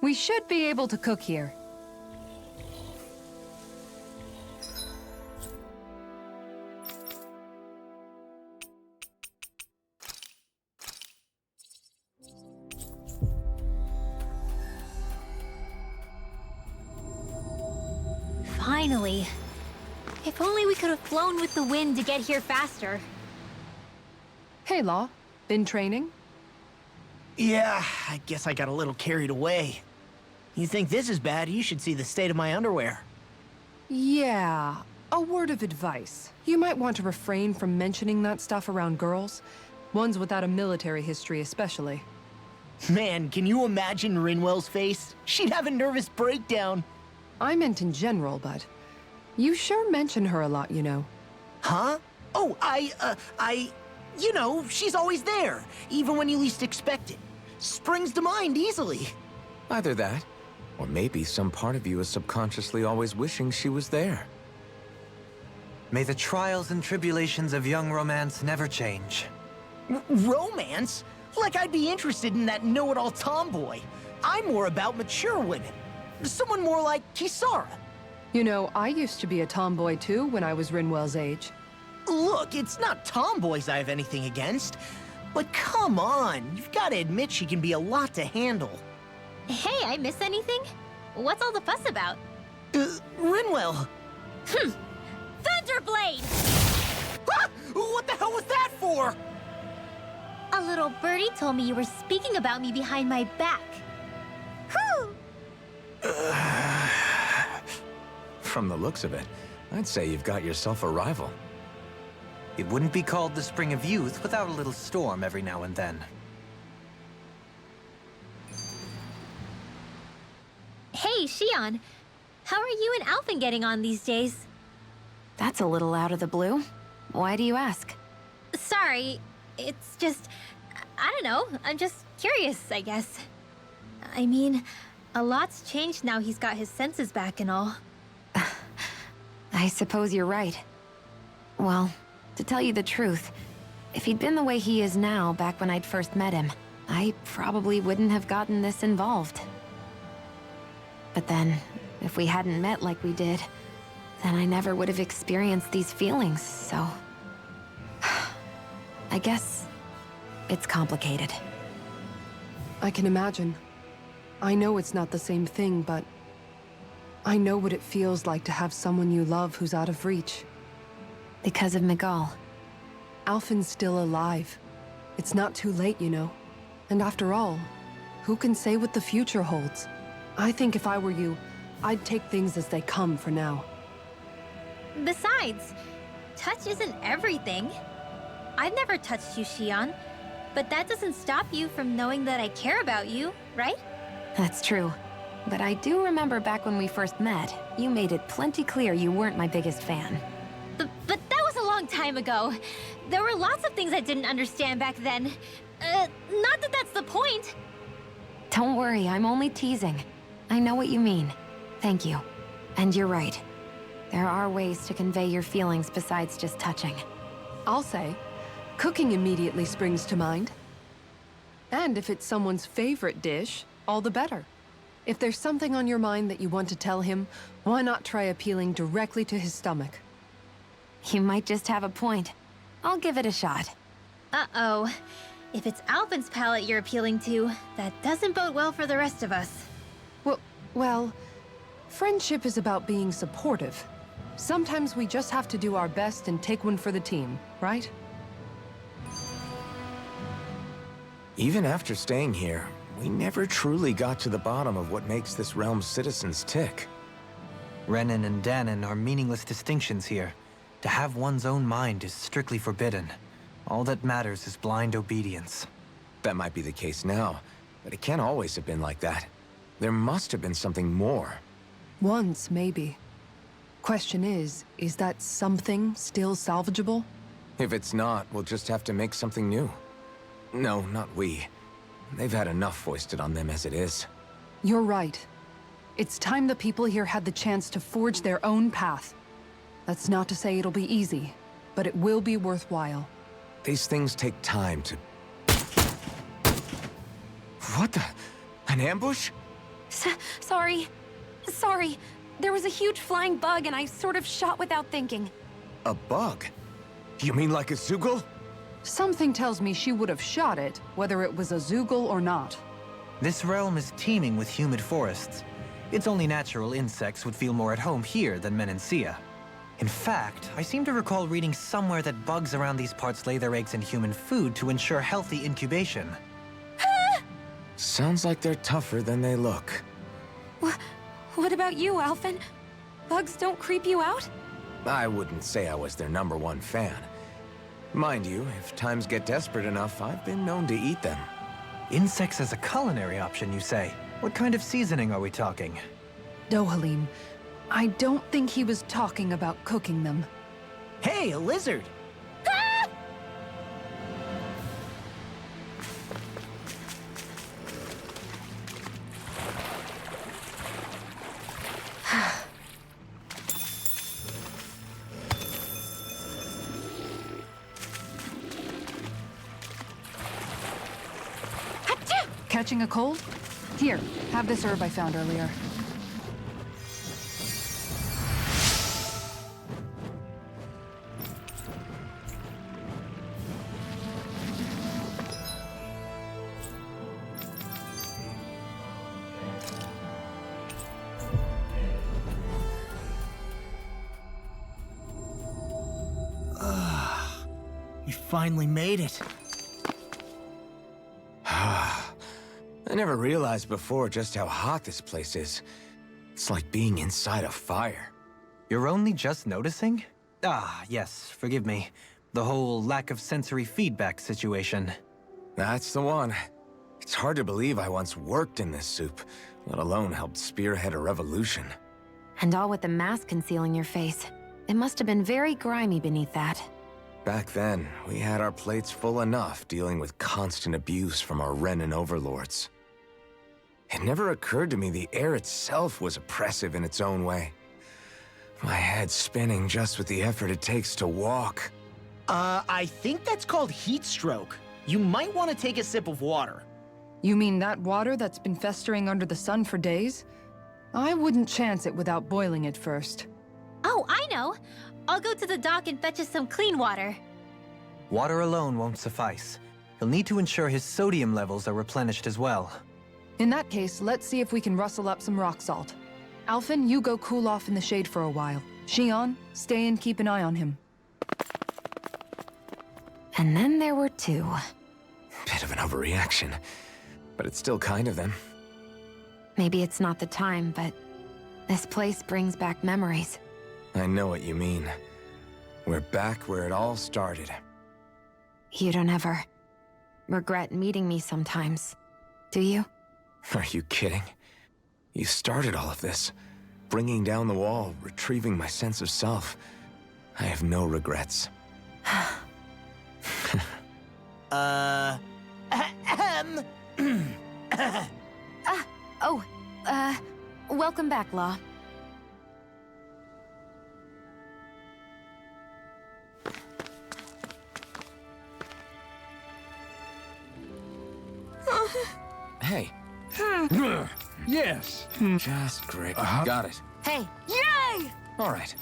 We should be able to cook here. Finally. If only we could have flown with the wind to get here faster. Hey, Law. Been training? Yeah, I guess I got a little carried away. You think this is bad, you should see the state of my underwear. Yeah. A word of advice. You might want to refrain from mentioning that stuff around girls. Ones without a military history especially. Man, can you imagine Rinwell's face? She'd have a nervous breakdown. I meant in general, but you sure mention her a lot, you know. Huh? Oh, you know, she's always there, even when you least expect it. Springs to mind easily. Either that, or maybe some part of you is subconsciously always wishing she was there. May the trials and tribulations of young romance never change. Romance? Like I'd be interested in that know-it-all tomboy. I'm more about mature women. Someone more like Kisara. You know, I used to be a tomboy too when I was Rinwell's age. Look, it's not tomboys I have anything against. But come on, you've got to admit she can be a lot to handle. Hey, I miss anything? What's all the fuss about? Rinwell. Thunderblade! Ah! What the hell was that for? A little birdie told me you were speaking about me behind my back. Whew! From the looks of it, I'd say you've got yourself a rival. It wouldn't be called the Spring of Youth without a little storm every now and then. Hey, Shion. How are you and Alphen getting on these days? That's a little out of the blue. Why do you ask? Sorry, it's just... I don't know, I'm just curious, I guess. I mean, a lot's changed now he's got his senses back and all. I suppose you're right. Well, to tell you the truth, if he'd been the way he is now back when I'd first met him, I probably wouldn't have gotten this involved. But then, if we hadn't met like we did, then I never would have experienced these feelings, so... I guess it's complicated. I can imagine. I know it's not the same thing, but I know what it feels like to have someone you love who's out of reach. Because of Miguel. Alphen's still alive. It's not too late, you know. And after all, who can say what the future holds? I think if I were you, I'd take things as they come for now. Besides, touch isn't everything. I've never touched you, Shion, but that doesn't stop you from knowing that I care about you, right? That's true. But I do remember back when we first met, you made it plenty clear you weren't my biggest fan. But that was a long time ago. There were lots of things I didn't understand back then. Not that that's the point. Don't worry, I'm only teasing. I know what you mean. Thank you. And you're right. There are ways to convey your feelings besides just touching. I'll say, cooking immediately springs to mind. And if it's someone's favorite dish, all the better. If there's something on your mind that you want to tell him, why not try appealing directly to his stomach? You might just have a point. I'll give it a shot. Uh-oh. If it's Alphen's palate you're appealing to, that doesn't bode well for the rest of us. Well, friendship is about being supportive. Sometimes we just have to do our best and take one for the team, right? Even after staying here, we never truly got to the bottom of what makes this realm's citizens tick. Renan and Danon are meaningless distinctions here. To have one's own mind is strictly forbidden. All that matters is blind obedience. That might be the case now, but it can't always have been like that. There must have been something more. Once, maybe. Question is that something still salvageable? If it's not, we'll just have to make something new. No, not we. They've had enough foisted on them as it is. You're right. It's time the people here had the chance to forge their own path. That's not to say it'll be easy, but it will be worthwhile. These things take time to... What the... An ambush? Sorry. Sorry. There was a huge flying bug and I sort of shot without thinking. A bug? You mean like a Zoogle? Something tells me she would have shot it, whether it was a Zoogle or not. This realm is teeming with humid forests. It's only natural insects would feel more at home here than Menancia. In fact, I seem to recall reading somewhere that bugs around these parts lay their eggs in human food to ensure healthy incubation. Sounds like they're tougher than they look. What about you, Alphen? Bugs don't creep you out? I wouldn't say I was their #1 fan. Mind you, if times get desperate enough, I've been known to eat them. Insects as a culinary option, you say? What kind of seasoning are we talking? Dohalim, I don't think he was talking about cooking them. Hey, a lizard! Catching a cold? Here, have this herb I found earlier. We finally made it. I never realized before just how hot this place is. It's like being inside a fire. You're only just noticing? Ah, yes, forgive me. The whole lack of sensory feedback situation. That's the one. It's hard to believe I once worked in this soup, let alone helped spearhead a revolution. And all with the mask concealing your face. It must have been very grimy beneath that. Back then, we had our plates full enough dealing with constant abuse from our Renan overlords. It never occurred to me the air itself was oppressive in its own way. My head's spinning just with the effort it takes to walk. I think that's called heat stroke. You might want to take a sip of water. You mean that water that's been festering under the sun for days? I wouldn't chance it without boiling it first. Oh, I know. I'll go to the dock and fetch us some clean water. Water alone won't suffice. You'll need to ensure his sodium levels are replenished as well. In that case, let's see if we can rustle up some rock salt. Alphen, you go cool off in the shade for a while. Xion, stay and keep an eye on him. And then there were two. Bit of an overreaction, but it's still kind of them. Maybe it's not the time, but this place brings back memories. I know what you mean. We're back where it all started. You don't ever regret meeting me sometimes, do you? Are you kidding? You started all of this. Bringing down the wall, retrieving my sense of self. I have no regrets. Welcome back, Law. Hey. Yes. Just great. Uh-huh. Got it. Hey! Yay! All right.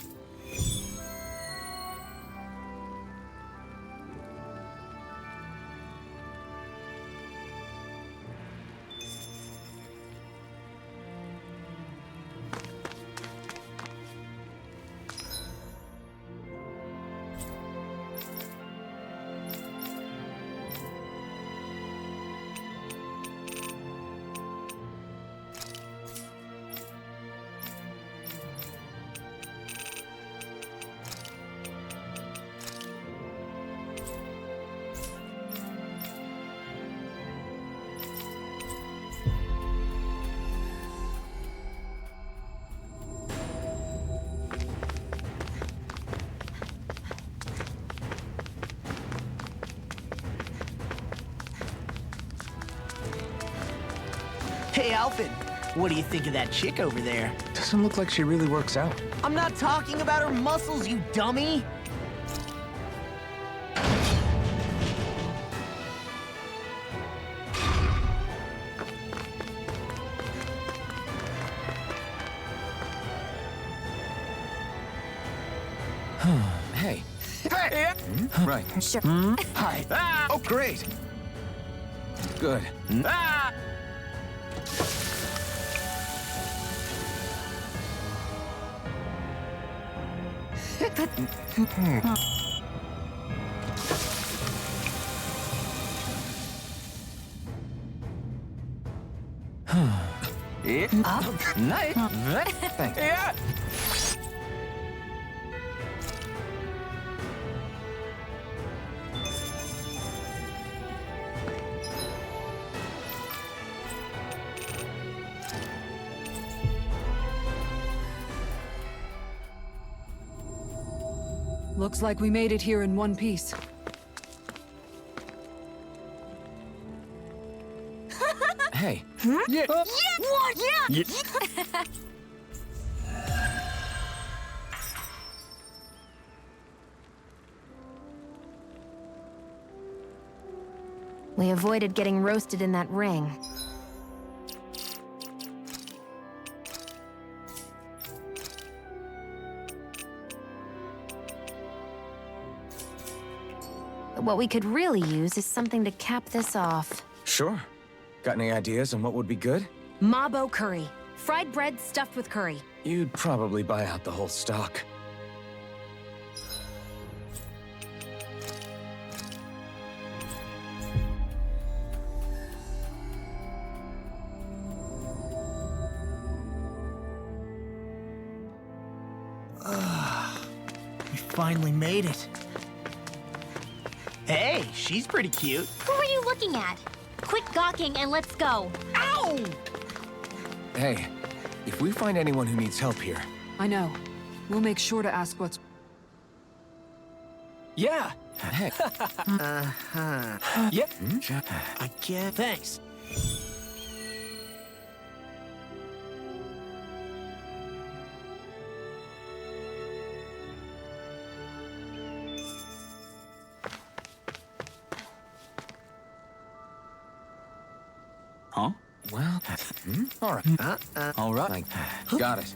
Hey, Alphen, what do you think of that chick over there? Doesn't look like she really works out. I'm not talking about her muscles, you dummy! Hey. Hey! Right. Sure. Hi. Oh, great. Good. Ah! Nice. Thanks. Yeah! Looks like we made it here in one piece. Hey. Yeah! What? Yeah! We avoided getting roasted in that ring. But what we could really use is something to cap this off. Sure. Got any ideas on what would be good? Mabo curry. Fried bread stuffed with curry. You'd probably buy out the whole stock. We finally made it. Hey, she's pretty cute. Who are you looking at? Quit gawking and let's go. Ow! Hey, if we find anyone who needs help here... I know. We'll make sure to ask what's... Yeah. Hey. Yep. I can't. Thanks. Huh? Well, all right. All right. Got it.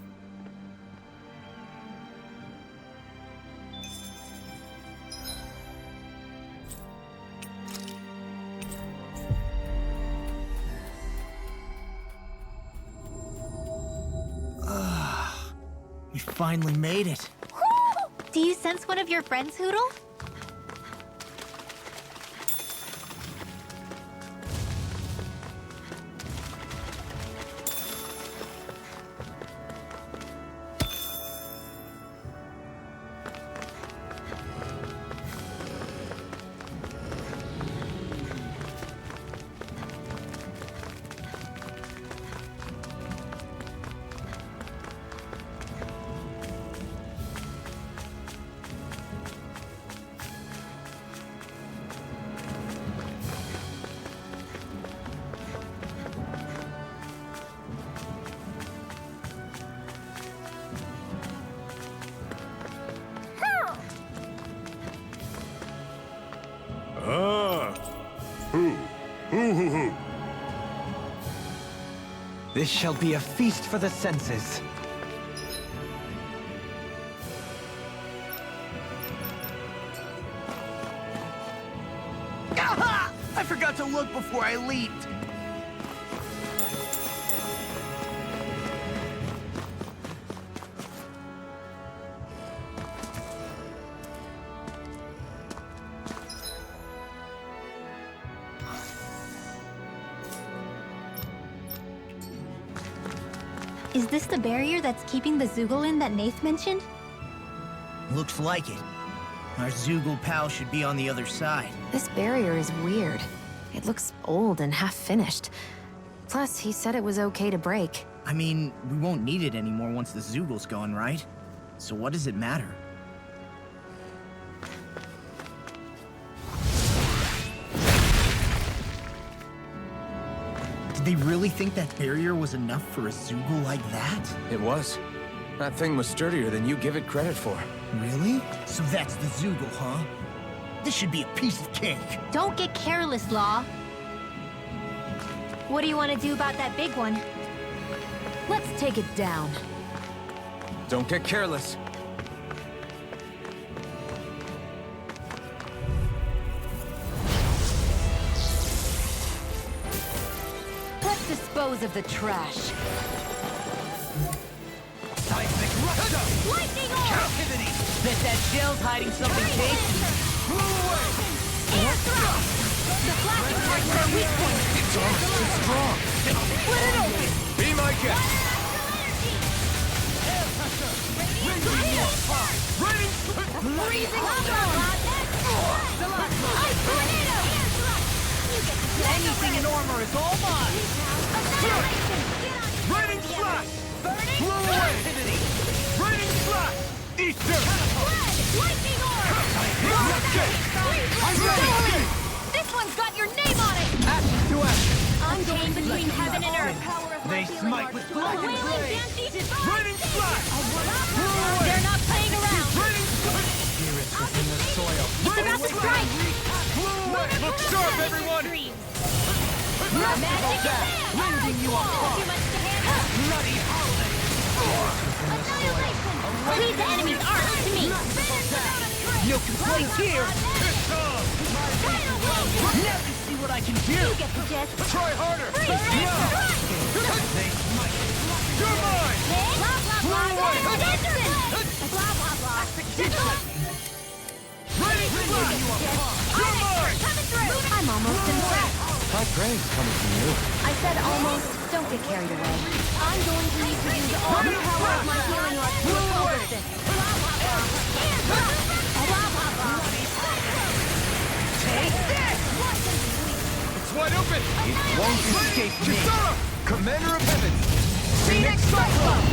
We finally made it. Do you sense one of your friends, Hoodle? This shall be a feast for the senses. Aha! I forgot to look before I leaped. Is this the barrier that's keeping the Zoogle in that Nath mentioned? Looks like it. Our Zoogle pal should be on the other side. This barrier is weird. It looks old and half-finished. Plus, he said it was okay to break. I mean, we won't need it anymore once the Zoogle's gone, right? So what does it matter? Did they really think that barrier was enough for a Zoogle like that? It was. That thing was sturdier than you give it credit for. Really? So that's the Zoogle, huh? This should be a piece of cake. Don't get careless, Law. What do you want to do about that big one? Let's take it down. Don't get careless. dispose of the trash. Seismic rupture! Lightning orb! Captivity! Bet that shell's hiding something tasty. Air thrust! The flashing parts are weak point. It's almost too strong. Split it open! Be my guest. Freezing Ice tornado! Anything in armor is all mine! Raining slash! Blow away! Raining slash! Easter! Lightning orb! I'm ready! This one's got your name on it! Action to action! I'm torn between heaven and earth. They smite with black and gray! Raining slash! They're not playing around! Raining slash! Spirits within the soil. It's about to strike! Look sharp, everyone! Magic gas! Winding you apart! Too much to handle! Bloody howling! Annihilation! These enemies aren't to me! No complaints here! Now you see what I can do! You get the gist! Try harder! They smite! You're mine! Blah, blah, blah! Instant! Blah, blah, blah! Raining slash! You're mine! Coming through! I'm almost impressed! High praise coming from you. I said almost. Don't get carried away. I'm going to need to use all the power of my healing arts to accomplish this. Blah, blah, blah! Air thrust! Blah, blah, blah! Take this! It's wide open! It won't escape me! Kisara! Commander of Heaven! Phoenix Cyclone!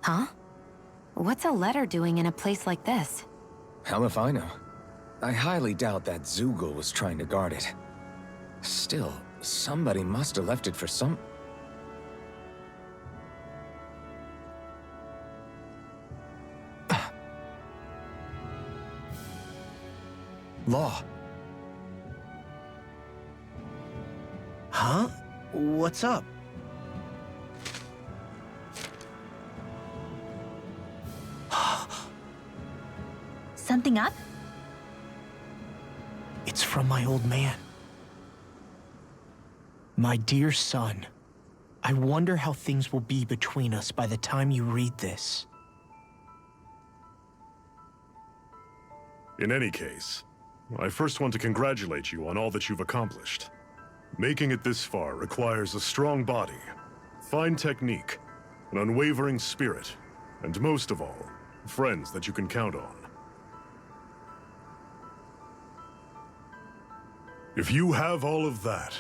Huh? What's a letter doing in a place like this? Hell if I know. I highly doubt that Zoogle was trying to guard it. Still, somebody must have left it for some... Law. Huh? What's up? Something up? It's from my old man. My dear son, I wonder how things will be between us by the time you read this. In any case, I first want to congratulate you on all that you've accomplished. Making it this far requires a strong body, fine technique, an unwavering spirit, and most of all, friends that you can count on. If you have all of that,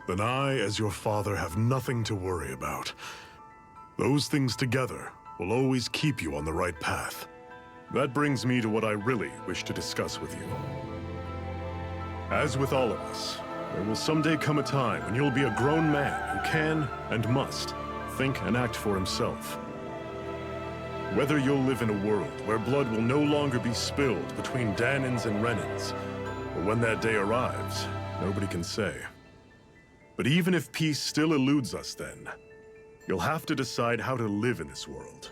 then I, as your father, have nothing to worry about. Those things together will always keep you on the right path. That brings me to what I really wish to discuss with you. As with all of us, there will someday come a time when you'll be a grown man who can and must think and act for himself. Whether you'll live in a world where blood will no longer be spilled between Danins and Renins, or when that day arrives, nobody can say. But even if peace still eludes us then, you'll have to decide how to live in this world.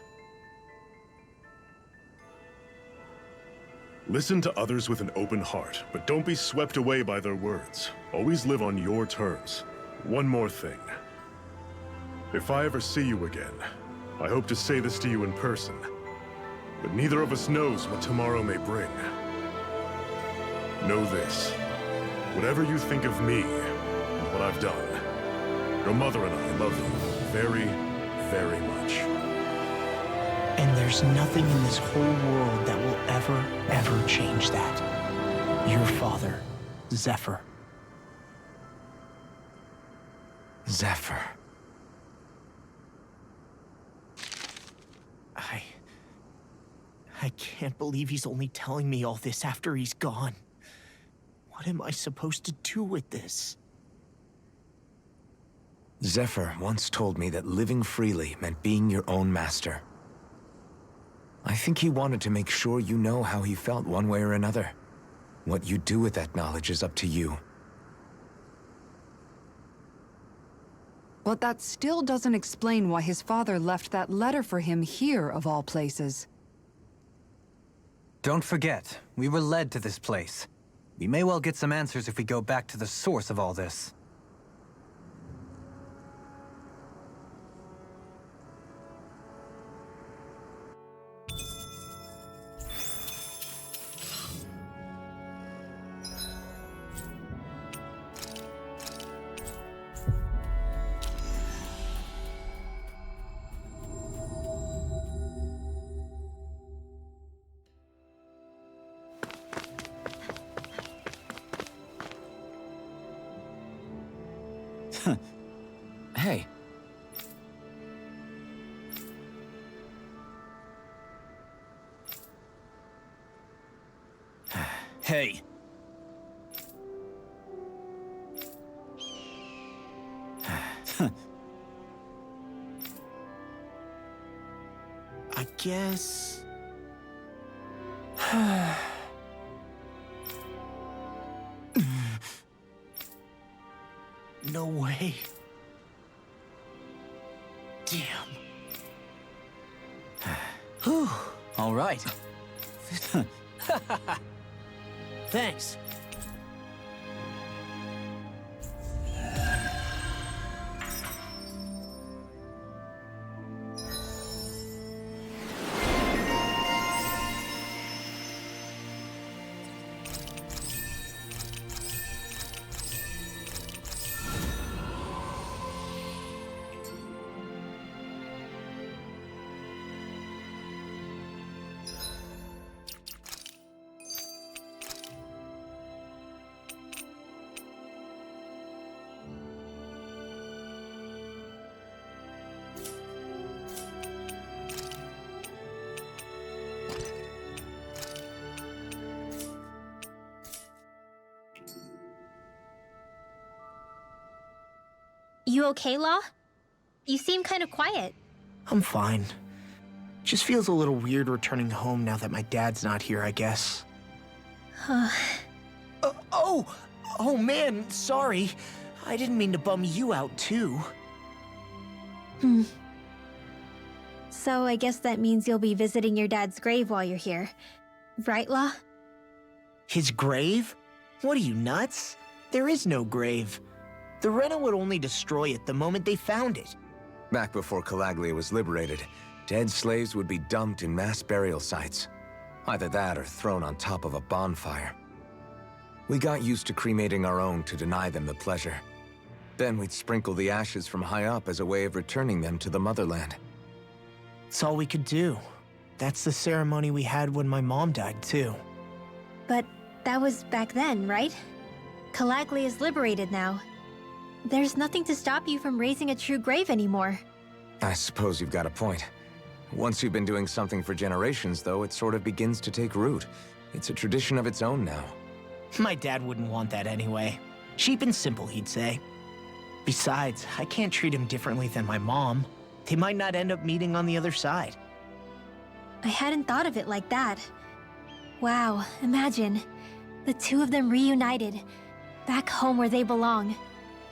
Listen to others with an open heart, but don't be swept away by their words. Always live on your terms. One more thing. If I ever see you again, I hope to say this to you in person, but neither of us knows what tomorrow may bring. Know this. Whatever you think of me and what I've done, your mother and I love you very, very much. And there's nothing in this whole world that will ever change that. Your father, Zephyr. Zephyr. I can't believe he's only telling me all this after he's gone. What am I supposed to do with this? Zephyr once told me that living freely meant being your own master. I think he wanted to make sure you know how he felt one way or another. What you do with that knowledge is up to you. But that still doesn't explain why his father left that letter for him here, of all places. Don't forget, we were led to this place. We may well get some answers if we go back to the source of all this. Hey. Hey. I guess... No way. Damn. Whew. All right. Thanks. You okay, Law? You seem kind of quiet. I'm fine. Just feels a little weird returning home now that my dad's not here, I guess. Oh man, sorry. I didn't mean to bum you out too. So I guess that means you'll be visiting your dad's grave while you're here. Right, Law? His grave? What are you, nuts? There is no grave. The Rena would only destroy it the moment they found it. Back before Calaglia was liberated, dead slaves would be dumped in mass burial sites. Either that or thrown on top of a bonfire. We got used to cremating our own to deny them the pleasure. Then we'd sprinkle the ashes from high up as a way of returning them to the motherland. It's all we could do. That's the ceremony we had when my mom died, too. But that was back then, right? Calaglia is liberated now. There's nothing to stop you from raising a true grave anymore. I suppose you've got a point. Once you've been doing something for generations, though, it sort of begins to take root. It's a tradition of its own now. My dad wouldn't want that anyway. Cheap and simple, he'd say. Besides, I can't treat him differently than my mom. They might not end up meeting on the other side. I hadn't thought of it like that. Wow, imagine. The two of them reunited, back home where they belong.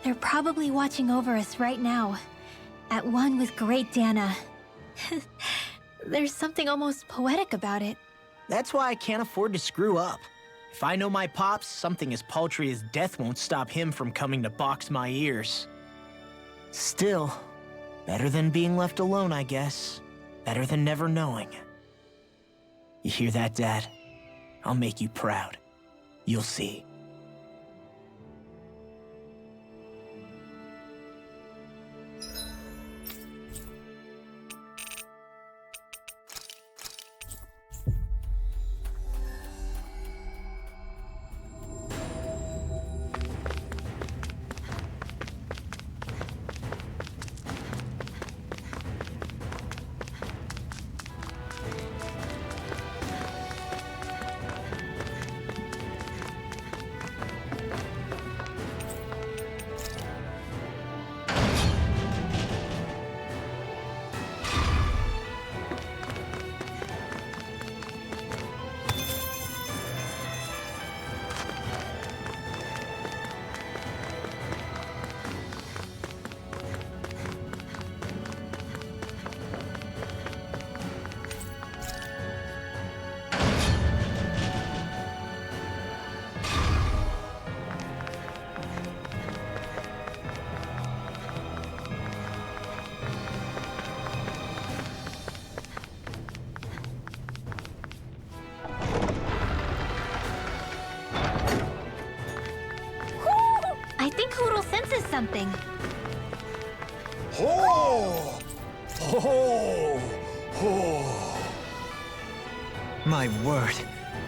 They're probably watching over us right now, at one with great Dana. There's something almost poetic about it. That's why I can't afford to screw up. If I know my pops, something as paltry as death won't stop him from coming to box my ears. Still, better than being left alone, I guess. Better than never knowing. You hear that, Dad? I'll make you proud. You'll see. senses something. Oh! Oh! Oh! My word,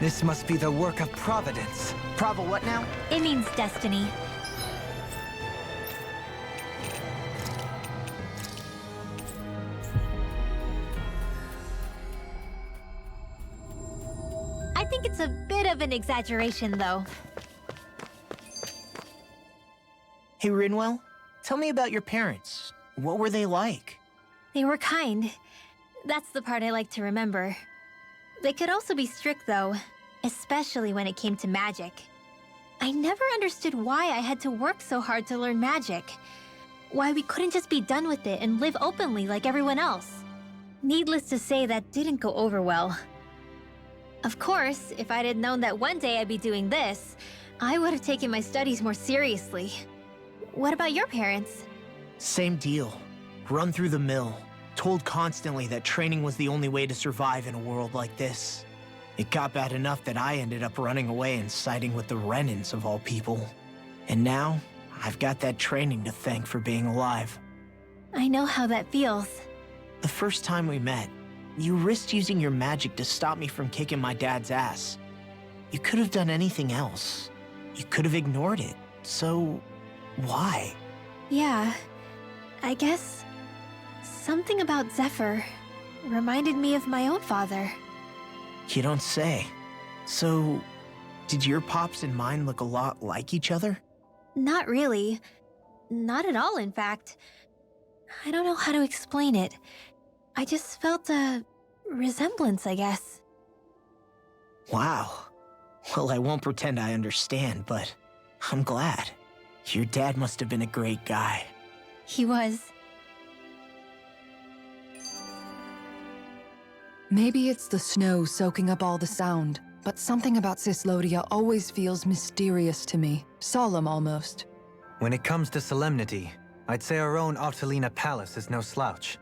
this must be the work of Providence. Prava what now? It means destiny. I think it's a bit of an exaggeration, though. Hey, Rinwell, tell me about your parents. What were they like? They were kind. That's the part I like to remember. They could also be strict, though, especially when it came to magic. I never understood why I had to work so hard to learn magic. Why we couldn't just be done with it and live openly like everyone else. Needless to say, that didn't go over well. Of course, if I'd had known that one day I'd be doing this, I would have taken my studies more seriously. What about your parents? Same deal. Run through the mill. Told constantly that training was the only way to survive in a world like this. It got bad enough that I ended up running away and siding with the Renans of all people. And now, I've got that training to thank for being alive. I know how that feels. The first time we met, you risked using your magic to stop me from kicking my dad's ass. You could have done anything else. You could have ignored it. So, why? Yeah, I guess something about Zephyr reminded me of my own father. You don't say. So, did your pops and mine look a lot like each other? Not really. Not at all, in fact. I don't know how to explain it. I just felt a resemblance, I guess. Wow. Well, I won't pretend I understand, but I'm glad. Your dad must have been a great guy. He was. Maybe it's the snow soaking up all the sound, but something about Cyslodia always feels mysterious to me. Solemn, almost. When it comes to solemnity, I'd say our own Altalina Palace is no slouch.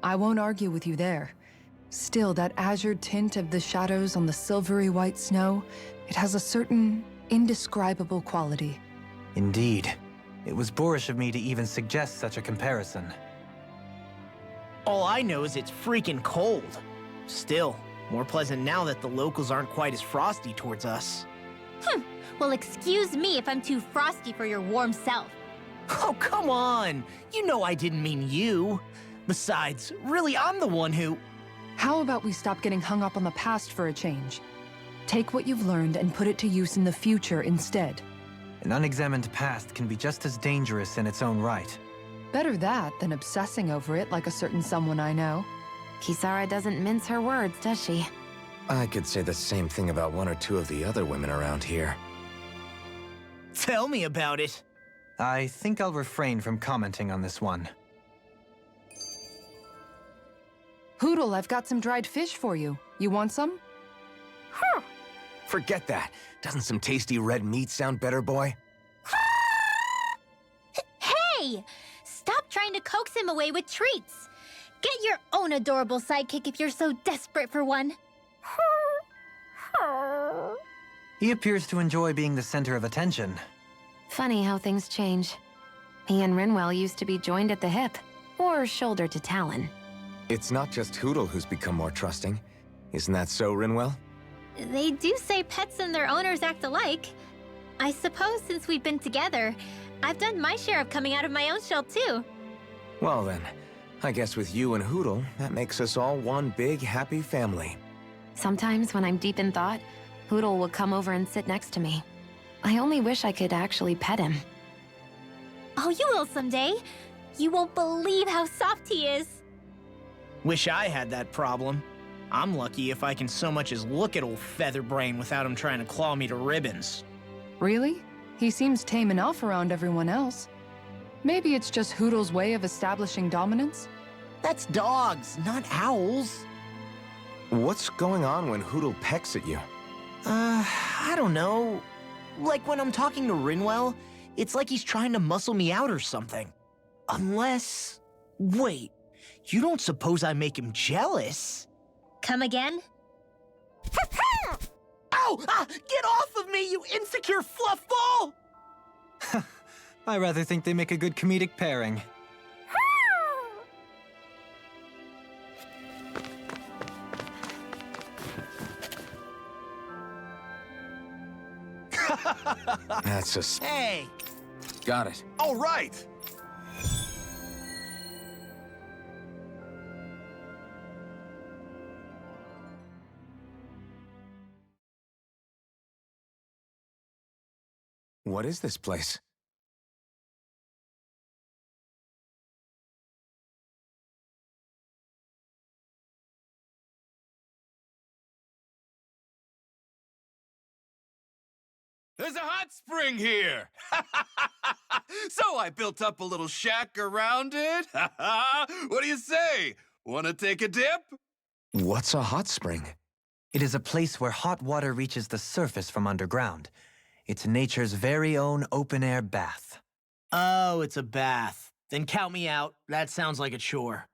I won't argue with you there. Still, that azure tint of the shadows on the silvery white snow, it has a certain indescribable quality. Indeed. It was boorish of me to even suggest such a comparison. All I know is it's freaking cold. Still, more pleasant now that the locals aren't quite as frosty towards us. Well, excuse me if I'm too frosty for your warm self. Oh, come on! You know I didn't mean you. Besides, really, I'm the one who... How about we stop getting hung up on the past for a change? Take what you've learned and put it to use in the future instead. An unexamined past can be just as dangerous in its own right. Better that than obsessing over it like a certain someone I know. Kisara doesn't mince her words, does she? I could say the same thing about one or two of the other women around here. Tell me about it. I think I'll refrain from commenting on this one. Hootle, I've got some dried fish for you. You want some? Forget that. Doesn't some tasty red meat sound better, boy? Hey! Stop trying to coax him away with treats. Get your own adorable sidekick if you're so desperate for one. He appears to enjoy being the center of attention. Funny how things change. He and Rinwell used to be joined at the hip, or shoulder to talon. It's not just Hootle who's become more trusting. Isn't that so, Rinwell? They do say pets and their owners act alike. I suppose since we've been together, I've done my share of coming out of my own shell too. Well then, I guess with you and Hootle, that makes us all one big happy family. Sometimes when I'm deep in thought, Hootle will come over and sit next to me. I only wish I could actually pet him. Oh, you will someday. You won't believe how soft he is. Wish I had that problem. I'm lucky if I can so much as look at old Featherbrain without him trying to claw me to ribbons. Really? He seems tame enough around everyone else. Maybe it's just Hootle's way of establishing dominance? That's dogs, not owls. What's going on when Hootle pecks at you? I don't know. Like when I'm talking to Rinwell, it's like he's trying to muscle me out or something. Unless... Wait, you don't suppose I make him jealous? Come again? Ow! Get off of me, you insecure fluff ball! I rather think they make a good comedic pairing. That's a... Hey! Got it. All right! What is this place? There's a hot spring here! So I built up a little shack around it. What do you say? Want to take a dip? What's a hot spring? It is a place where hot water reaches the surface from underground. It's nature's very own open-air bath. Oh, it's a bath. Then count me out. That sounds like a chore.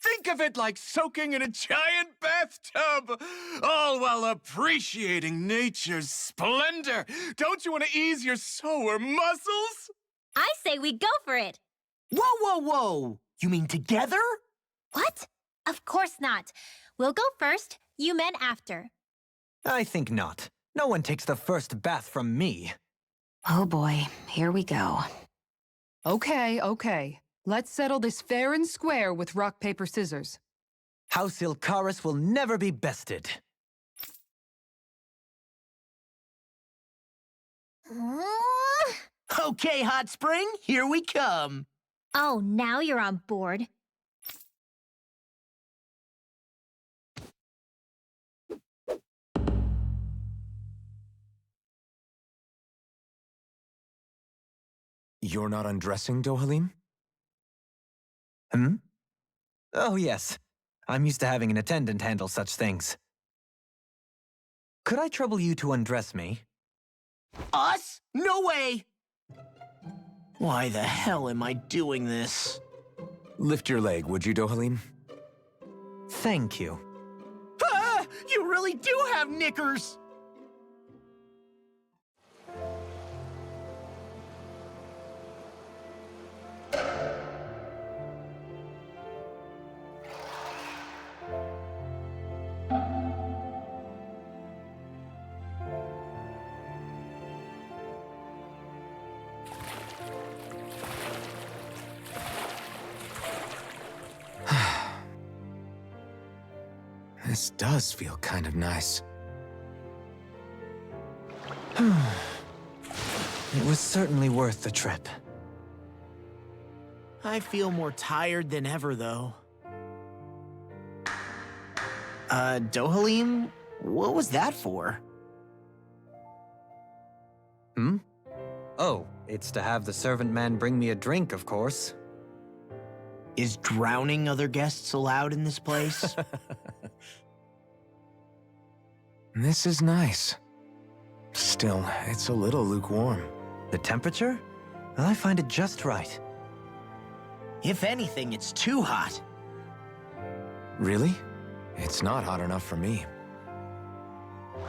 Think of it like soaking in a giant bathtub, all while appreciating nature's splendor. Don't you want to ease your sore muscles? I say we go for it. Whoa, whoa, whoa! You mean together? What? Of course not. We'll go first, you men after. I think not. No one takes the first bath from me. Oh boy, here we go. Okay, okay. Let's settle this fair and square with rock, paper, scissors. House Ilkaris will never be bested. Okay, Hot Spring, here we come. Oh, now you're on board. You're not undressing, Dohalim? Hmm? Oh, yes. I'm used to having an attendant handle such things. Could I trouble you to undress me? Us? No way! Why the hell am I doing this? Lift your leg, would you, Dohalim? Thank you. Ah! You really do have knickers! This does feel kind of nice. It was certainly worth the trip. I feel more tired than ever, though. Dohalim? What was that for? Hmm? Oh, it's to have the servant man bring me a drink, of course. Is drowning other guests allowed in this place? This is nice. Still, it's a little lukewarm. The temperature? I find it just right. If anything, it's too hot. Really? It's not hot enough for me.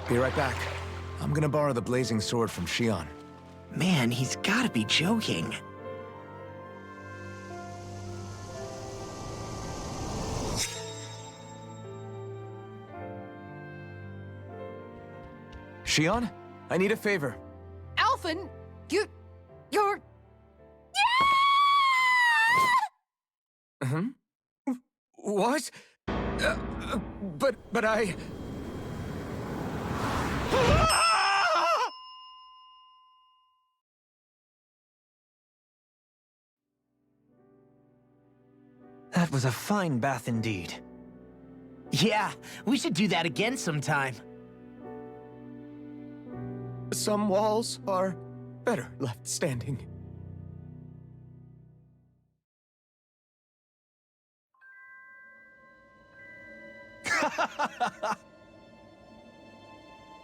Be right back. I'm gonna borrow the blazing sword from Shion. Man, he's gotta be joking. Shion, I need a favor. Alphen, you're... Hmm? What? But I... That was a fine bath indeed. Yeah, we should do that again sometime. Some walls are better left standing.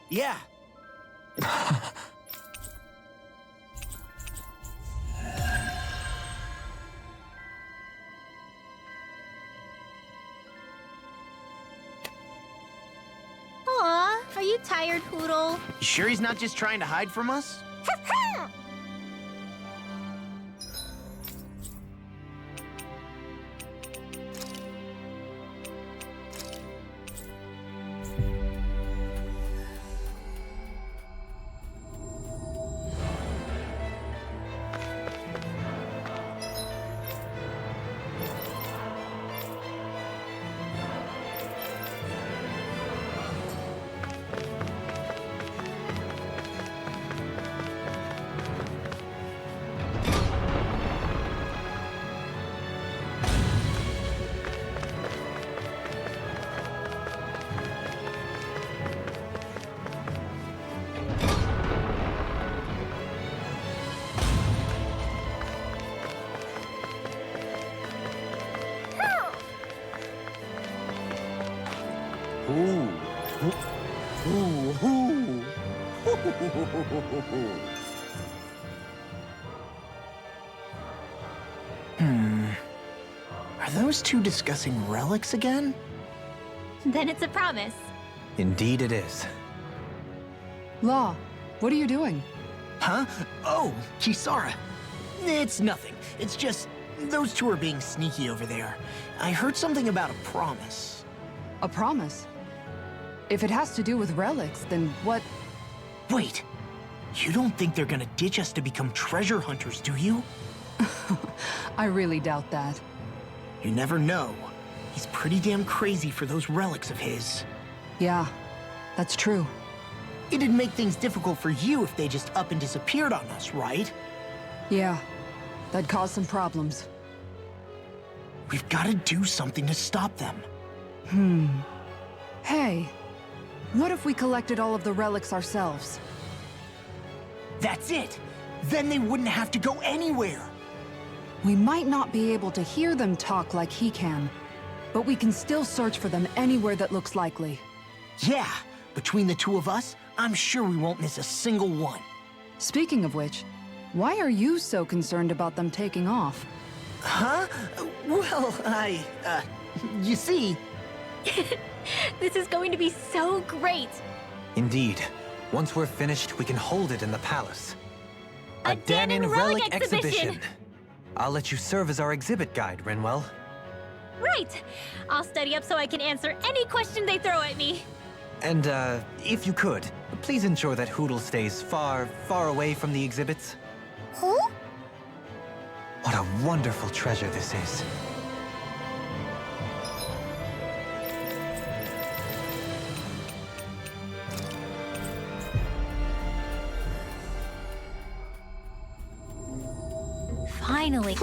Yeah. Aw, are you tired, Poodle? You sure he's not just trying to hide from us? Are those two discussing relics again? Then it's a promise. Indeed it is. Law, what are you doing? Huh? Oh, Kisara. It's nothing. It's just those two are being sneaky over there. I heard something about a promise. A promise? If it has to do with relics, then what? Wait, you don't think they're gonna ditch us to become treasure hunters, do you? I really doubt that. You never know. He's pretty damn crazy for those relics of his. Yeah, that's true. It'd make things difficult for you if they just up and disappeared on us, right? Yeah, that'd cause some problems. We've got to do something to stop them. Hey, what if we collected all of the relics ourselves? That's it! Then they wouldn't have to go anywhere! We might not be able to hear them talk like he can, but we can still search for them anywhere that looks likely. Yeah, between the two of us, I'm sure we won't miss a single one. Speaking of which, why are you so concerned about them taking off? Huh? Well, you see... This is going to be so great! Indeed. Once we're finished, we can hold it in the palace. A Danon Relic Exhibition! I'll let you serve as our exhibit guide, Rinwell. Right! I'll study up so I can answer any question they throw at me. And, if you could, please ensure that Hootle stays far, far away from the exhibits. Who? What a wonderful treasure this is. Finally.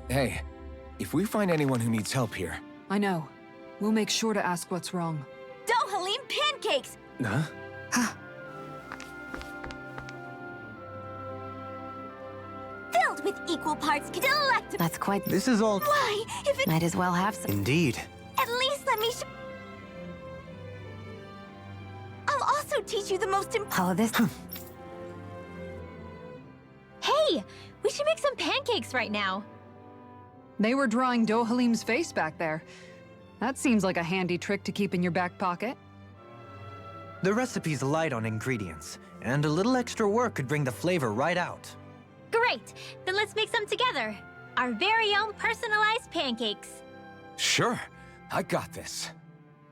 Hey, if we find anyone who needs help here... I know. We'll make sure to ask what's wrong. Halim pancakes! Huh? Filled with equal parts delectable. That's quite... This is all... Why, if it... Might as well have some. Indeed. At least let me I'll also teach you the most important... Oh, this... Hey! We should make some pancakes right now. They were drawing Dohalim's face back there. That seems like a handy trick to keep in your back pocket. The recipe's light on ingredients, and a little extra work could bring the flavor right out. Great! Then let's make some together. Our very own personalized pancakes. Sure, I got this.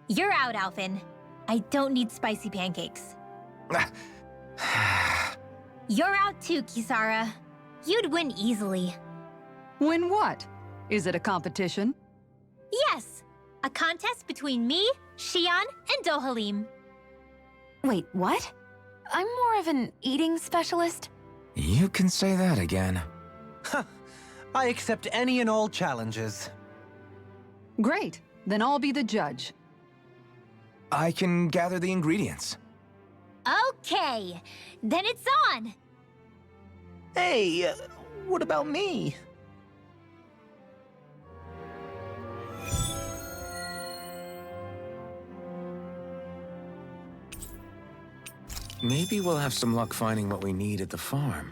You're out, Alphen. I don't need spicy pancakes. You're out too, Kisara. You'd win easily. Win what? Is it a competition? Yes! A contest between me, Shion, and Dohalim. Wait, what? I'm more of an eating specialist. You can say that again. I accept any and all challenges. Great. Then I'll be the judge. I can gather the ingredients. Okay, then it's on! Hey, what about me? Maybe we'll have some luck finding what we need at the farm.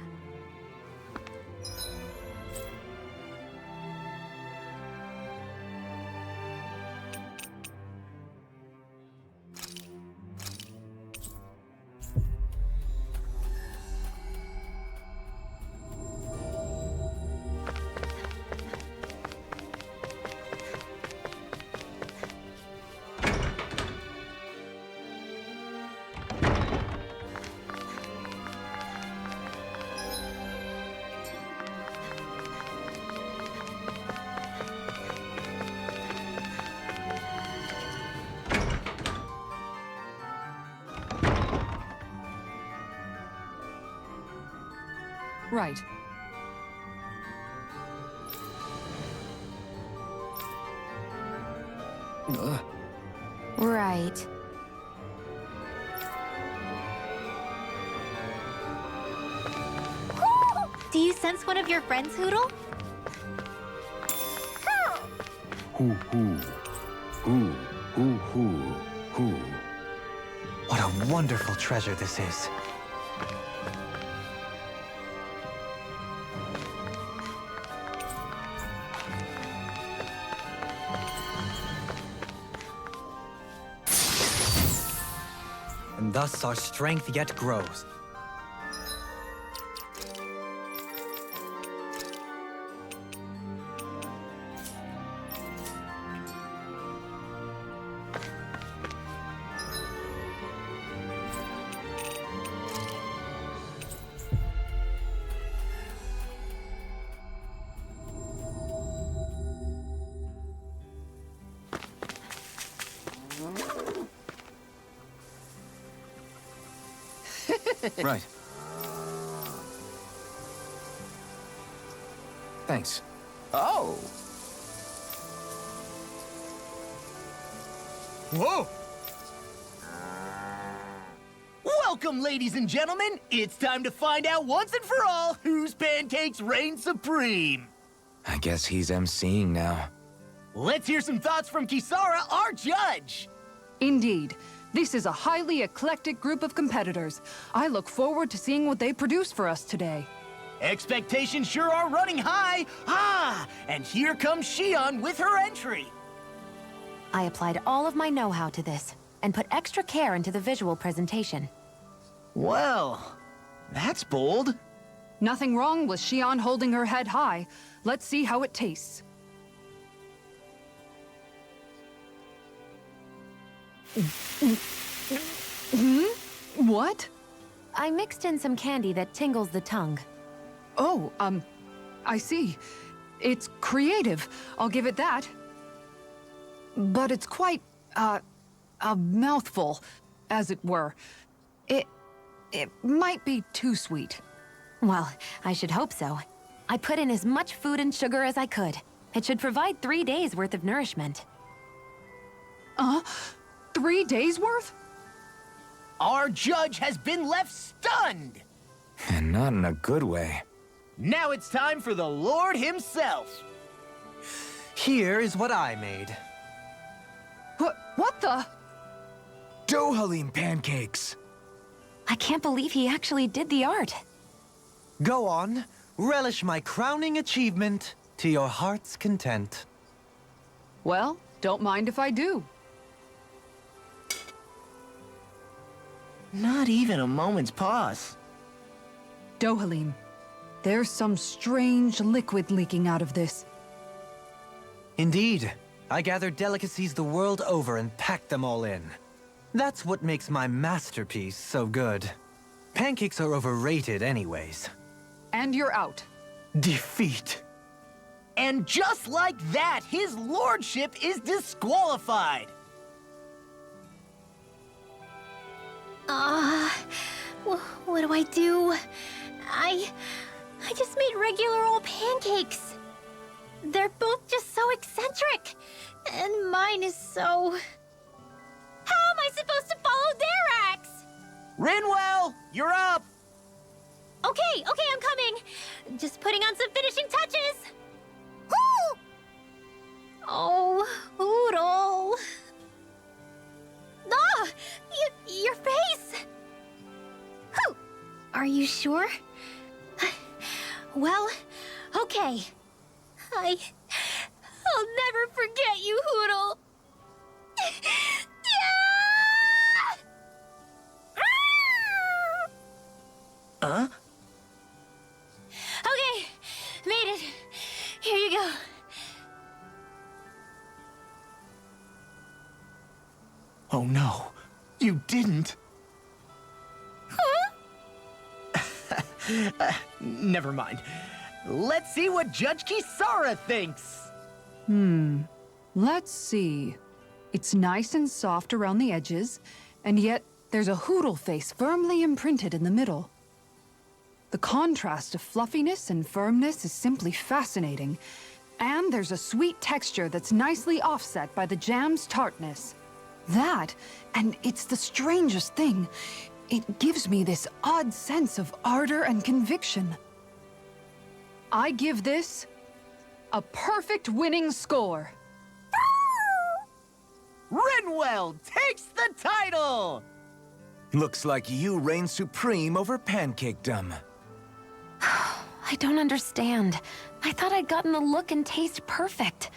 Right. Right. Do you sense one of your friends, Hoodle? Hoo hoo. Hoo hoo hoo hoo. What a wonderful treasure this is. And thus our strength yet grows. Right. Thanks. Oh! Whoa! Welcome, ladies and gentlemen! It's time to find out once and for all whose pancakes reign supreme! I guess he's emceeing now. Let's hear some thoughts from Kisara, our judge! Indeed. This is a highly eclectic group of competitors. I look forward to seeing what they produce for us today. Expectations sure are running high! Ah! And here comes Shion with her entry! I applied all of my know-how to this, and put extra care into the visual presentation. Well, that's bold. Nothing wrong with Shion holding her head high. Let's see how it tastes. What? I mixed in some candy that tingles the tongue. Oh, I see. It's creative. I'll give it that. But it's quite, a mouthful, as it were. It might be too sweet. Well, I should hope so. I put in as much food and sugar as I could. It should provide 3 days' worth of nourishment. 3 days' worth? Our judge has been left stunned! And not in a good way. Now it's time for the Lord himself! Here is what I made. What the? Dough Halim pancakes! I can't believe he actually did the art. Go on, relish my crowning achievement to your heart's content. Well, don't mind if I do. Not even a moment's pause. Dohalim, there's some strange liquid leaking out of this. Indeed. I gathered delicacies the world over and packed them all in. That's what makes my masterpiece so good. Pancakes are overrated anyways. And you're out. Defeat. And just like that, his lordship is disqualified! What do I do? I just made regular old pancakes. They're both just so eccentric. And mine is so... How am I supposed to follow their acts? Rinwell, you're up! Okay, I'm coming. Just putting on some finishing touches. Woo! Oh, Oodle. Ah! Your face! Are you sure? Well, okay. I'll never forget you, Hootle. Huh? Okay, made it. Here you go. Oh no, you didn't. Never mind. Let's see what Judge Kisara thinks. Let's see. It's nice and soft around the edges, and yet there's a Hootle face firmly imprinted in the middle. The contrast of fluffiness and firmness is simply fascinating. And there's a sweet texture that's nicely offset by the jam's tartness. That, and it's the strangest thing, it gives me this odd sense of ardor and conviction. I give this a perfect winning score. Rinwell takes the title! Looks like you reign supreme over pancakedom. I don't understand. I thought I'd gotten the look and taste perfect.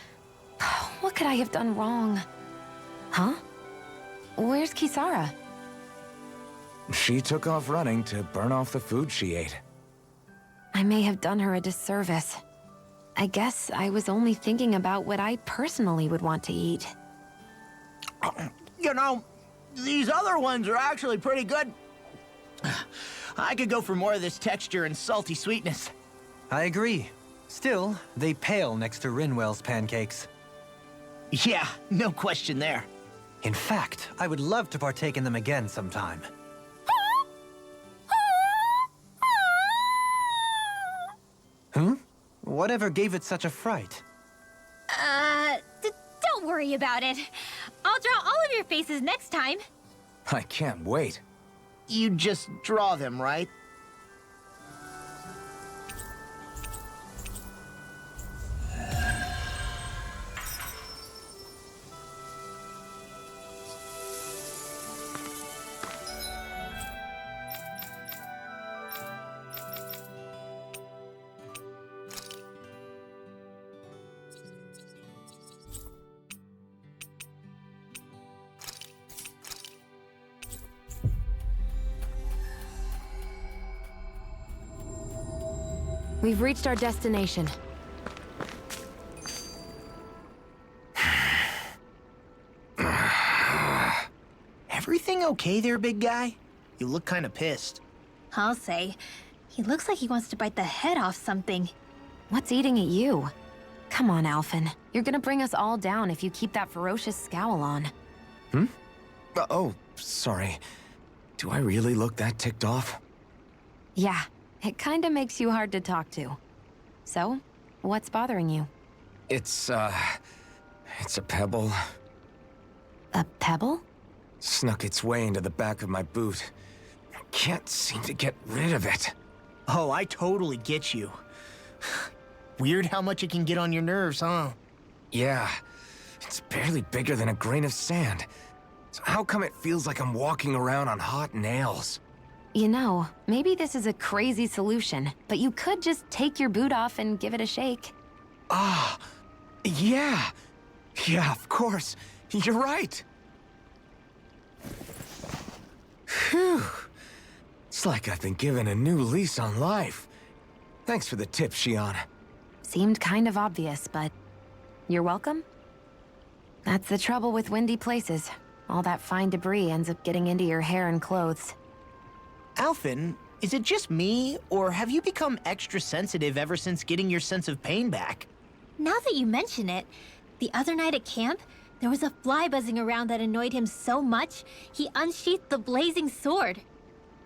What could I have done wrong? Huh? Where's Kisara? She took off running to burn off the food she ate. I may have done her a disservice. I guess I was only thinking about what I personally would want to eat. You know, these other ones are actually pretty good. I could go for more of this texture and salty sweetness. I agree. Still, they pale next to Rinwell's pancakes. Yeah, no question there. In fact, I would love to partake in them again sometime. Hmm? Whatever gave it such a fright? Don't worry about it. I'll draw all of your faces next time. I can't wait. You just draw them, right? We've reached our destination. Everything okay there, big guy? You look kind of pissed. I'll say. He looks like he wants to bite the head off something. What's eating at you? Come on, Alphen. You're gonna bring us all down if you keep that ferocious scowl on. Oh, sorry. Do I really look that ticked off? Yeah, it kinda makes you hard to talk to. So, what's bothering you? It's a pebble. A pebble? Snuck its way into the back of my boot. I can't seem to get rid of it. Oh, I totally get you. Weird how much it can get on your nerves, huh? Yeah, it's barely bigger than a grain of sand. So how come it feels like I'm walking around on hot nails? You know, maybe this is a crazy solution, but you could just take your boot off and give it a shake. Ah, yeah. Yeah, of course. You're right. Phew. It's like I've been given a new lease on life. Thanks for the tip, Shion. Seemed kind of obvious, but you're welcome. That's the trouble with windy places. All that fine debris ends up getting into your hair and clothes. Alphen, is it just me, or have you become extra sensitive ever since getting your sense of pain back? Now that you mention it, the other night at camp, there was a fly buzzing around that annoyed him so much, he unsheathed the blazing sword.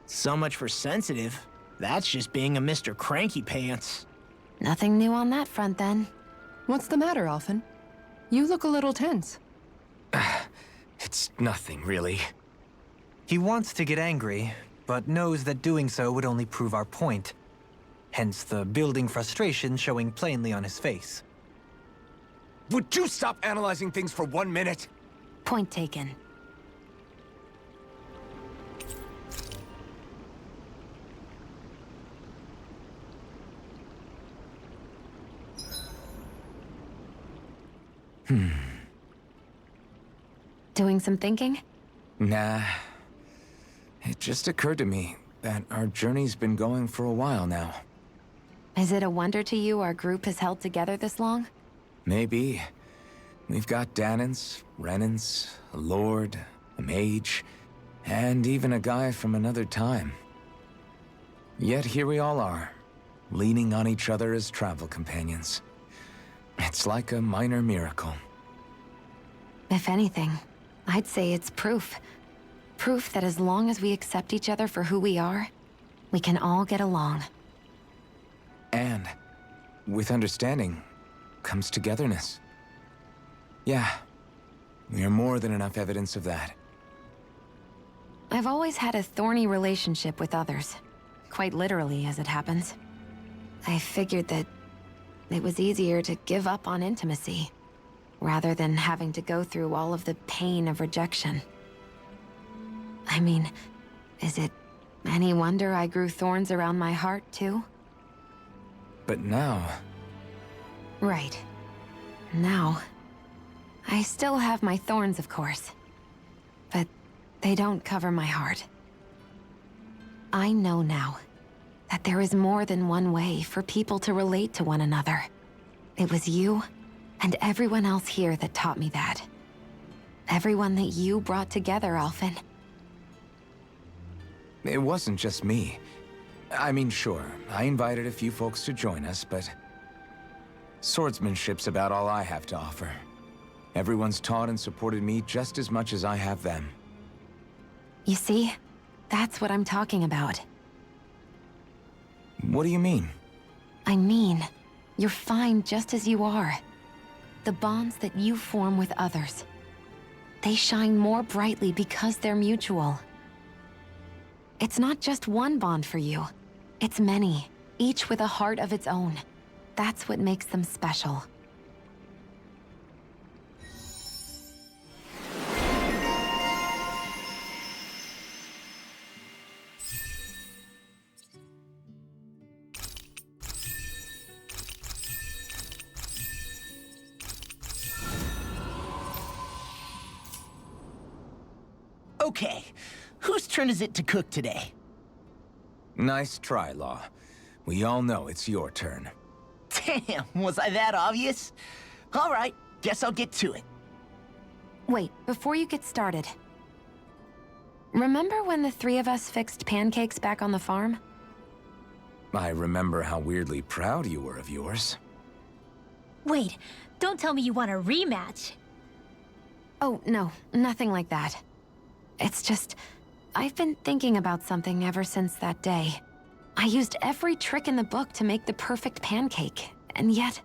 So much for sensitive. That's just being a Mr. Cranky Pants. Nothing new on that front, then. What's the matter, Alphen? You look a little tense. It's nothing, really. He wants to get angry, but knows that doing so would only prove our point. Hence the building frustration showing plainly on his face. Would you stop analyzing things for 1 minute? Point taken. Doing some thinking? Nah. It just occurred to me that our journey's been going for a while now. Is it a wonder to you our group has held together this long? Maybe. We've got Danans, Renans, a lord, a mage, and even a guy from another time. Yet here we all are, leaning on each other as travel companions. It's like a minor miracle. If anything, I'd say it's proof. Proof that as long as we accept each other for who we are, we can all get along. And with understanding comes togetherness. Yeah, we are more than enough evidence of that. I've always had a thorny relationship with others. Quite literally, as it happens. I figured that it was easier to give up on intimacy, rather than having to go through all of the pain of rejection. I mean, is it any wonder I grew thorns around my heart, too? But now... Right. Now... I still have my thorns, of course. But they don't cover my heart. I know now that there is more than one way for people to relate to one another. It was you and everyone else here that taught me that. Everyone that you brought together, Alphen. It wasn't just me. I mean, sure, I invited a few folks to join us, but... swordsmanship's about all I have to offer. Everyone's taught and supported me just as much as I have them. You see? That's what I'm talking about. What do you mean? I mean, you're fine just as you are. The bonds that you form with others, they shine more brightly because they're mutual. It's not just one bond for you. It's many, each with a heart of its own. That's what makes them special. Okay, whose turn is it to cook today? Nice try, Law. We all know it's your turn. Damn, was I that obvious? All right, guess I'll get to it. Wait, before you get started. Remember when the three of us fixed pancakes back on the farm? I remember how weirdly proud you were of yours. Wait, don't tell me you want a rematch. Oh, no, nothing like that. It's just, I've been thinking about something ever since that day. I used every trick in the book to make the perfect pancake, and yet...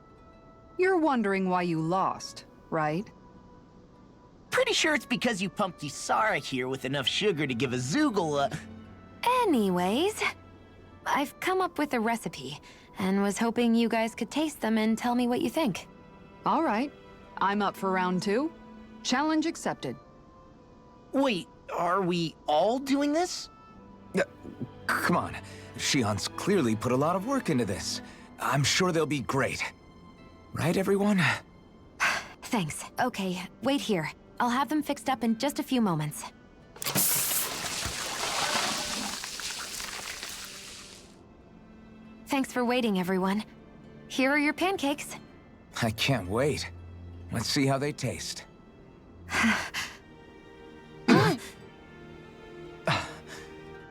You're wondering why you lost, right? Pretty sure it's because you pumped Isara here with enough sugar to give a Zoogle a... Anyways, I've come up with a recipe, and was hoping you guys could taste them and tell me what you think. All right. I'm up for round 2. Challenge accepted. Wait, are we all doing this? Come on. Shion's clearly put a lot of work into this. I'm sure they'll be great. Right, everyone? Thanks. Okay, wait here. I'll have them fixed up in just a few moments. Thanks for waiting, everyone. Here are your pancakes. I can't wait. Let's see how they taste.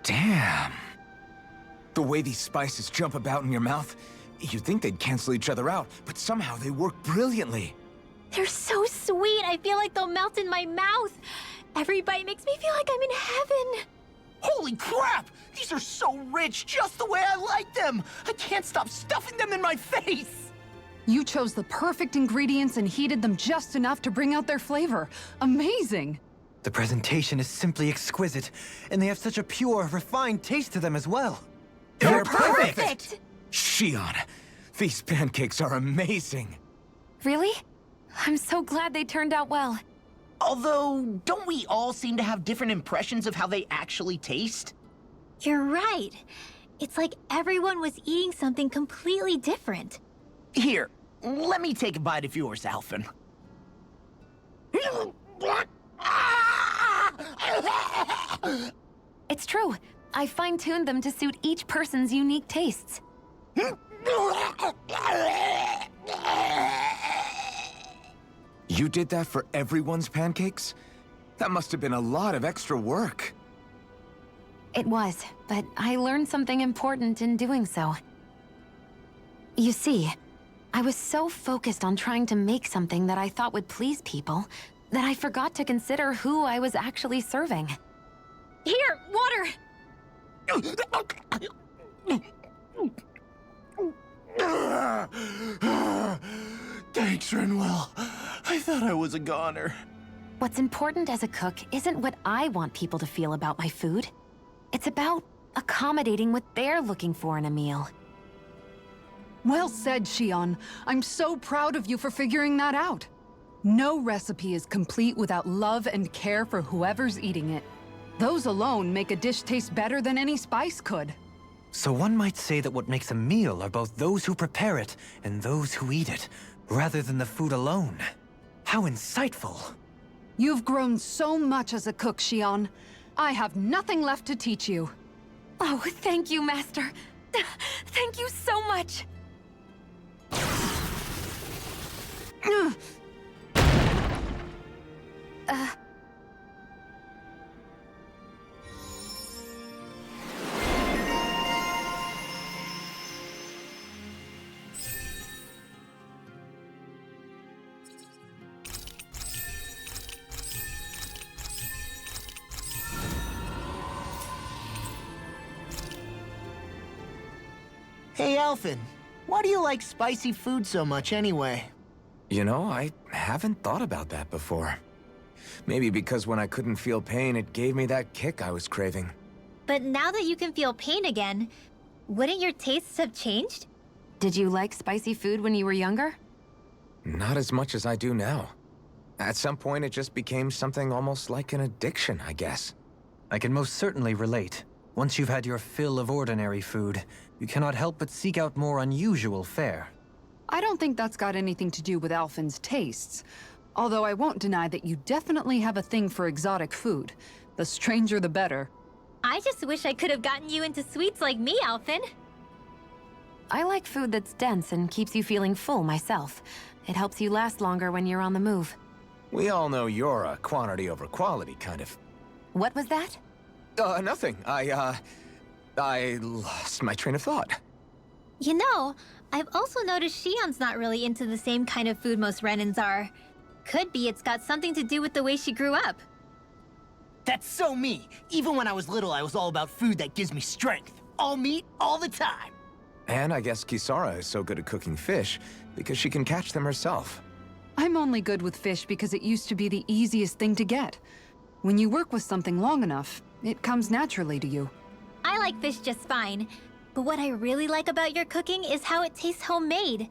Damn. The way these spices jump about in your mouth, you'd think they'd cancel each other out, but somehow they work brilliantly. They're so sweet, I feel like they'll melt in my mouth. Every bite makes me feel like I'm in heaven. Holy crap! These are so rich, just the way I like them! I can't stop stuffing them in my face! You chose the perfect ingredients and heated them just enough to bring out their flavor. Amazing! The presentation is simply exquisite, and they have such a pure, refined taste to them as well. They're perfect! Shion, these pancakes are amazing. Really? I'm so glad they turned out well. Although, don't we all seem to have different impressions of how they actually taste? You're right. It's like everyone was eating something completely different. Here, let me take a bite of yours, Alphen. It's true. I fine-tuned them to suit each person's unique tastes. You did that for everyone's pancakes? That must have been a lot of extra work. It was, but I learned something important in doing so. You see, I was so focused on trying to make something that I thought would please people that I forgot to consider who I was actually serving. Here, water! Thanks, Renwell. I thought I was a goner. What's important as a cook isn't what I want people to feel about my food. It's about accommodating what they're looking for in a meal. Well said, Xion. I'm so proud of you for figuring that out. No recipe is complete without love and care for whoever's eating it. Those alone make a dish taste better than any spice could. So one might say that what makes a meal are both those who prepare it and those who eat it, rather than the food alone. How insightful. You've grown so much as a cook, Xion. I have nothing left to teach you. Oh, thank you, Master. Thank you so much. Hey, Alphen. Why do you like spicy food so much anyway? You know, I haven't thought about that before. Maybe because when I couldn't feel pain, it gave me that kick I was craving. But now that you can feel pain again, wouldn't your tastes have changed? Did you like spicy food when you were younger? Not as much as I do now. At some point, it just became something almost like an addiction, I guess. I can most certainly relate. Once you've had your fill of ordinary food, you cannot help but seek out more unusual fare. I don't think that's got anything to do with Alphen's tastes. Although I won't deny that you definitely have a thing for exotic food. The stranger the better. I just wish I could have gotten you into sweets like me, Alphen. I like food that's dense and keeps you feeling full myself. It helps you last longer when you're on the move. We all know you're a quantity over quality kind of... What was that? Nothing. I lost my train of thought. You know, I've also noticed Xion's not really into the same kind of food most Renans are. Could be it's got something to do with the way she grew up. That's so me. Even when I was little, I was all about food that gives me strength. All meat, all the time. And I guess Kisara is so good at cooking fish because she can catch them herself. I'm only good with fish because it used to be the easiest thing to get. When you work with something long enough, it comes naturally to you. I like fish just fine, but what I really like about your cooking is how it tastes homemade.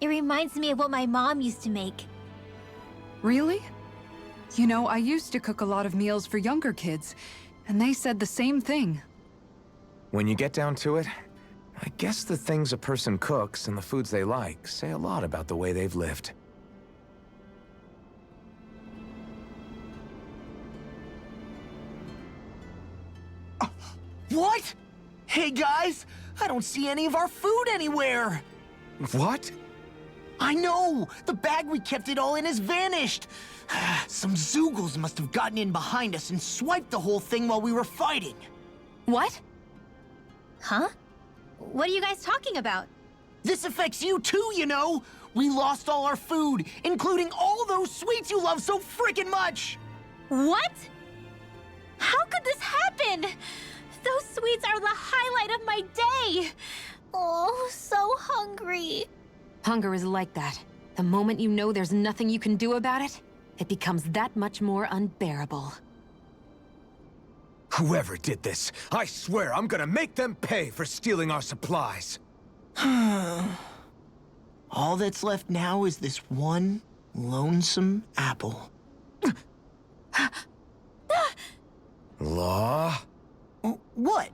It reminds me of what my mom used to make. Really? You know, I used to cook a lot of meals for younger kids, and they said the same thing. When you get down to it, I guess the things a person cooks and the foods they like say a lot about the way they've lived. What? Hey guys, I don't see any of our food anywhere. What? I know! The bag we kept it all in has vanished! Some Zoogles must have gotten in behind us and swiped the whole thing while we were fighting. What? Huh? What are you guys talking about? This affects you too, you know! We lost all our food, including all those sweets you love so frickin' much! What? How could this happen? Those sweets are the highlight of my day! Oh, so hungry. Hunger is like that. The moment you know there's nothing you can do about it, it becomes that much more unbearable. Whoever did this, I swear I'm gonna make them pay for stealing our supplies. All that's left now is this one lonesome apple. Law? What?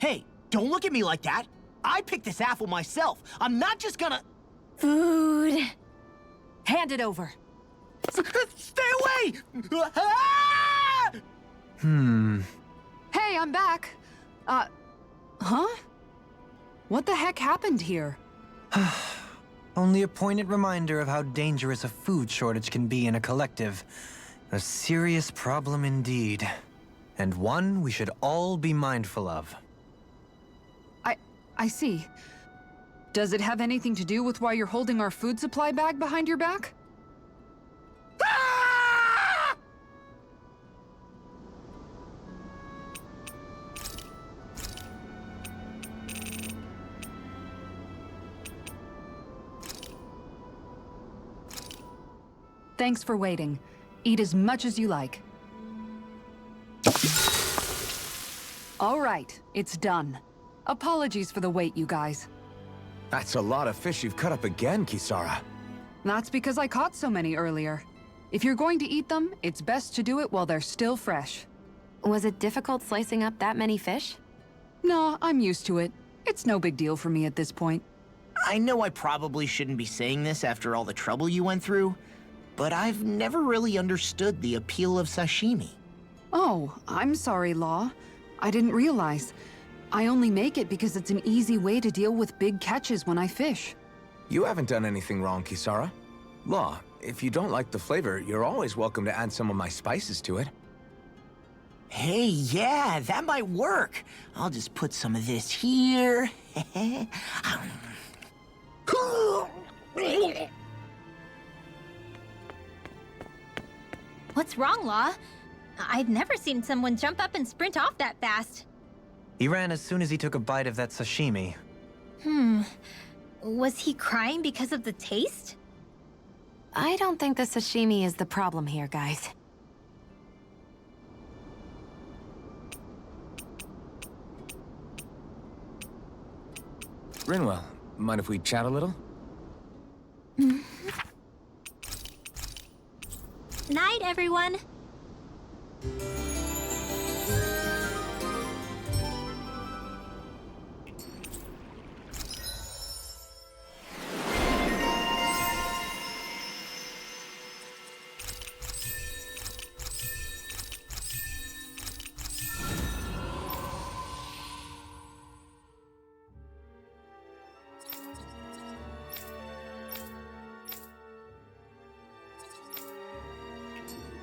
Hey, don't look at me like that. I picked this apple myself. I'm not just gonna... Food. Hand it over. Stay away! Ah! Hey, I'm back. Huh? What the heck happened here? Only a poignant reminder of how dangerous a food shortage can be in a collective. A serious problem indeed. And one we should all be mindful of. I see. Does it have anything to do with why you're holding our food supply bag behind your back? Thanks for waiting. Eat as much as you like. All right, it's done. Apologies for the wait, you guys. That's a lot of fish you've cut up again, Kisara. That's because I caught so many earlier. If you're going to eat them, it's best to do it while they're still fresh. Was it difficult slicing up that many fish? No, I'm used to it. It's no big deal for me at this point. I know I probably shouldn't be saying this after all the trouble you went through, but I've never really understood the appeal of sashimi. Oh, I'm sorry, Law. I didn't realize. I only make it because it's an easy way to deal with big catches when I fish. You haven't done anything wrong, Kisara. Law, if you don't like the flavor, you're always welcome to add some of my spices to it. Hey, yeah, that might work. I'll just put some of this here. What's wrong, Law? I've never seen someone jump up and sprint off that fast. He ran as soon as he took a bite of that sashimi. Was he crying because of the taste? I don't think the sashimi is the problem here, guys. Rinwell, mind if we chat a little? Night, everyone.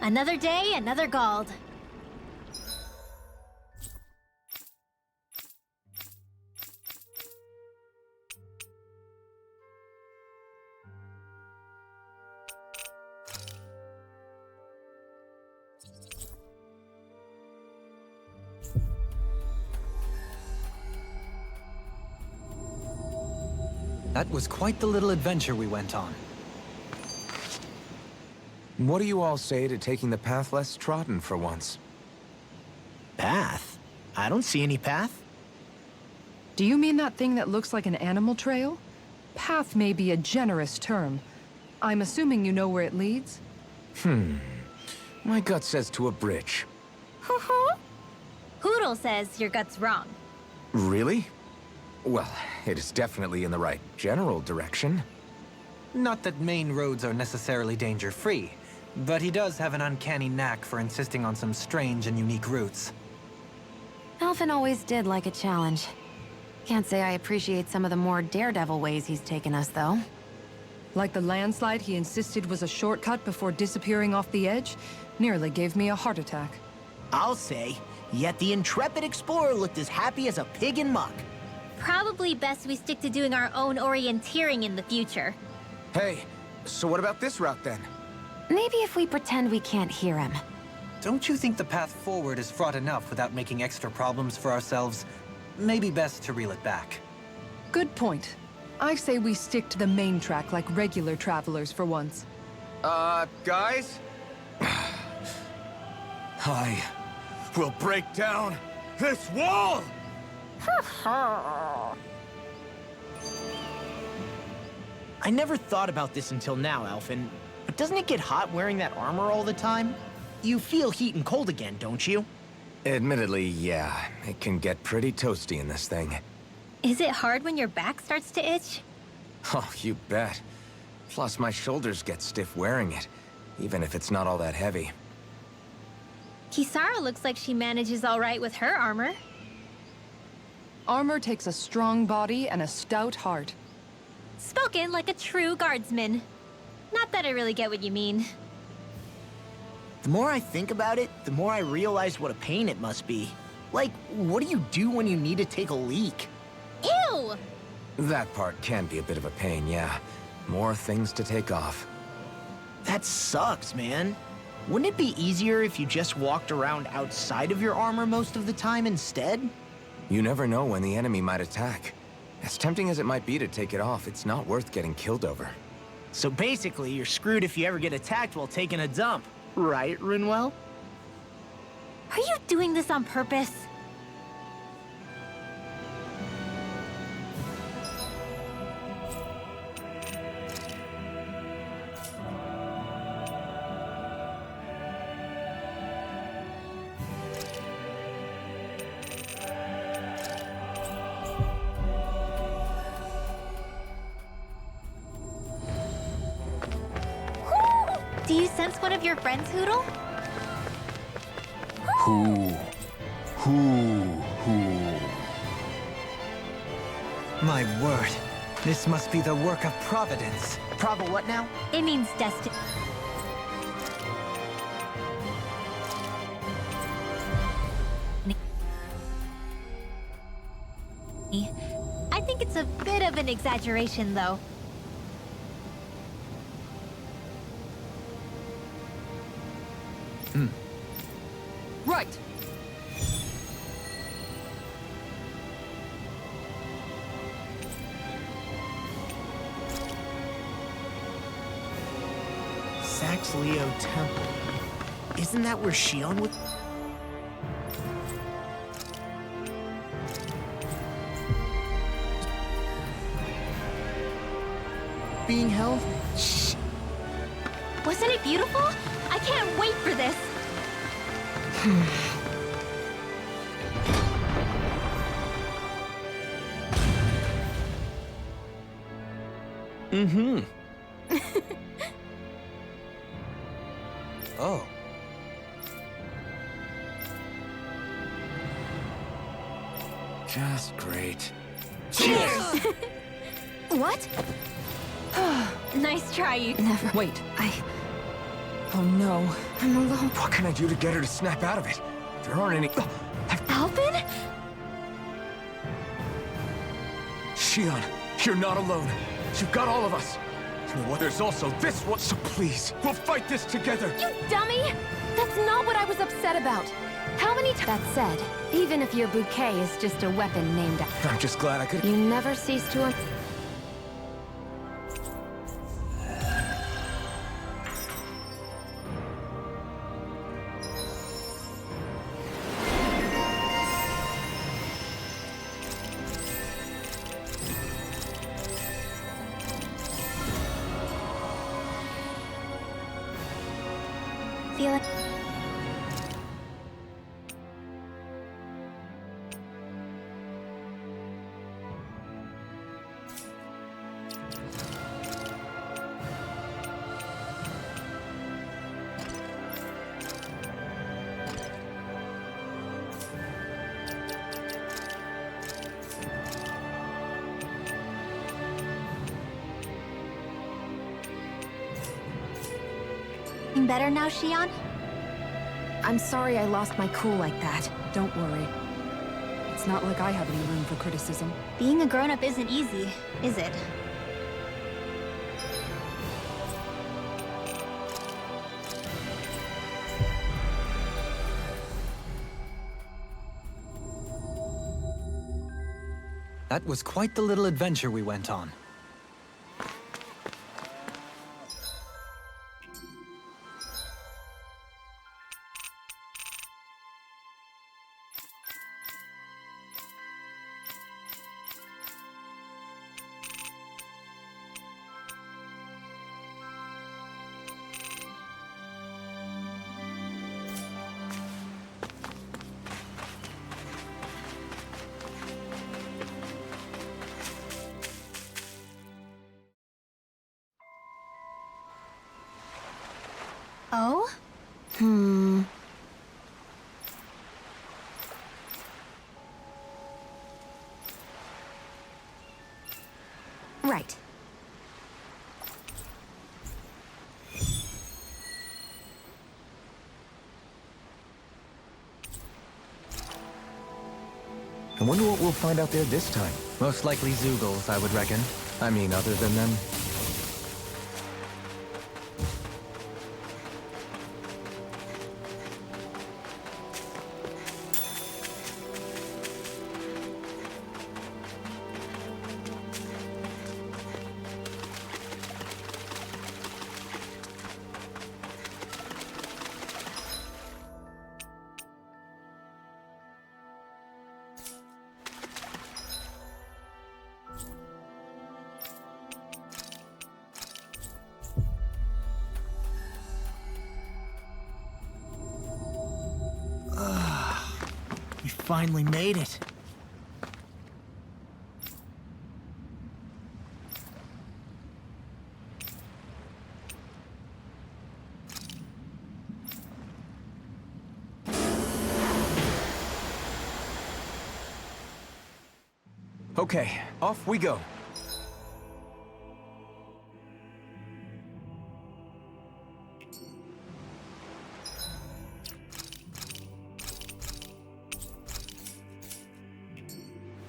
Another day, another Gald. That was quite the little adventure we went on. What do you all say to taking the path less trodden for once? Path? I don't see any path. Do you mean that thing that looks like an animal trail? Path may be a generous term. I'm assuming you know where it leads? My gut says to a bridge. Hoodle says your gut's wrong. Really? Well, it is definitely in the right general direction. Not that main roads are necessarily danger-free, but he does have an uncanny knack for insisting on some strange and unique routes. Alphen always did like a challenge. Can't say I appreciate some of the more daredevil ways he's taken us, though. Like the landslide he insisted was a shortcut before disappearing off the edge? Nearly gave me a heart attack. I'll say, yet the intrepid explorer looked as happy as a pig in muck. Probably best we stick to doing our own orienteering in the future. Hey, so what about this route then? Maybe if we pretend we can't hear him. Don't you think the path forward is fraught enough without making extra problems for ourselves? Maybe best to reel it back. Good point. I say we stick to the main track like regular travelers for once. Guys? I will break down this wall! I never thought about this until now, Alphen, but doesn't it get hot wearing that armor all the time? You feel heat and cold again, don't you? Admittedly, yeah. It can get pretty toasty in this thing. Is it hard when your back starts to itch? Oh, you bet. Plus, my shoulders get stiff wearing it, even if it's not all that heavy. Kisara looks like she manages all right with her armor. Armor takes a strong body and a stout heart. Spoken like a true guardsman. Not that I really get what you mean. The more I think about it, the more I realize what a pain it must be. Like, what do you do when you need to take a leak? Ew! That part can be a bit of a pain, yeah. More things to take off. That sucks, man. Wouldn't it be easier if you just walked around outside of your armor most of the time instead? You never know when the enemy might attack. As tempting as it might be to take it off, it's not worth getting killed over. So basically, you're screwed if you ever get attacked while taking a dump. Right, Rinwell? Are you doing this on purpose? Do you sense one of your friends, Hoodle? Who? My word. This must be the work of Providence. Prova what now? It means destiny. I think it's a bit of an exaggeration, though. Right! Saxleo Temple. Isn't that where Shion would... being held? Shh! Wasn't it beautiful? I can't wait for this! Oh. Just great. Cheers! What? Nice try, you. Never. Wait. Oh no. I'm alone. What can I do to get her to snap out of it? There aren't any... Alvin? Shion, you're not alone. You've got all of us. You know what? There's also this one. So please, we'll fight this together. You dummy! That's not what I was upset about. How many times? That said, even if your bouquet is just a weapon named after... I'm just glad I could... You never cease to... Feel it. Better now, Shion? I'm sorry I lost my cool like that. Don't worry. It's not like I have any room for criticism. Being a grown-up isn't easy, is it? That was quite the little adventure we went on. Oh? Right. I wonder what we'll find out there this time. Most likely Zoogles, I would reckon. I mean, other than them. We finally made it. Okay, off we go.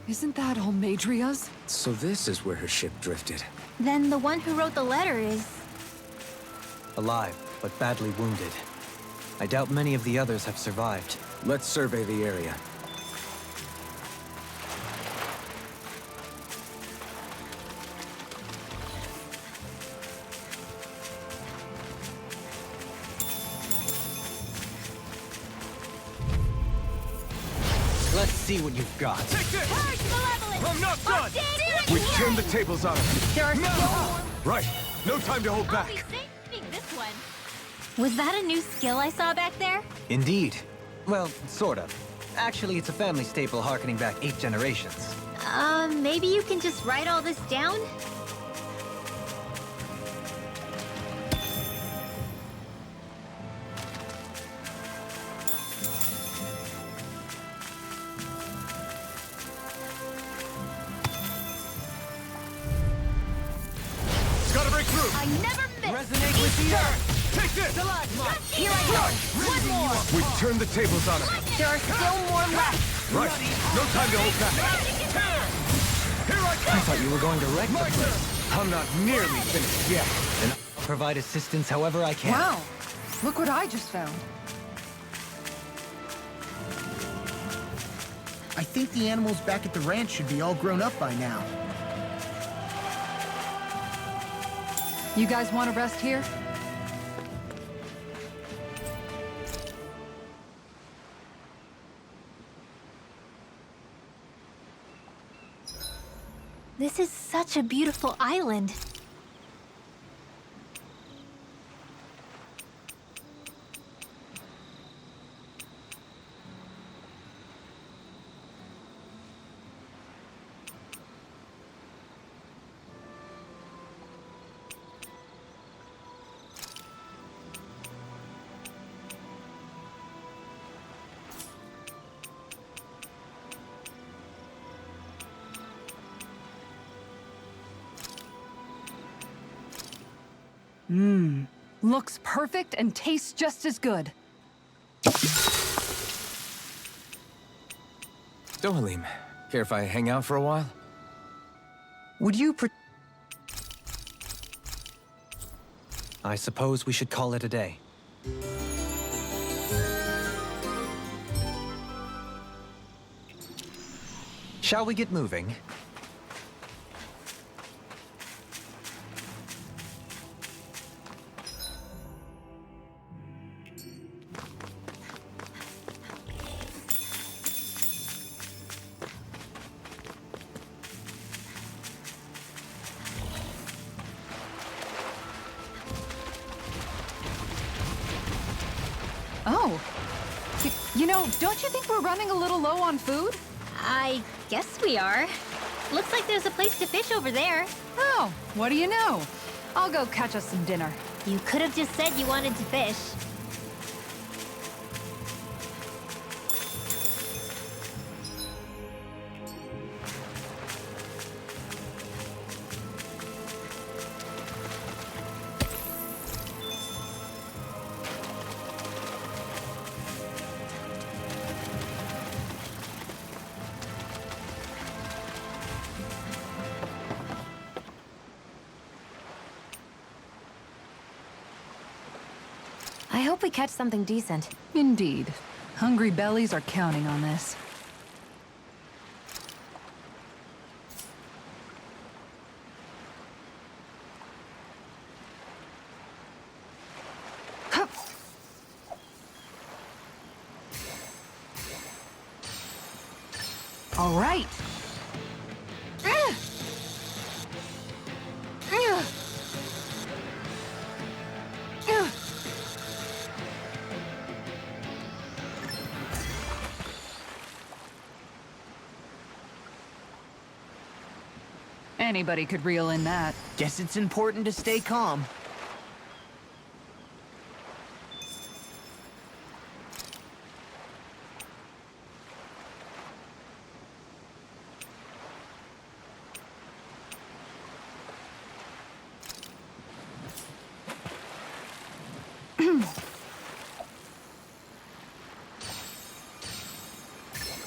Isn't that Almadria's? So this is where her ship drifted. Then the one who wrote the letter is... Alive, but badly wounded. I doubt many of the others have survived. Let's survey the area. Let's see what you've got. I'm not done! We've turned the tables on her. There are still more... Right, no time to hold I'll back. be saving this one. Was that a new skill I saw back there? Indeed. Well, sort of. Actually, it's a family staple harkening back 8 generations. Maybe you can just write all this down? Gotta break through! I never miss! Resonate with the earth! Take this! Here I go! One more! We've turned the tables on her. There are still more left! Right, no time to hold back. Here I I come! thought you were going to wreck the place. I'm not nearly finished yet. Then I'll provide assistance however I can. Wow! Look what I just found. I think the animals back at the ranch should be all grown up by now. You guys want to rest here? This is such a beautiful island. Looks perfect and tastes just as good. Dohalim, care if I hang out for a while? Would you I suppose we should call it a day. Shall we get moving? Oh. You know, don't you think we're running a little low on food? I guess we are. Looks like there's a place to fish over there. Oh, what do you know? I'll go catch us some dinner. You could have just said you wanted to fish. I hope we catch something decent. Indeed. Hungry bellies are counting on this. Hup. All right. Anybody could reel in that. Guess it's important to stay calm.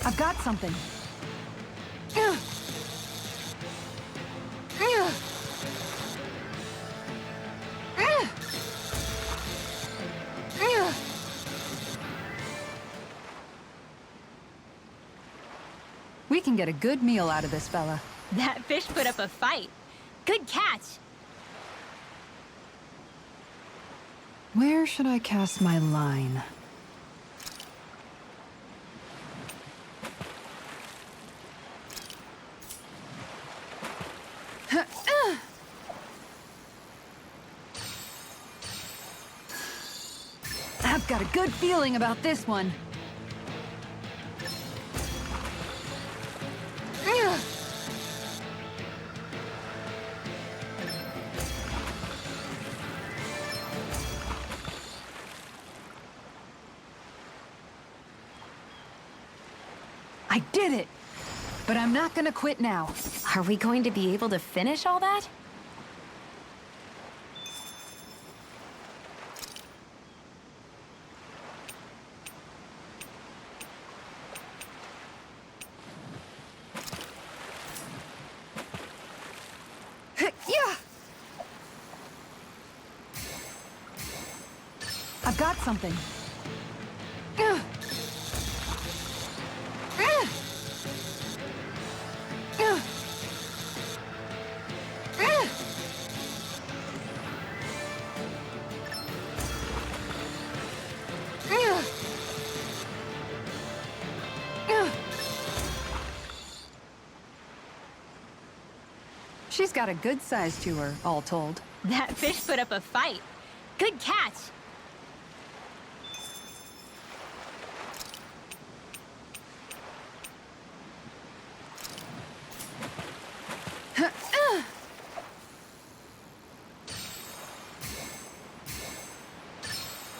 I've got something. We can get a good meal out of this fella. That fish put up a fight. Good catch. Where should I cast my line? I've got a good feeling about this one. I did it! But I'm not gonna quit now. Are we going to be able to finish all that? Yeah! I've got something. She's got a good size to her, all told. That fish put up a fight. Good catch.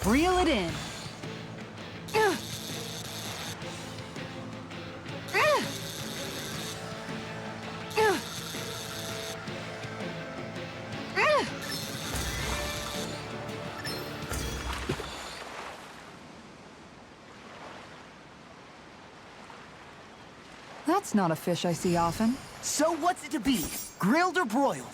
Reel it in. That's not a fish I see often. So what's it to be? Grilled or broiled?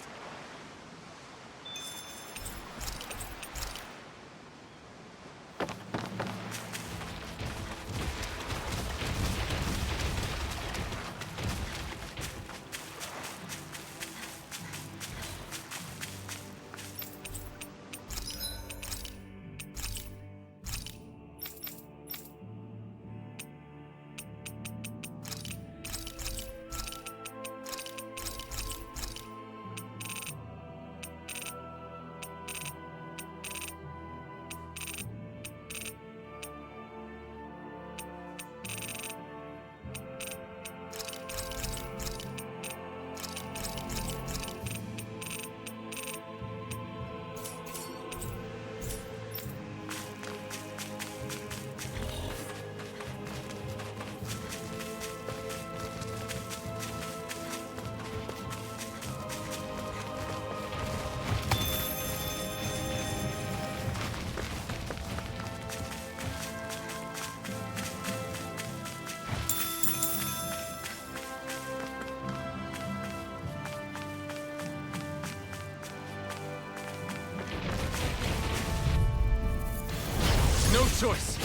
choice.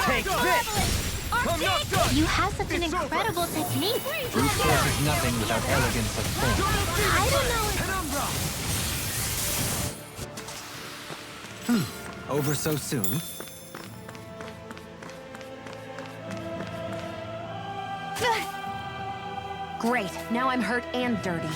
Take this! I'm not done! You have such an incredible technique. Brute force is nothing without elegance of form. I don't know if... Over so soon? Great, now I'm hurt and dirty.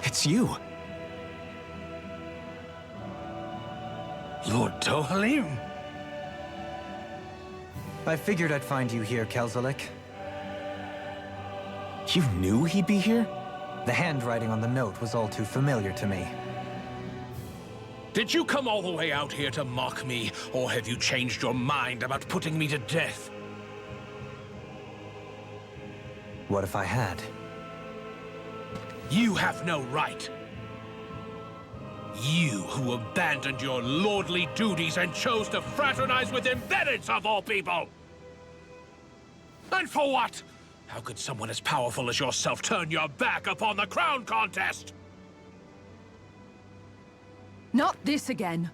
It's you. Lord Dohalim? I figured I'd find you here, Kelzelik. You knew he'd be here? The handwriting on the note was all too familiar to me. Did you come all the way out here to mock me, or have you changed your mind about putting me to death? What if I had? You have no right. You who abandoned your lordly duties and chose to fraternize with embeddeds of all people! And for what? How could someone as powerful as yourself turn your back upon the crown contest? Not this again.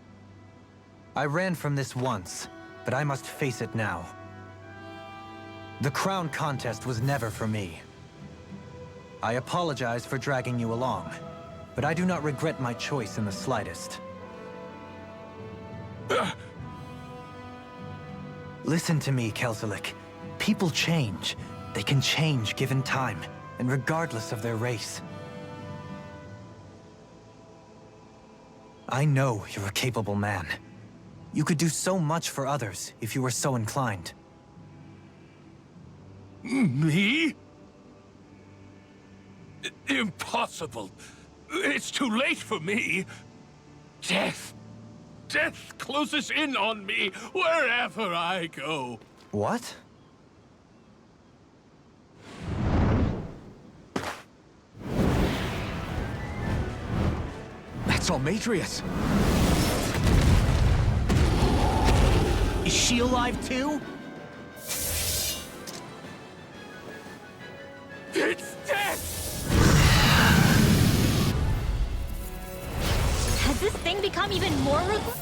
I ran from this once, but I must face it now. The crown contest was never for me. I apologize for dragging you along, but I do not regret my choice in the slightest. Listen to me, Kelzelik. People change. They can change given time, and regardless of their race. I know you're a capable man. You could do so much for others if you were so inclined. Me? Impossible. It's too late for me. Death. Death closes in on me wherever I go. What? That's Almatrius. Is she alive too? It's death! Has this thing become even more ruthless?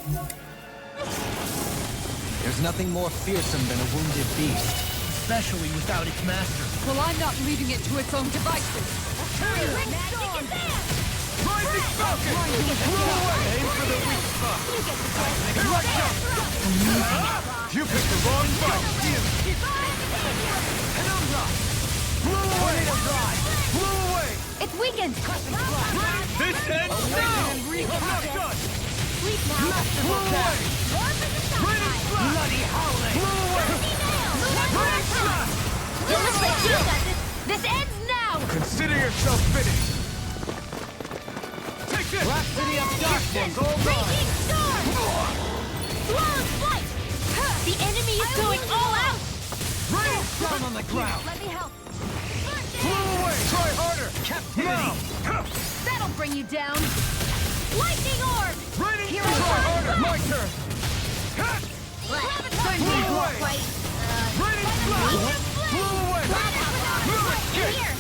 There's nothing more fearsome than a wounded beast. Especially without its master. Well, I'm not leaving it to its own devices. Rising Falcon! Aim for the weak spot! You picked the wrong fight! Blew away! It's weakened! This ends now! I'm not done! Sleep now! Blew away! Bloody howling! Blew away! Raining shot! It looks like you got this! This ends now! Consider yourself finished! Take this! Rhapsody of Darkness! Raging storm! Swallow's flight! The enemy is going all out! Raining Down on the ground! Let me help! Blew away! Try harder! Captivity! That'll bring you down! Lightning orb! Raining Here Try I come! harder! My turn! Blew away! Raining Flash! Blew away! Here!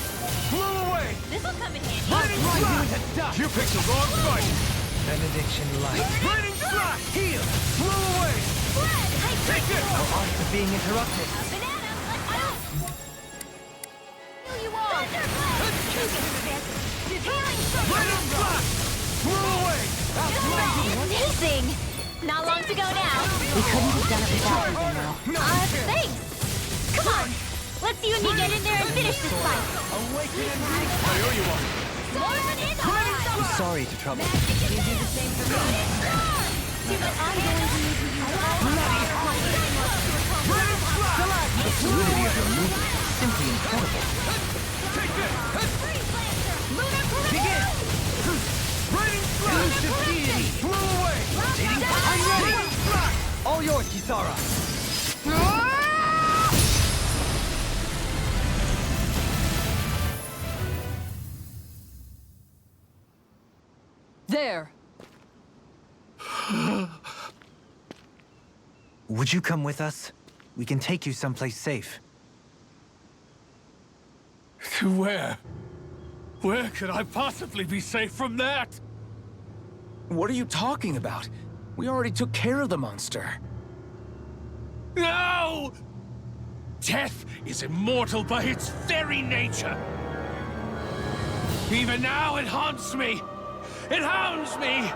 Blew away! This'll come in handy! Raining Flash! You picked the wrong fight! Benediction light. Lightning slash! Heal! Blow away! Take it! Our arts are being interrupted. Lightning slash! Blow away! Amazing! Not long to go now. We couldn't have done it without you, though. Thanks! Come on! Let's see when you get in there and finish this fight. Awaken and I owe you one. I'm sorry to trouble. I'm going to need to use The fluidity of your movement is simply incredible. Begin! Raining slash! Elusive deity! Blow away! I'm ready! All yours, Kisara! There! Would you come with us? We can take you someplace safe. To where? Where could I possibly be safe from that? What are you talking about? We already took care of the monster. No! Death is immortal by its very nature. Even now it haunts me. It hounds me.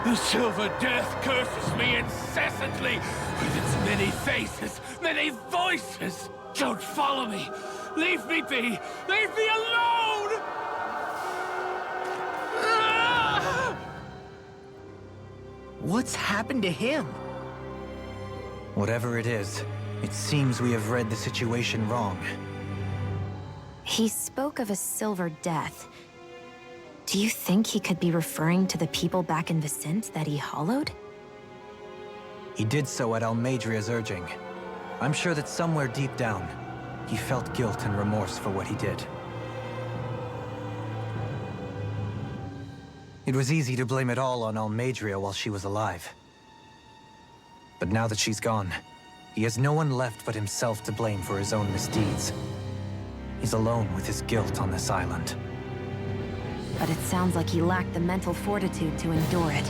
The Silver Death curses me incessantly with its many faces, many voices. Don't follow me. Leave me be. Leave me alone. Ah! What's happened to him? Whatever it is, it seems we have read the situation wrong. He spoke of a silver death. Do you think he could be referring to the people back in Vicent that he hollowed? He did so at Almadria's urging. I'm sure that somewhere deep down, he felt guilt and remorse for what he did. It was easy to blame it all on Almadria while she was alive. But now that she's gone, he has no one left but himself to blame for his own misdeeds. He's alone with his guilt on this island. But it sounds like he lacked the mental fortitude to endure it.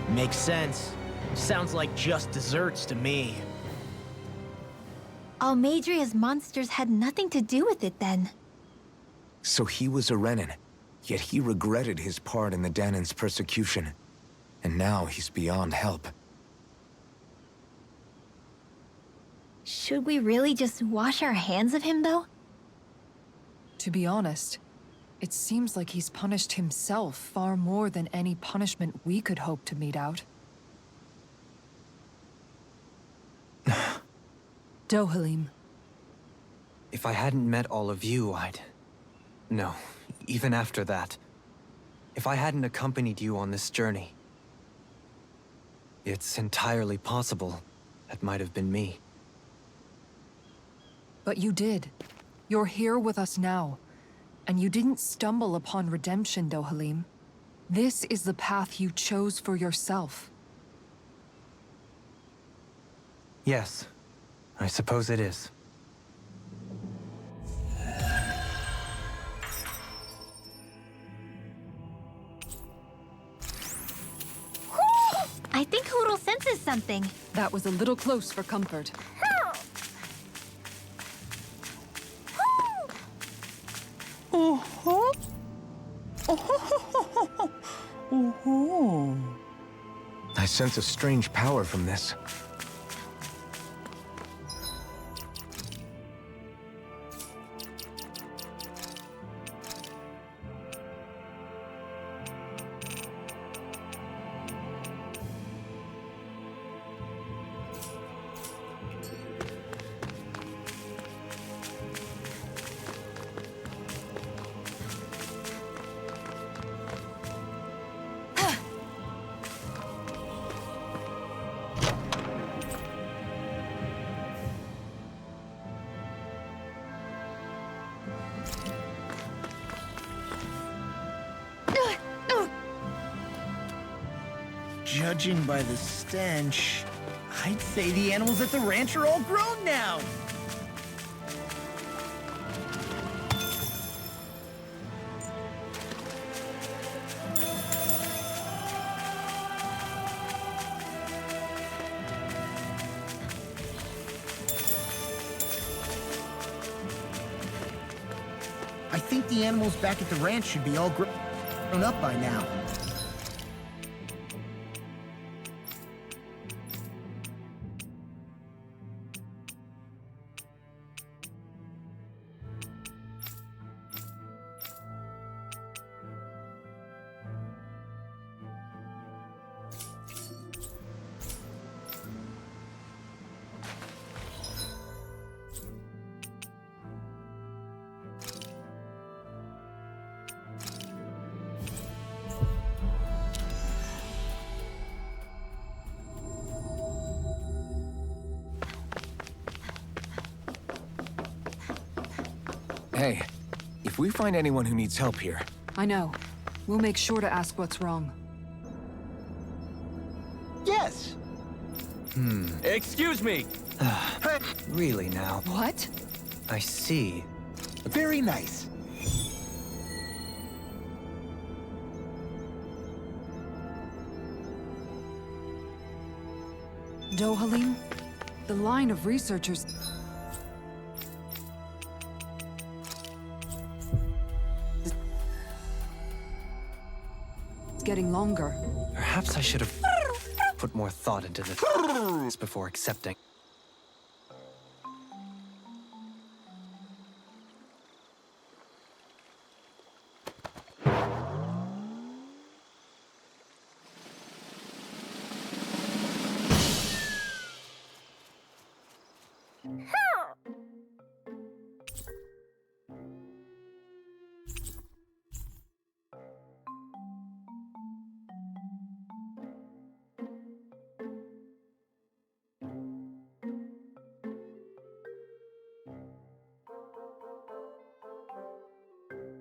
Makes sense. Sounds like just desserts to me. Almadria's monsters had nothing to do with it then. So he was a Renin, yet he regretted his part in the Danan's persecution. And now he's beyond help. Should we really just wash our hands of him, though? To be honest, it seems like he's punished himself far more than any punishment we could hope to mete out. Dohalim. If I hadn't met all of you, No, even after that. If I hadn't accompanied you on this journey, it's entirely possible that might have been me. But you did. You're here with us now. And you didn't stumble upon redemption, Dohalim. This is the path you chose for yourself. Yes, I suppose it is. I think Hootle senses something. That was a little close for comfort. I sense a strange power from this. Judging by the stench, I'd say the animals at the ranch are all grown now. I think the animals back at the ranch should be all grown up by now. Hey, if we find anyone who needs help here... I know. We'll make sure to ask what's wrong. Yes! Excuse me! Really now? What? I see. Very nice. Dohalim? The line of researchers... It's getting longer. Perhaps I should have put more thought into this before accepting.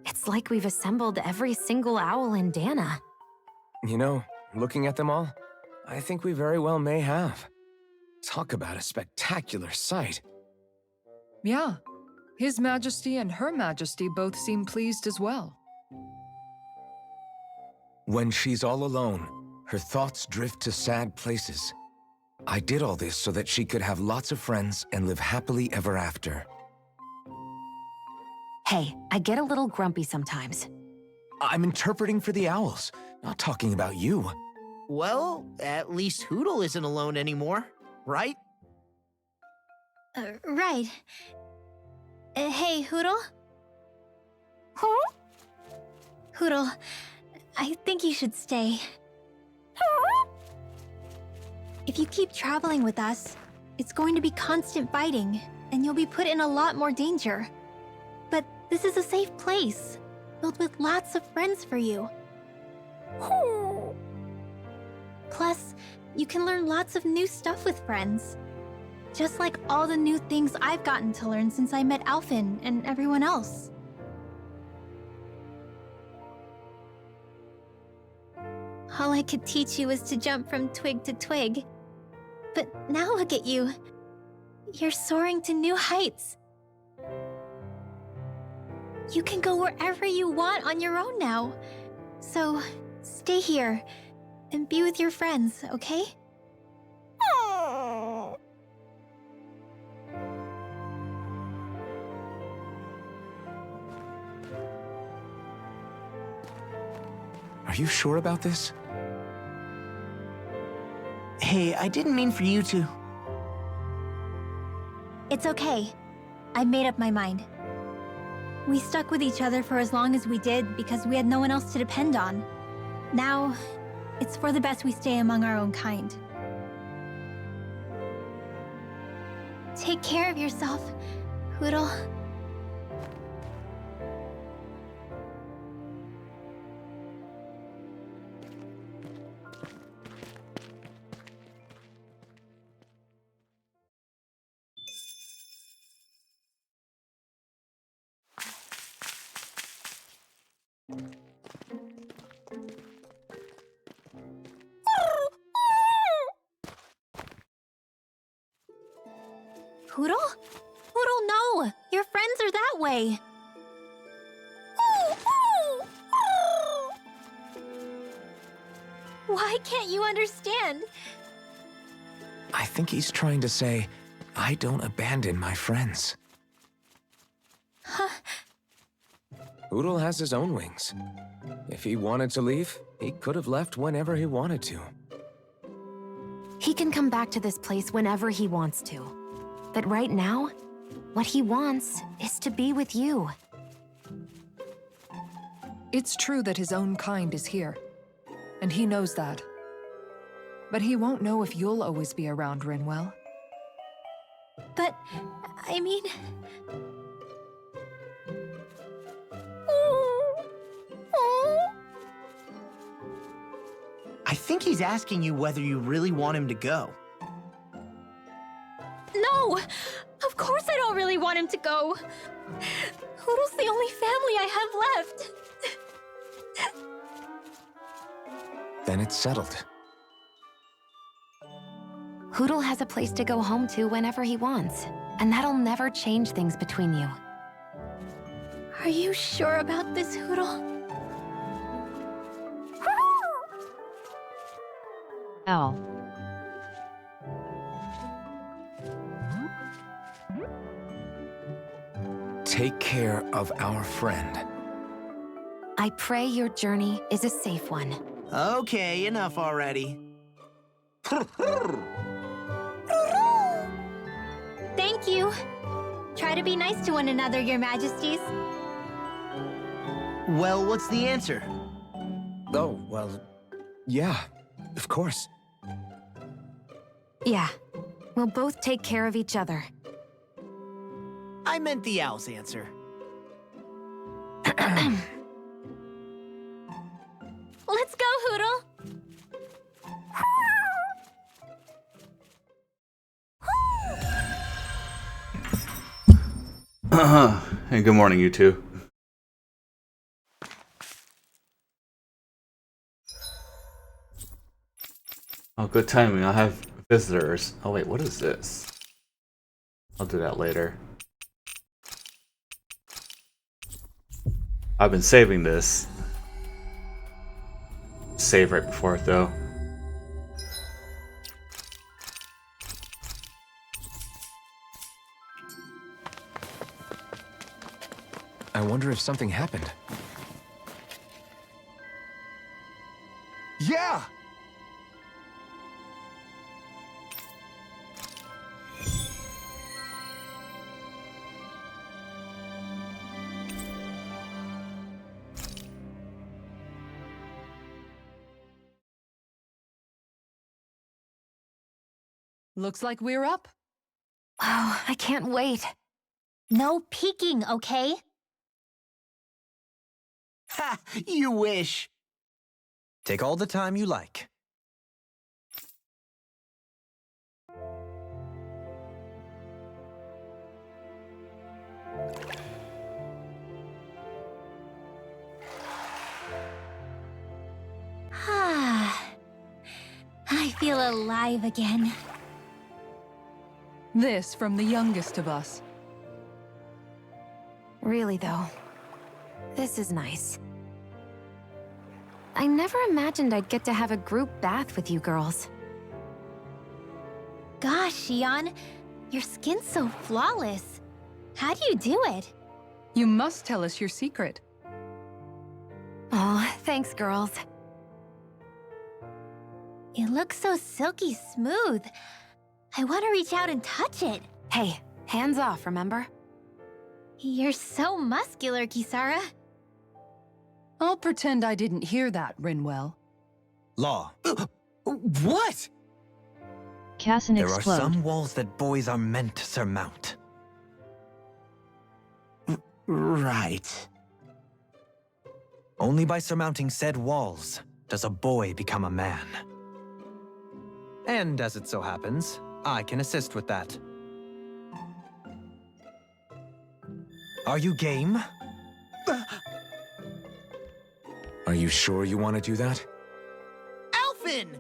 It's like we've assembled every single owl in Dana. You know, looking at them all, I think we very well may have. Talk about a spectacular sight. Yeah. His Majesty and Her Majesty both seem pleased as well. When she's all alone, her thoughts drift to sad places. I did all this so that she could have lots of friends and live happily ever after. Hey, I get a little grumpy sometimes. I'm interpreting for the owls, not talking about you. Well, at least Hootle isn't alone anymore, right? Right. Hey, Hootle? Huh? Hootle, I think you should stay. If you keep traveling with us, it's going to be constant fighting, and you'll be put in a lot more danger. But this is a safe place, filled with lots of friends for you. Plus, you can learn lots of new stuff with friends. Just like all the new things I've gotten to learn since I met Alphen and everyone else. All I could teach you was to jump from twig to twig. But now look at you. You're soaring to new heights. You can go wherever you want on your own now. So, stay here and be with your friends, okay? Are you sure about this? Hey, I didn't mean for you to... It's okay. I made up my mind. We stuck with each other for as long as we did because we had no one else to depend on. Now, it's for the best we stay among our own kind. Take care of yourself, Hootle. Hootle? Hootle, no! Your friends are that way! Why can't you understand? I think he's trying to say, I don't abandon my friends. Huh? Oodle has his own wings. If he wanted to leave, he could have left whenever he wanted to. He can come back to this place whenever he wants to. But right now, what he wants is to be with you. It's true that his own kind is here, and he knows that. But he won't know if you'll always be around, Rinwell. But, I mean... I think he's asking you whether you really want him to go. No! Of course I don't really want him to go. Hoodle's the only family I have left. Then it's settled. Hoodle has a place to go home to whenever he wants, and that'll never change things between you. Are you sure about this, Hoodle? L. Take care of our friend. I pray your journey is a safe one. Okay, enough already. Thank you. Try to be nice to one another, Your Majesties. Well, what's the answer? Oh, well, yeah, of course. Yeah, we'll both take care of each other. I meant the owl's answer. Let's go, Hoodle! Hey, good morning, you two. Oh, good timing. I have visitors. Oh, wait, what is this? I'll do that later. I've been saving this. Save right before it, though. I wonder if something happened. Yeah! Looks like we're up. Oh, I can't wait. No peeking, okay? Ha! You wish. Take all the time you like. I feel alive again. This from the youngest of us. Really, though, this is nice. I never imagined I'd get to have a group bath with you girls. Gosh, Xion, your skin's so flawless. How do you do it? You must tell us your secret. Oh, thanks, girls. It looks so silky smooth. I want to reach out and touch it. Hey, hands off, remember? You're so muscular, Kisara. I'll pretend I didn't hear that, Rinwell. Law. What? Cassin There explode. are some walls that boys are meant to surmount. Right. Only by surmounting said walls does a boy become a man. And as it so happens, I can assist with that. Are you game? Are you sure you want to do that? Alphen!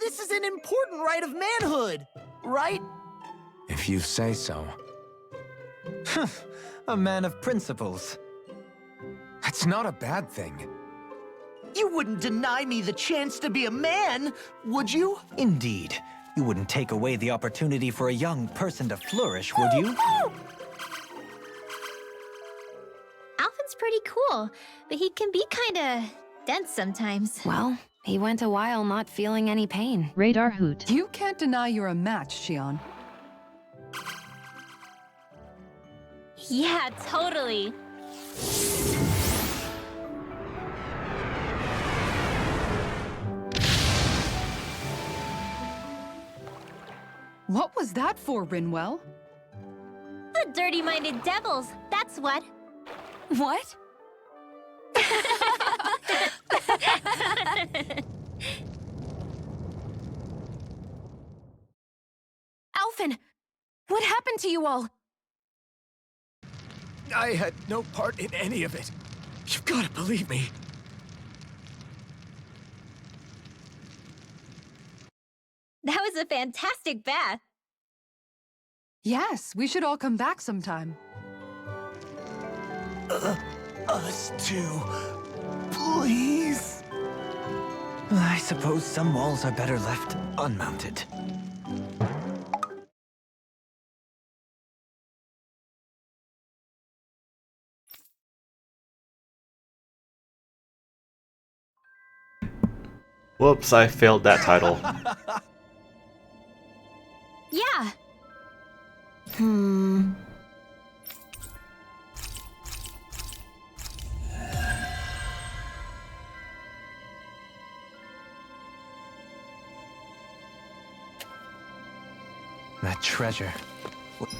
This is an important rite of manhood, right? If you say so. A man of principles. That's not a bad thing. You wouldn't deny me the chance to be a man, would you? Indeed. You wouldn't take away the opportunity for a young person to flourish, would you? Alphen's pretty cool. cool, but he can be kinda dense sometimes. Well, he went a while not feeling any pain. Radar hoot. You can't deny you're a match, Xion. Yeah, totally. What was that for, Rinwell? The dirty-minded devils, that's what. What? Alphen! What happened to you all? I had no part in any of it. You've got to believe me. That was a fantastic bath. Yes, we should all come back sometime. Us too. Please. I suppose some walls are better left unmounted. Whoops, I failed that title. Yeah. That treasure. What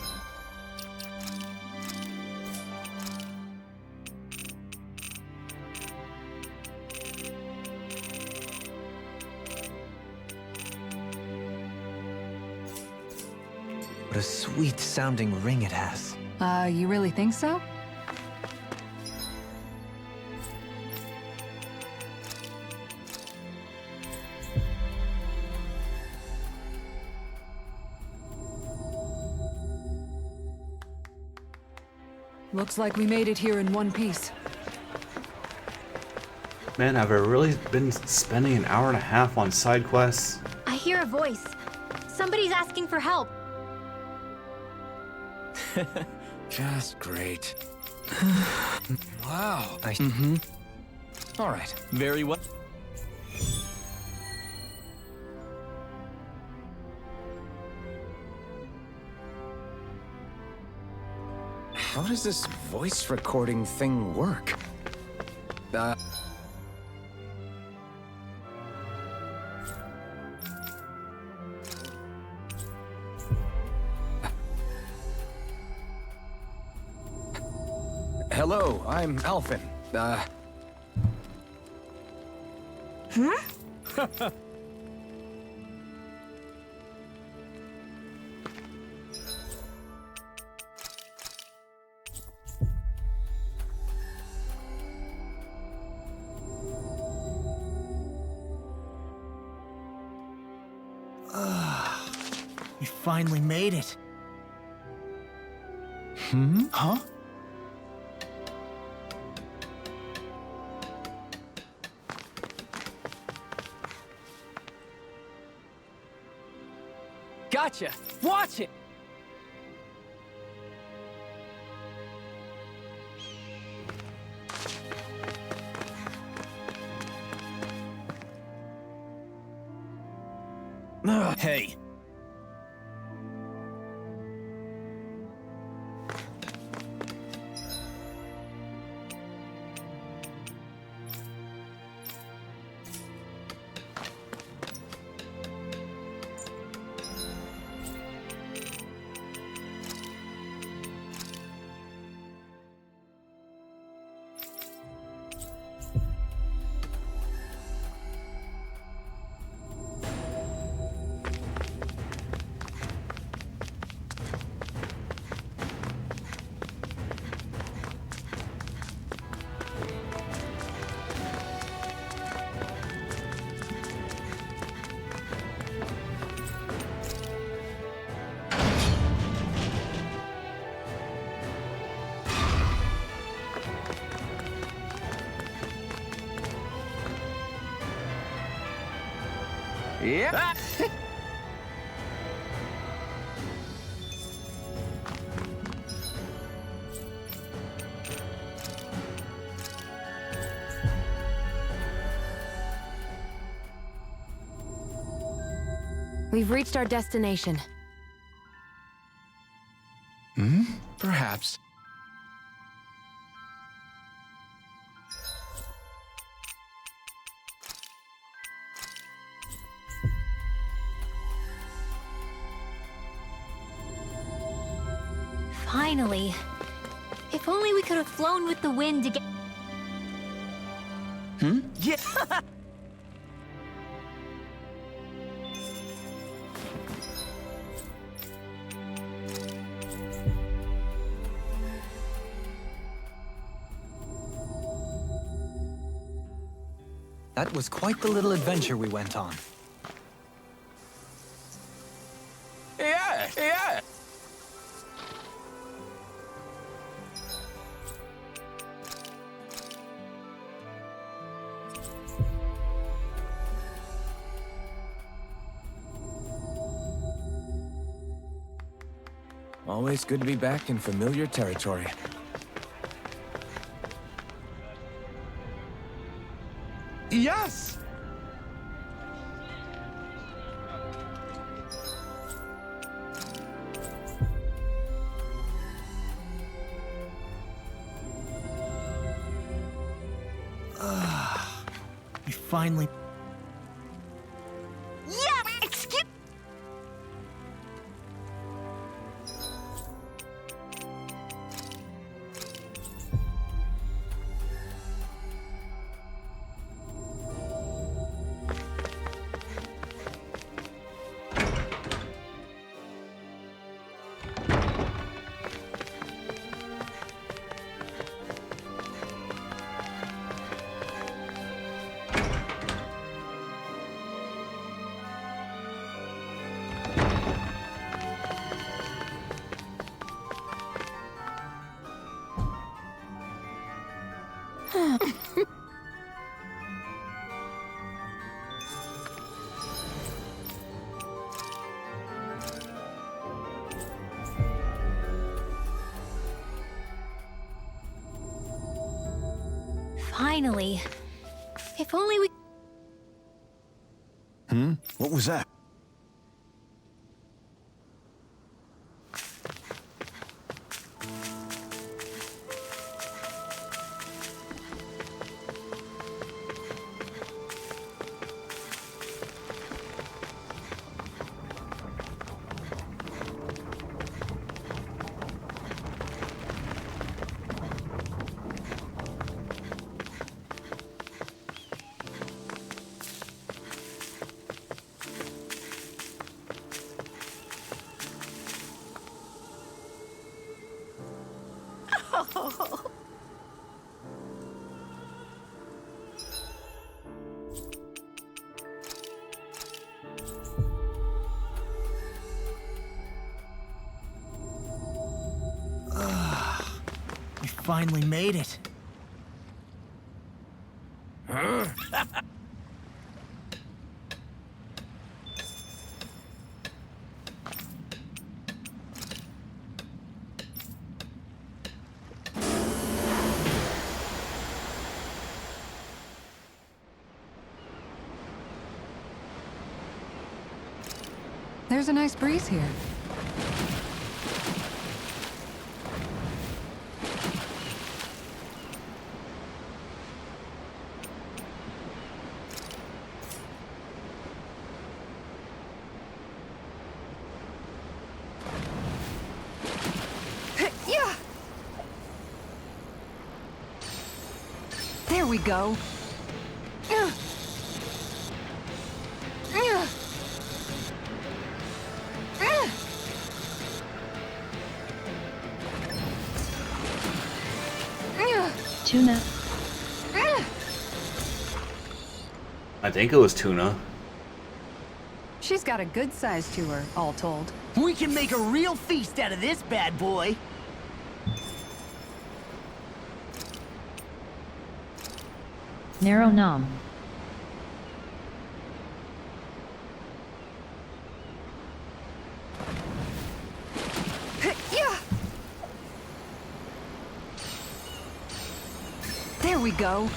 a sweet-sounding ring it has. You really think so? Looks like we made it here in one piece. Man, have I really been spending an hour and a half on side quests? I hear a voice. Somebody's asking for help. Just great. Wow. All right. Very well. How does this voice recording thing work? Hello, I'm Alphen. We finally made it. Huh? Gotcha! Watch it! Hey. Yeah. We've reached our destination. Perhaps. Finally. If only we could have flown with the wind to get... Yeah. That was quite the little adventure we went on. Yeah. Always good to be back in familiar territory. Yes! We finally... Yeah! Excuse... Finally. If only we... What was that? We finally made it. There's a nice breeze here. Yeah. There we go. Tuna. I think it was tuna. She's got a good size to her, all told. We can make a real feast out of this bad boy. Narrow nom. Yeah. There we go.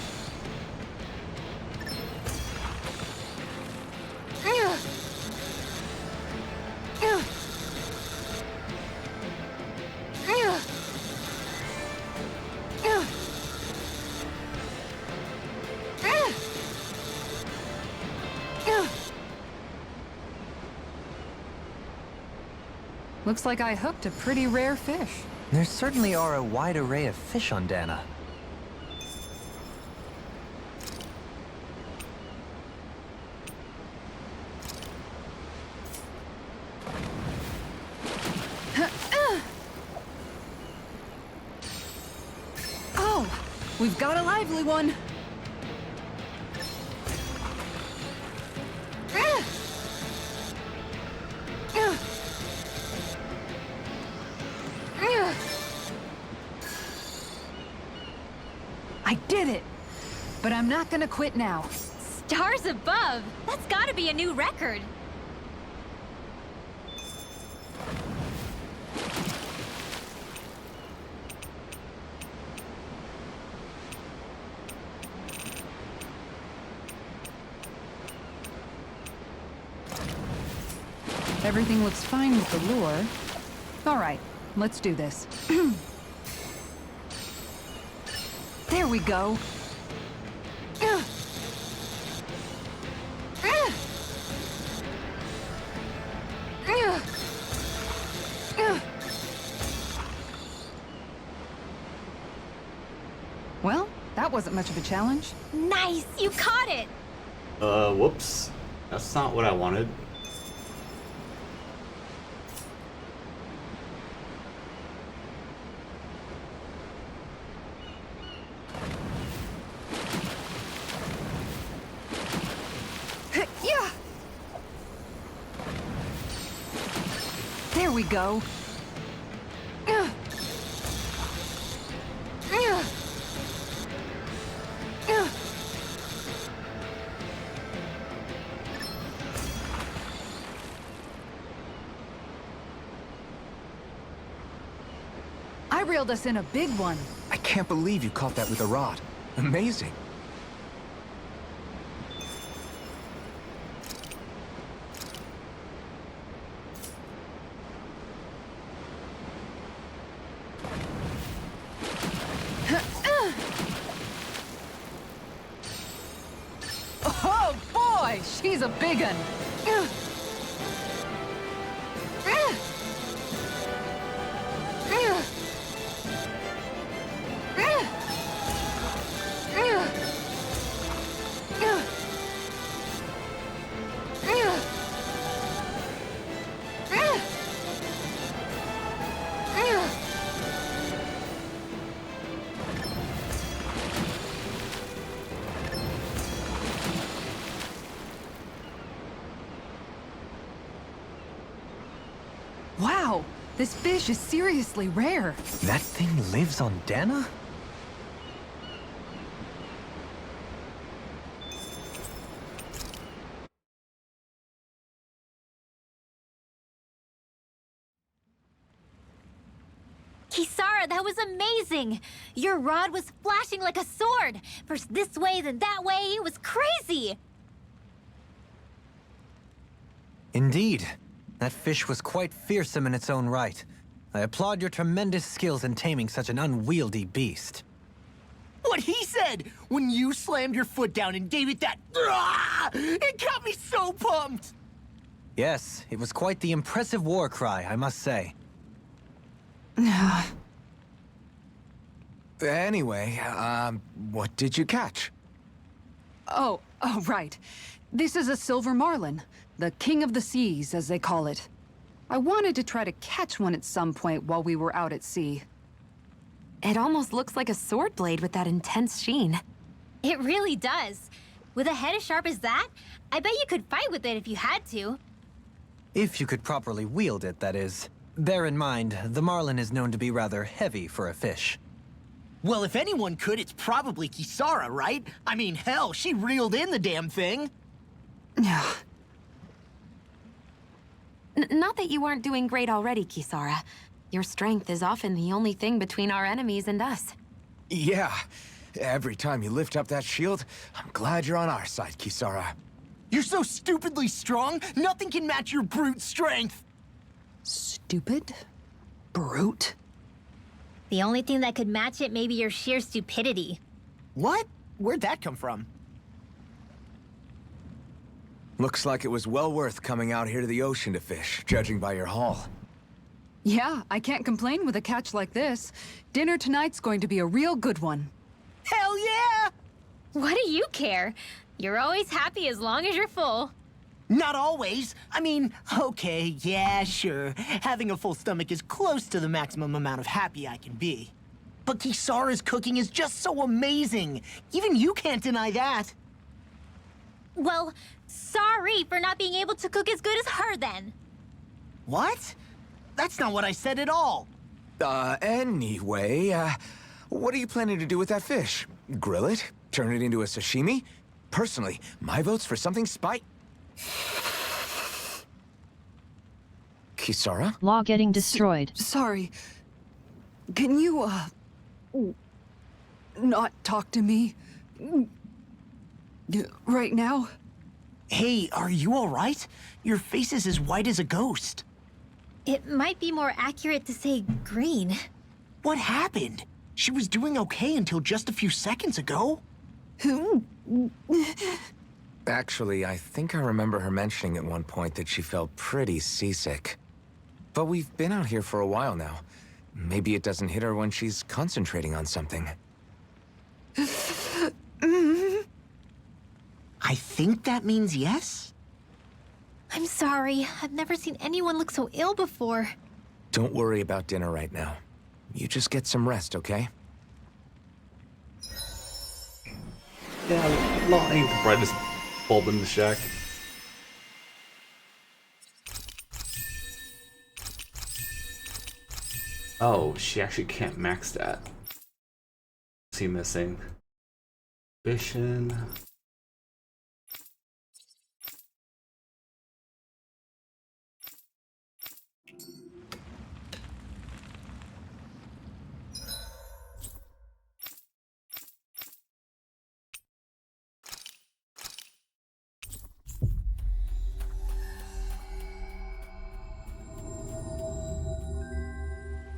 Looks like I hooked a pretty rare fish. There certainly are a wide array of fish on Dana. Oh, we've got a lively one. I did it! But I'm not gonna quit now. Stars above! That's gotta be a new record. Everything looks fine with the lure. All right, let's do this. There we go. Well, that wasn't much of a challenge. Nice! You caught it! Whoops. That's not what I wanted. Yeah. There we go. I reeled us in a big one. I can't believe you caught that with a rod. Amazing. Oh boy, she's a big one. Wow, this fish is seriously rare. That thing lives on Dana? Kisara, that was amazing! Your rod was flashing like a sword! First this way, then that way, it was crazy! Indeed. That fish was quite fearsome in its own right. I applaud your tremendous skills in taming such an unwieldy beast. What he said when you slammed your foot down and gave it that... It got me so pumped! Yes, it was quite the impressive war cry, I must say. Anyway, what did you catch? Oh, right. This is a silver marlin. The king of the seas, as they call it. I wanted to try to catch one at some point while we were out at sea. It almost looks like a sword blade with that intense sheen. It really does. With a head as sharp as that, I bet you could fight with it if you had to. If you could properly wield it, that is. Bear in mind, the marlin is known to be rather heavy for a fish. Well, if anyone could, it's probably Kisara, right? I mean, hell, she reeled in the damn thing. Not that you aren't doing great already, Kisara. Your strength is often the only thing between our enemies and us. Yeah. Every time you lift up that shield, I'm glad you're on our side, Kisara. You're so stupidly strong, nothing can match your brute strength. Stupid? Brute? The only thing that could match it may be your sheer stupidity. What? Where'd that come from? Looks like it was well worth coming out here to the ocean to fish, judging by your haul. Yeah, I can't complain with a catch like this. Dinner tonight's going to be a real good one. Hell yeah! What do you care? You're always happy as long as you're full. Not always. I mean, okay, yeah, sure. Having a full stomach is close to the maximum amount of happy I can be. But Kisara's cooking is just so amazing. Even you can't deny that. Well, sorry for not being able to cook as good as her then. What? That's not what I said at all. Anyway, what are you planning to do with that fish? Grill it? Turn it into a sashimi? Personally, my vote's for something Kisara? Law getting destroyed. Sorry. Can you, not talk to me right now? Hey, are you all right? Your face is as white as a ghost. It might be more accurate to say green. What happened? She was doing okay until just a few seconds ago. Actually, I think I remember her mentioning at one point that she felt pretty seasick. But we've been out here for a while now. Maybe it doesn't hit her when she's concentrating on something. I think that means yes? I'm sorry. I've never seen anyone look so ill before. Don't worry about dinner right now. You just get some rest, okay? Yeah, Law ain't the brightest bulb in the shack. Oh, she actually can't max that. What's he missing? Ambition.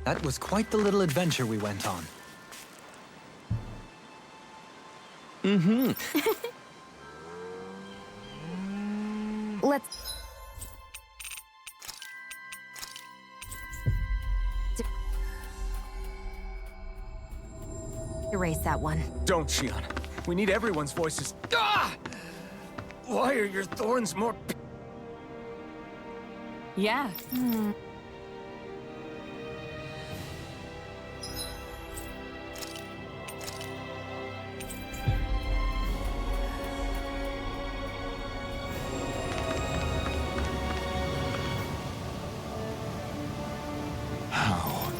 That was quite the little adventure we went on. Let's... erase that one. Don't, Shion. We need everyone's voices. Ah! Why are your thorns more... Yeah. How?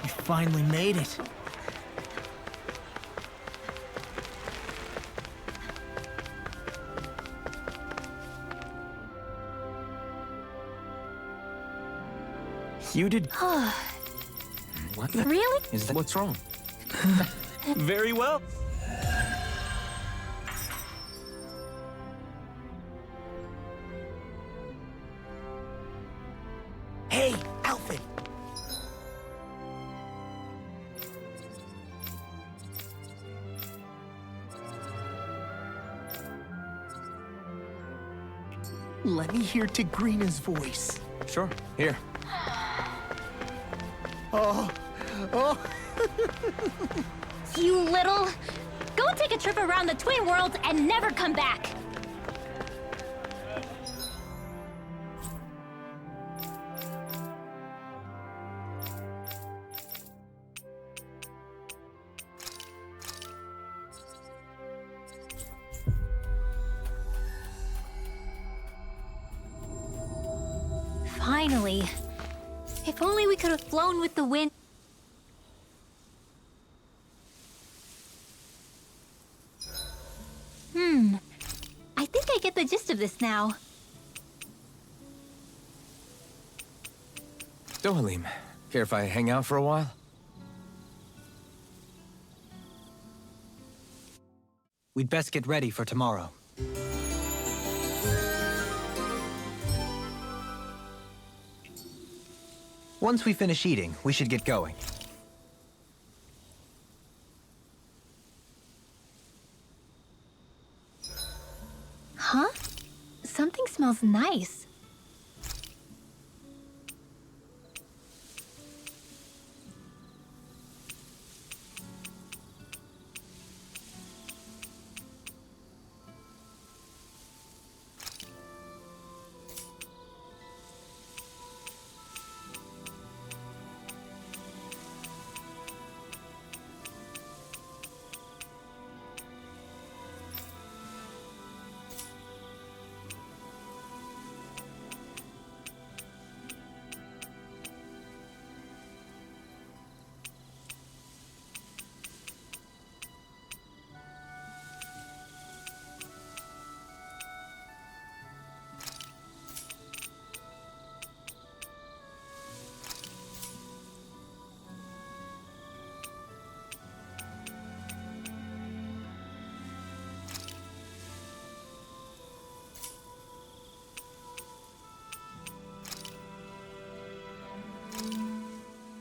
You finally made it. You did... What? Really? Is that what's wrong? Very well. Hey, Alfred. Let me hear Tigrina's voice. Sure. Here. Oh. You little... Go take a trip around the Twin Worlds and never come back. Finally. If only we could have flown with the wind. I think I get the gist of this now. Dohalim, care if I hang out for a while? We'd best get ready for tomorrow. Once we finish eating, we should get going. Huh? Something smells nice.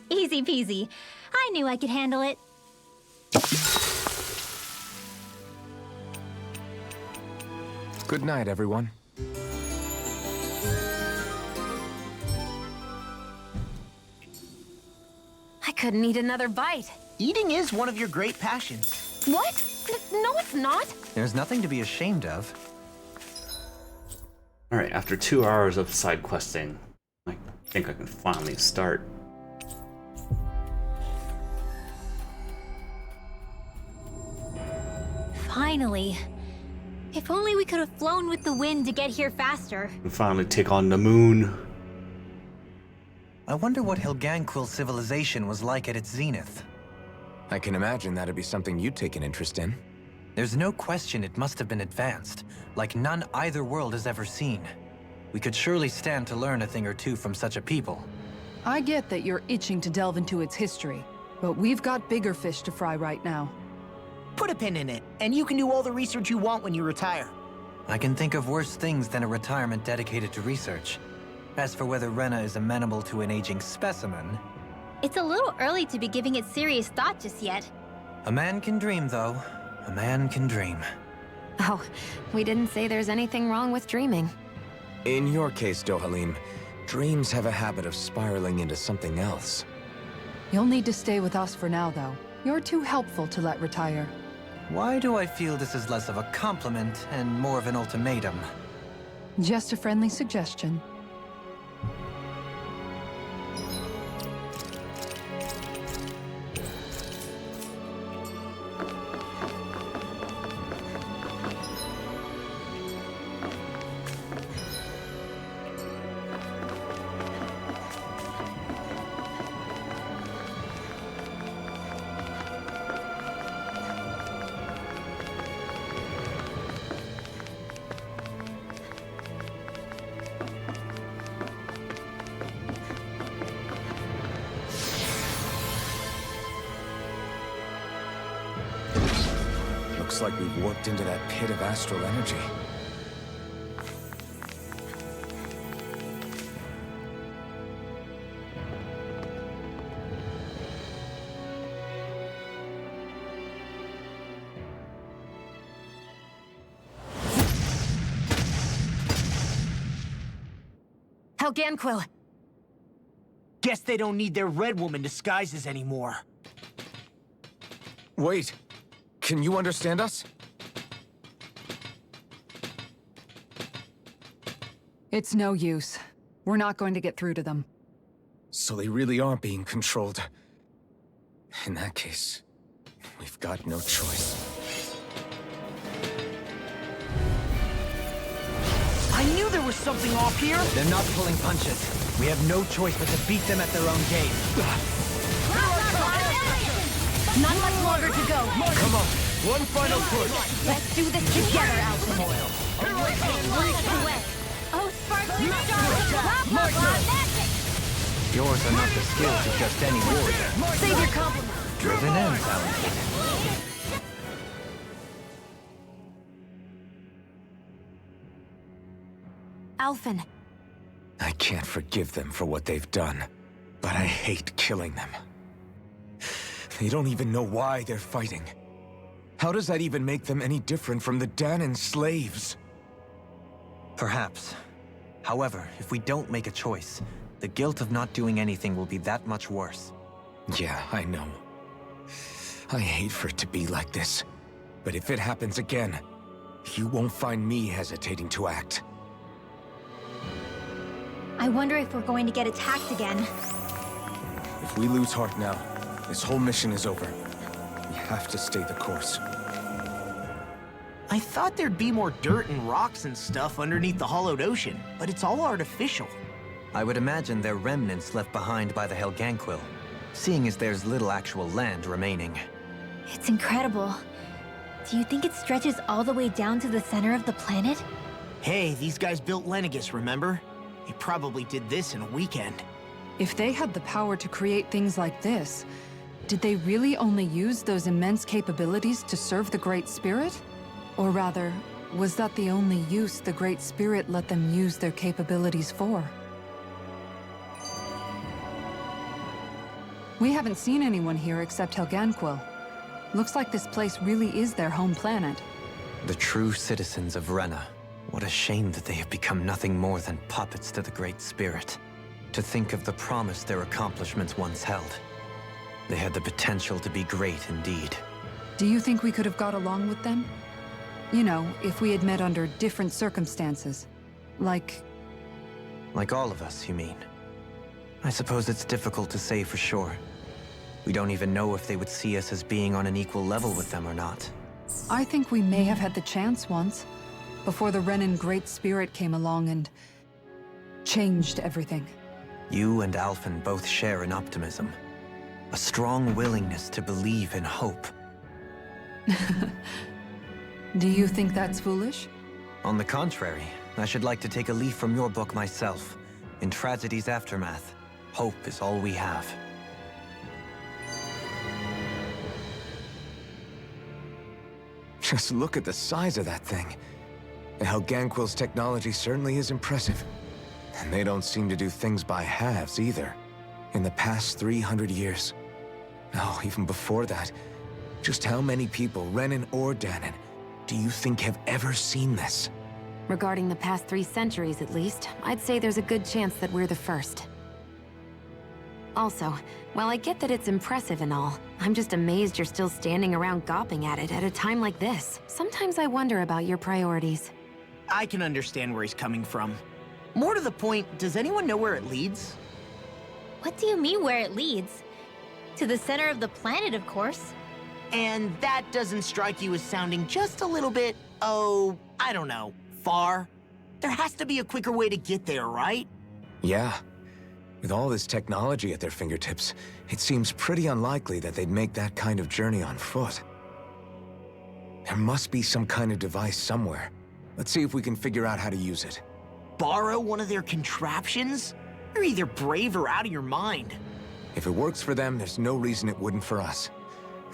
Easy peasy. I knew I could handle it. Good night, everyone. I couldn't eat another bite. Eating is one of your great passions. What? No, it's not. There's nothing to be ashamed of. Alright, after 2 hours of side questing, I think I can finally start. Finally. If only we could have flown with the wind to get here faster. And finally take on the moon. I wonder what Hilganquil civilization was like at its zenith. I can imagine that'd be something you'd take an interest in. There's no question it must have been advanced, like none either world has ever seen. We could surely stand to learn a thing or two from such a people. I get that you're itching to delve into its history, but we've got bigger fish to fry right now. Put a pin in it, and you can do all the research you want when you retire. I can think of worse things than a retirement dedicated to research. As for whether Rena is amenable to an aging specimen... It's a little early to be giving it serious thought just yet. A man can dream, though. A man can dream. Oh, we didn't say there's anything wrong with dreaming. In your case, Dohalim, dreams have a habit of spiraling into something else. You'll need to stay with us for now, though. You're too helpful to let retire. Why do I feel this is less of a compliment and more of an ultimatum? Just a friendly suggestion. Looks like we've warped into that pit of astral energy. Hilganquil! Guess they don't need their Red Woman disguises anymore. Wait, can you understand us? It's no use. We're not going to get through to them. So they really are being controlled. In that case, we've got no choice. I knew there was something off here! They're not pulling punches. We have no choice but to beat them at their own game. Not much longer to go. Come on, one final push. Let's do this together, Alpha. Oh, sparkling stars! Yours are not the skills of just any warrior. Save your compliments. Driven and talented. Alphen. I can't forgive them for what they've done. But I hate killing them. They don't even know why they're fighting. How does that even make them any different from the Danon slaves? Perhaps. However, if we don't make a choice, the guilt of not doing anything will be that much worse. Yeah, I know. I hate for it to be like this. But if it happens again, you won't find me hesitating to act. I wonder if we're going to get attacked again. If we lose heart now, this whole mission is over. We have to stay the course. I thought there'd be more dirt and rocks and stuff underneath the hollowed ocean, but it's all artificial. I would imagine they're remnants left behind by the Helganquil, seeing as there's little actual land remaining. It's incredible. Do you think it stretches all the way down to the center of the planet? Hey, these guys built Lenegis, remember? They probably did this in a weekend. If they had the power to create things like this, did they really only use those immense capabilities to serve the Great Spirit? Or rather, was that the only use the Great Spirit let them use their capabilities for? We haven't seen anyone here except Helganquil. Looks like this place really is their home planet. The true citizens of Rena. What a shame that they have become nothing more than puppets to the Great Spirit. To think of the promise their accomplishments once held. They had the potential to be great indeed. Do you think we could have got along with them? You know, if we had met under different circumstances. Like all of us, you mean? I suppose it's difficult to say for sure. We don't even know if they would see us as being on an equal level with them or not. I think we may have had the chance once, before the Renan Great Spirit came along and changed everything. You and Alphen both share an optimism. A strong willingness to believe in hope. Do you think that's foolish? On the contrary, I should like to take a leaf from your book myself. In tragedy's aftermath, hope is all we have. Just look at the size of that thing. And Helganquil's technology certainly is impressive. And they don't seem to do things by halves either. In the past 300 years. Oh, even before that. Just how many people, Renan or Danon, do you think have ever seen this? Regarding the past 3 centuries at least, I'd say there's a good chance that we're the first. Also, while I get that it's impressive and all, I'm just amazed you're still standing around gawping at it at a time like this. Sometimes I wonder about your priorities. I can understand where he's coming from. More to the point, does anyone know where it leads? What do you mean where it leads? To the center of the planet, of course. And that doesn't strike you as sounding just a little bit, oh, I don't know, far? There has to be a quicker way to get there, right? Yeah. With all this technology at their fingertips, it seems pretty unlikely that they'd make that kind of journey on foot. There must be some kind of device somewhere. Let's see if we can figure out how to use it. Borrow one of their contraptions? You're either brave or out of your mind. If it works for them, there's no reason it wouldn't for us.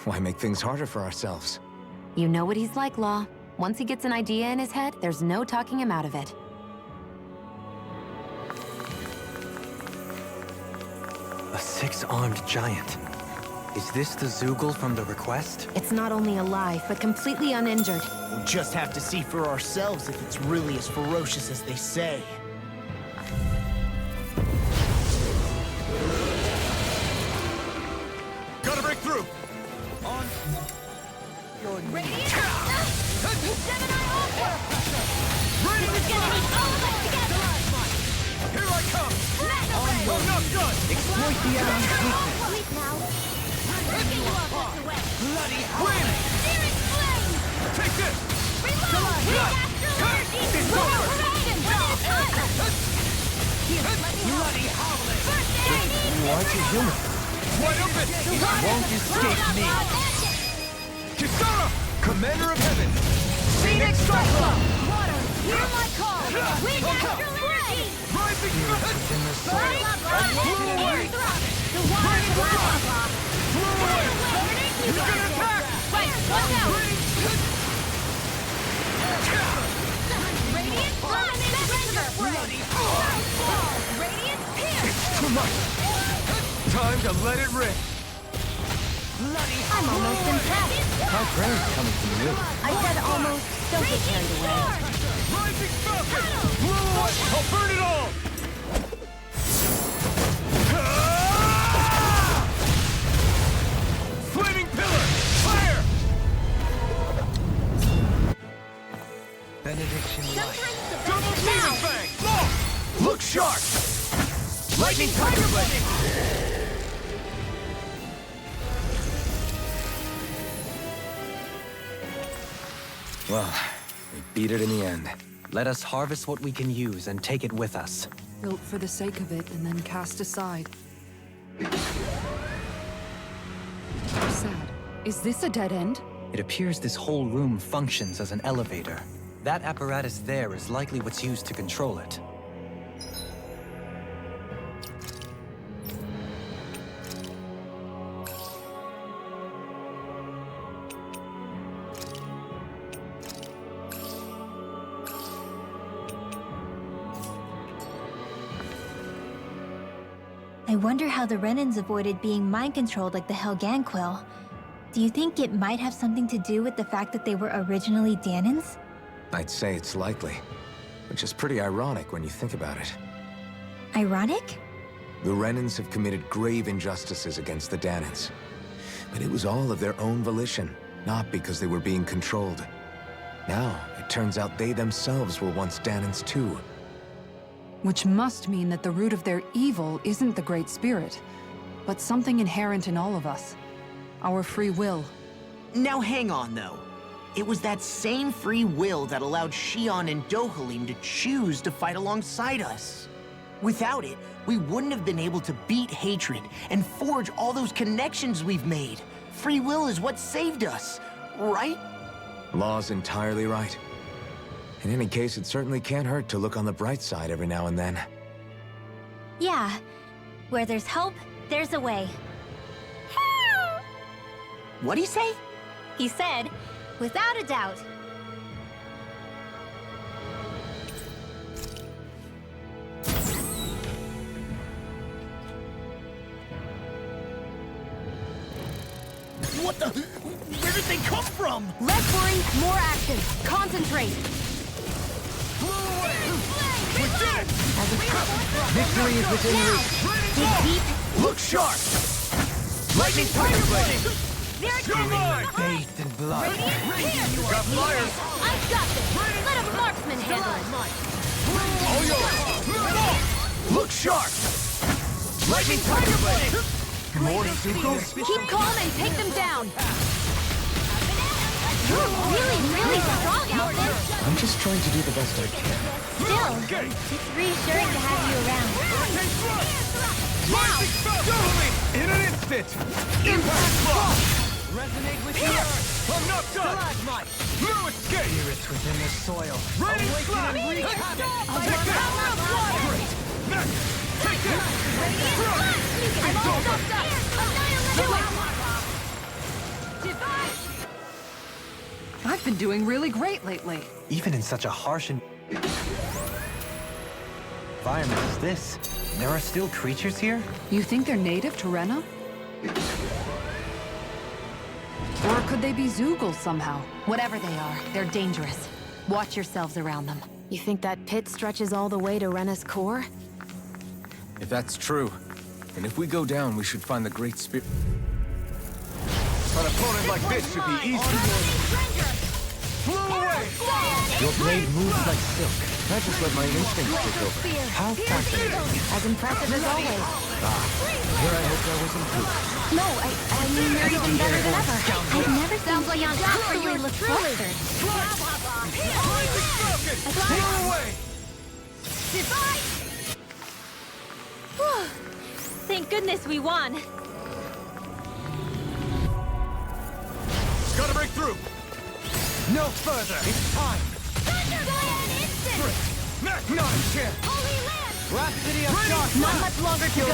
Why make things harder for ourselves? You know what he's like, Law. Once he gets an idea in his head, there's no talking him out of it. A 6-armed giant. Is this the Zoogle from the request? It's not only alive, but completely uninjured. We'll just have to see for ourselves if it's really as ferocious as they say. Gotta break through! On your Radiant! Gemini Ultra! Ready to We're gonna need all of us together! Here I come! Mega Ray! Oh, not done! Exploit the enemy's weakness. Sleep now! Breaking you up this away! Bloody win! Searing Flame! Take this! Reload! Reactor energy! It's One over! at a time! Here, let me help! Bloody howling! First aid! You aren't a human. Wide open! Won't escape me. Kisara! Commander of Heaven! Phoenix Cyclone! Water, hear my call! Weak astral energy! Rising In the soul. Blew away! The water is lava! Blew away! He's gonna attack! Right, watch out! Radiant Blast! Messenger! Radiant Pierce! Too much! Time to let it rip. I'm almost impressed. How praise coming from you? I said almost. Don't get carried away. Rising Falcon! Blow away! I'll burn it all! Flaming pillar! Fire! Benediction light. Double demon fang! Look sharp! Lightning tiger blade! Well, we beat it in the end. Let us harvest what we can use and take it with us. Built for the sake of it and then cast aside. Sad. Is this a dead end? It appears this whole room functions as an elevator. That apparatus there is likely what's used to control it. I wonder how the Renans avoided being mind-controlled like the Helganquil. Do you think it might have something to do with the fact that they were originally Danans? I'd say it's likely, which is pretty ironic when you think about it. Ironic? The Renans have committed grave injustices against the Danans. But it was all of their own volition, not because they were being controlled. Now, it turns out they themselves were once Danans too. Which must mean that the root of their evil isn't the Great Spirit, but something inherent in all of us. Our free will. Now hang on, though. It was that same free will that allowed Xion and Dohalim to choose to fight alongside us. Without it, we wouldn't have been able to beat hatred and forge all those connections we've made. Free will is what saved us, right? Law's entirely right. In any case, it certainly can't hurt to look on the bright side every now and then. Yeah. Where there's hope, there's a way. What'd he say? He said, without a doubt. What the? Where did they come from? Less worry, more action. Concentrate. Victory is within reach. Dig deep. Look sharp! Lightning tiger blade! You're mine! Bathed in blood. You got fire! I've got this. Let a marksman handle it. All yours! Look sharp! Lightning tiger blade! More Zuko? Keep calm and take them down. You're really strong, Alvin. I'm just trying to do the best I can. Still, it's reassuring to have you around. Rising Falcon! In an instant! Impact block! Resonate with the earth. I'm not done! No escape! Spirits within the soil. Raining slap! Take that! Great! Next! Take this! I'm all doped up. I've been doing really great lately. Even in such a harsh environment as this, there are still creatures here? You think they're native to Rena? Or could they be Zoogles somehow? Whatever they are, they're dangerous. Watch yourselves around them. You think that pit stretches all the way to Rena's core? If that's true, and if we go down, we should find the Great Spirit. An opponent like this should be easy. Flew away! Your blade moves like silk. I just let my instincts take over. How fascinating. As impressive as always. Here I hoped I was improved. No, I mean you're even better than ever. I've never seen Leon actually look flustered. Flew away! Whew. Thank goodness we won. Gotta break through! No further! It's time! Not a chance! Rhapsody of Darkness! Not much longer to go.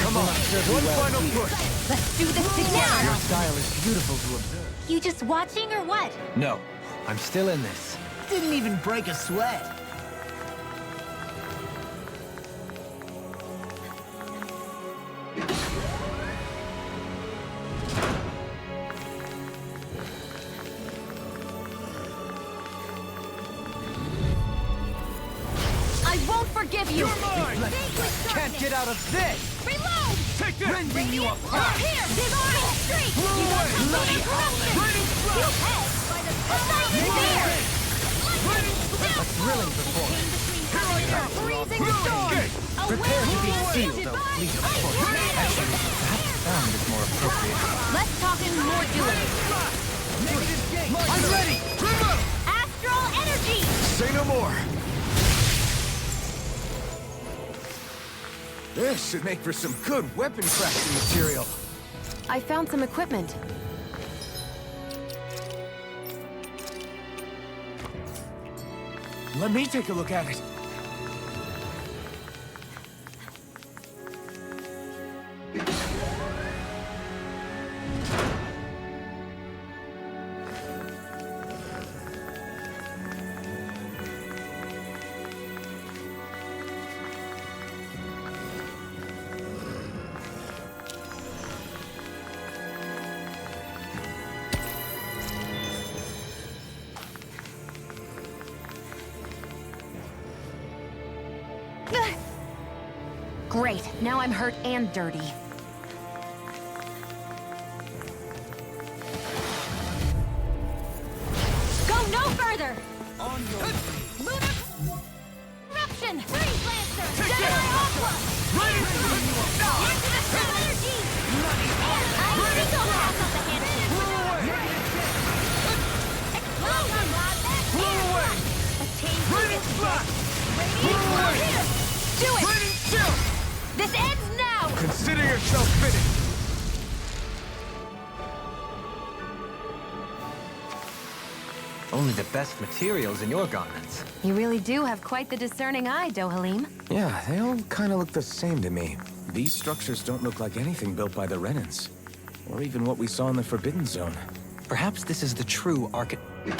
Come on, One final push! Let's do this together. Your style is beautiful to observe. You just watching or what? No, I'm still in this. Didn't even break a sweat. won't forgive you! Can't get out of this! Reload! Take this! Rending you apart! Here! Divine streak! You got something in corruption! You head by the power of fear! A thrilling performance. Freezing storm! Prepare to be sealed, though, please. Actually, perhaps sound is more appropriate. Less talking, more doing. I'm ready! Astral energy! Say no more. This should make for some good weapon crafting material. I found some equipment. Let me take a look at it. Great, now I'm hurt and dirty. Go no further! On your Lunar Eruption! Freeze Lancer! Jedi Aqua! Into the sun energy! I single pass up the hand. Explosion! Blow away! Attain Raining flash! Radiant Blow away! here! Do it! Raining chill! This ends now! Consider yourself finished! Only the best materials in your garments. You really do have quite the discerning eye, Dohalim. Yeah, they all kind of look the same to me. These structures don't look like anything built by the Renans. Or even what we saw in the Forbidden Zone. Perhaps this is the true architectural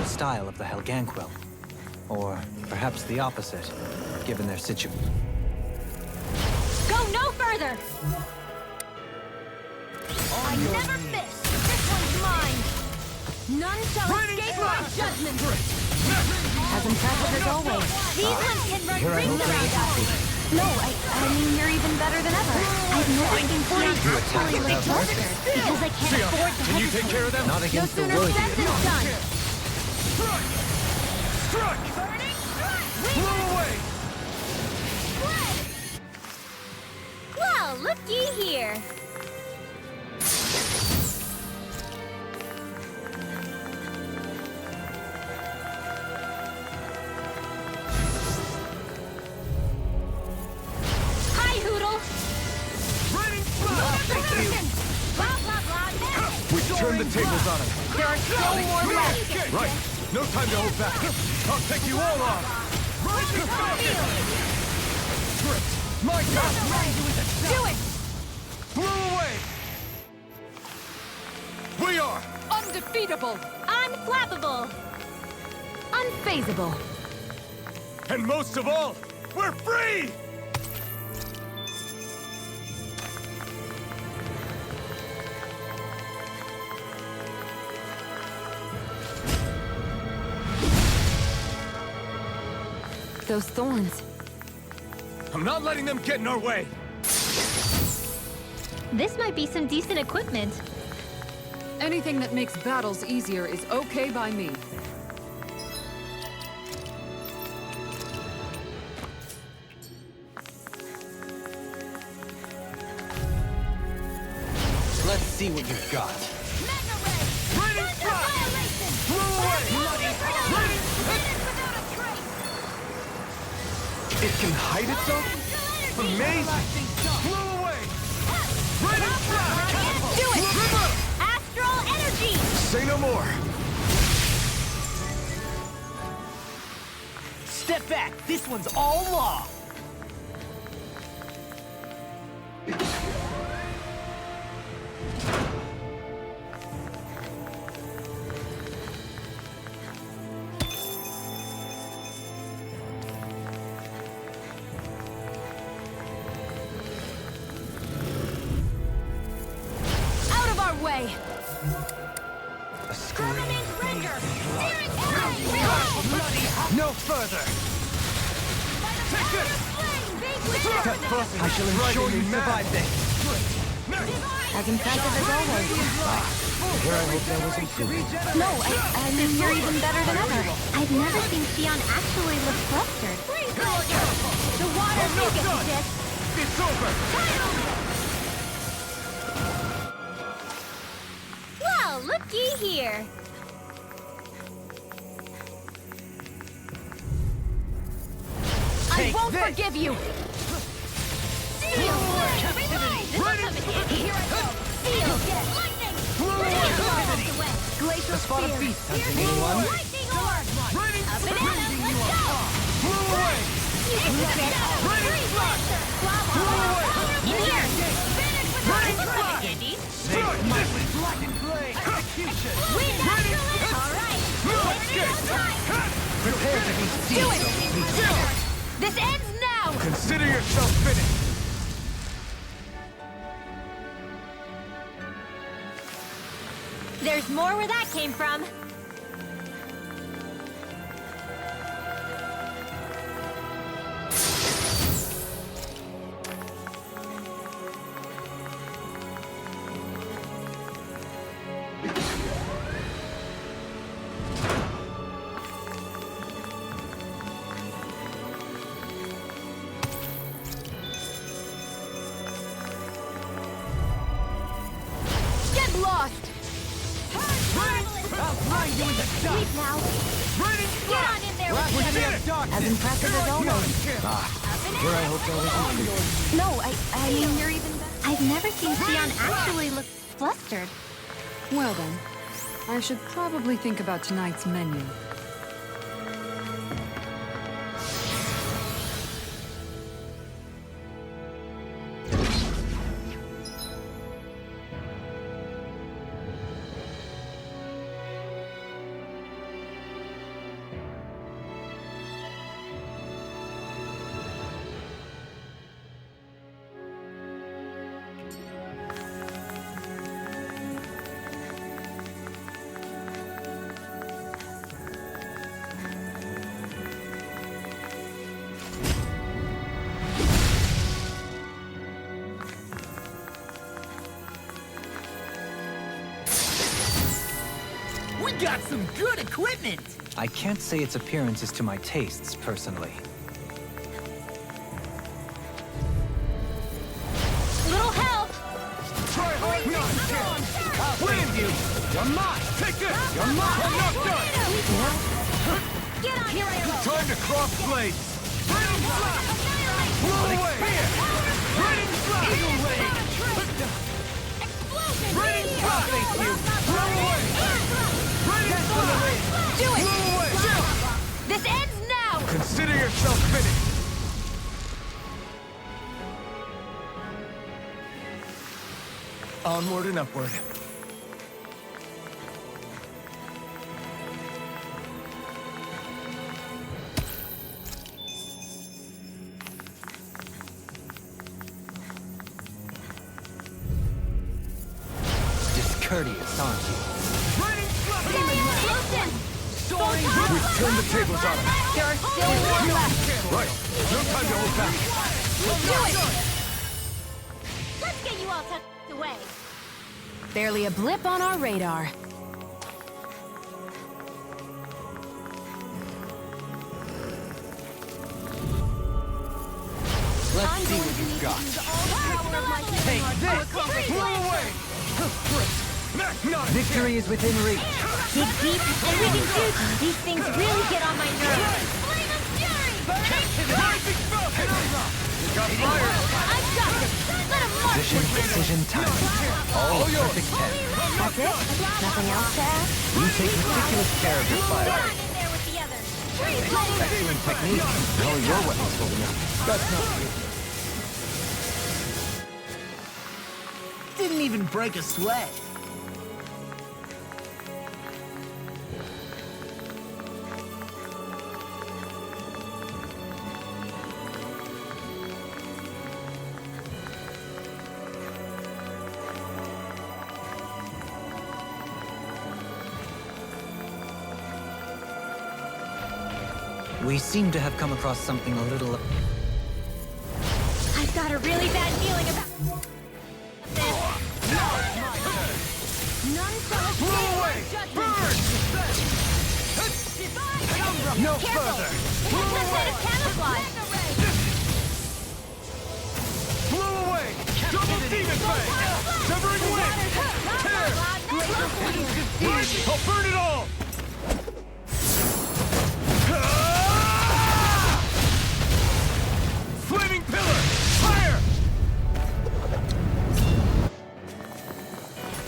style of the Helganquil. Or perhaps the opposite, given their situation. Go no further! I never miss! This one's mine! None shall escape my judgment! As impressive as always. These ones can run rings around us! No, I mean, you're even better than ever. I've never been seen actually like clustered because I can't afford to Can you take care of them? Not No against the sooner worthy. said than done! Strike! Strike! Burning strike! Blow away! Well, looky here! Hi, Hoodle! Raining flash! Blah, blah, blah, We turned the tables on them. There are still more left! Right. No time to hold back. I'll take you all on. Tripped. My God! Do it! Blow away! We are! Undefeatable! Unflappable! Unfazable. And most of all, we're free! Those thorns. I'm not letting them get in our way! This might be some decent equipment. Anything that makes battles easier is okay by me. Let's see what you've got. Raining flash! Blow away! It can hide itself? Amazing! Blow away! Raining flash! Do it! Astral energy! Say no more. Step back. This one's all law. Out of our way! A scream. Permanent render! Searing energy! No further! further! Take this! I shall ensure you survive this. As impressive as always. Here I hope that wasn't too No, I mean, you're even better than ever. I've never seen Xion actually look flustered. The water I'm not done! It's over! Well, looky here. I won't forgive you! The spotted beast hunting anyone? Prepare to be sealed. This ends now! Consider yourself finished! There's more where that came from. Get lost! Sleep now. Get on in there with the others. As impressive as always. Here I hope that wasn't too No, I mean, you're even better. I've never seen Xion actually look flustered. Well then, I should probably think about tonight's menu. We got some good equipment! I can't say its appearance is to my tastes, personally. Little help! Try hard not to! I'll win you! You're mine! Take this! You're mine! I'm not done! Get on here, Time to cross blades! Burning flash! Blow away! Burning flash! Eagle ray! Burning flash! Blow away! Burning flash! Do it! Blow away! This ends now! Consider yourself finished! Onward and upward. Discourteous, aren't you? Burning flash! We've turned the tables on him. There are still more left. Right. No time to hold back. Let's get you all tucked away. Barely a blip on our radar. Let's see what you've got. Take this! Blow away! Victory is within reach. Dig deep, and we can do these things really get on my nerves. Got fire! I've got it. Let him march. Decision time. All perfect 10. That's it? Nothing else to add? You take meticulous care of your Get fire. on in there with the others. Excellent technique. How are your weapons holding up? That's not good. Didn't even break a sweat. We We seem to have come across something a little... I've got a really bad feeling about this. None shall escape my judgment. No Careful. further! Catch that bit of camouflage. Blow away! Double demon fang! Severing wind! Tear! Right! I'll burn it all! Flaming pillar! Fire!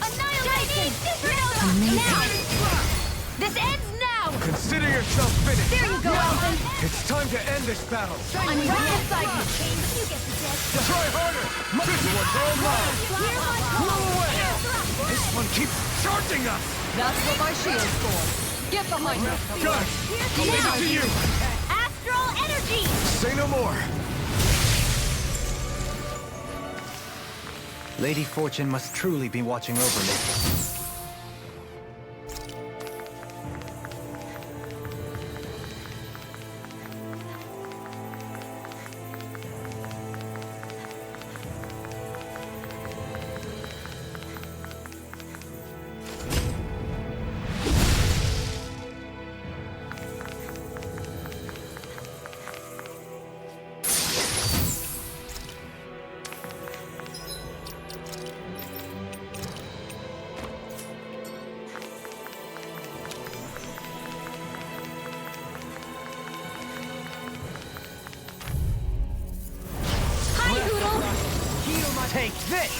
Annihilation! Now! This ends now! Consider yourself finished! There you go, Elvin! It's time to end this battle! I'm right beside you! You get the death. Try harder! This one's all mine! Blow away! This one keeps charging us! That's what my shield's for. Get behind me. Guys, leave it to you! Astral energy! Say no more! Lady Fortune must truly be watching over me. Take this!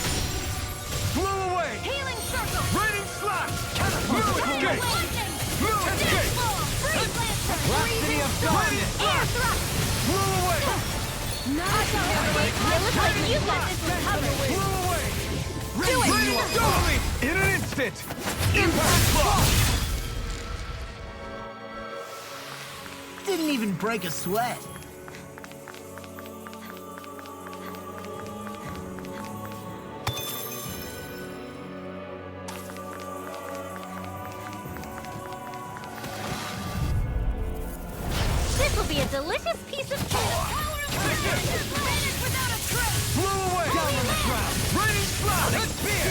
Blow away! Healing circle! Raining slash! Catapult! Escape! Escape! Blasphemy of darkness! Air thrust! Blow away! It looks like you got this one covered. Blow away! Do it! Raining darkly! In an instant! Impact block! Didn't even break a sweat. This will be a delicious piece of cake. Blow away! Down on the ground! Raining slash! Spear!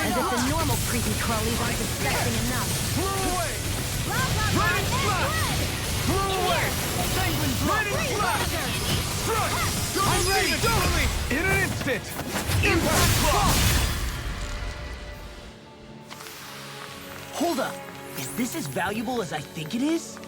As if the normal creepy crawlies aren't disgusting enough. Blow away! Raining slash! Blow away! Raining slash! Crush! I'm ready! Totally! In an instant! Impact block! Hold up. Is this as valuable as I think it is?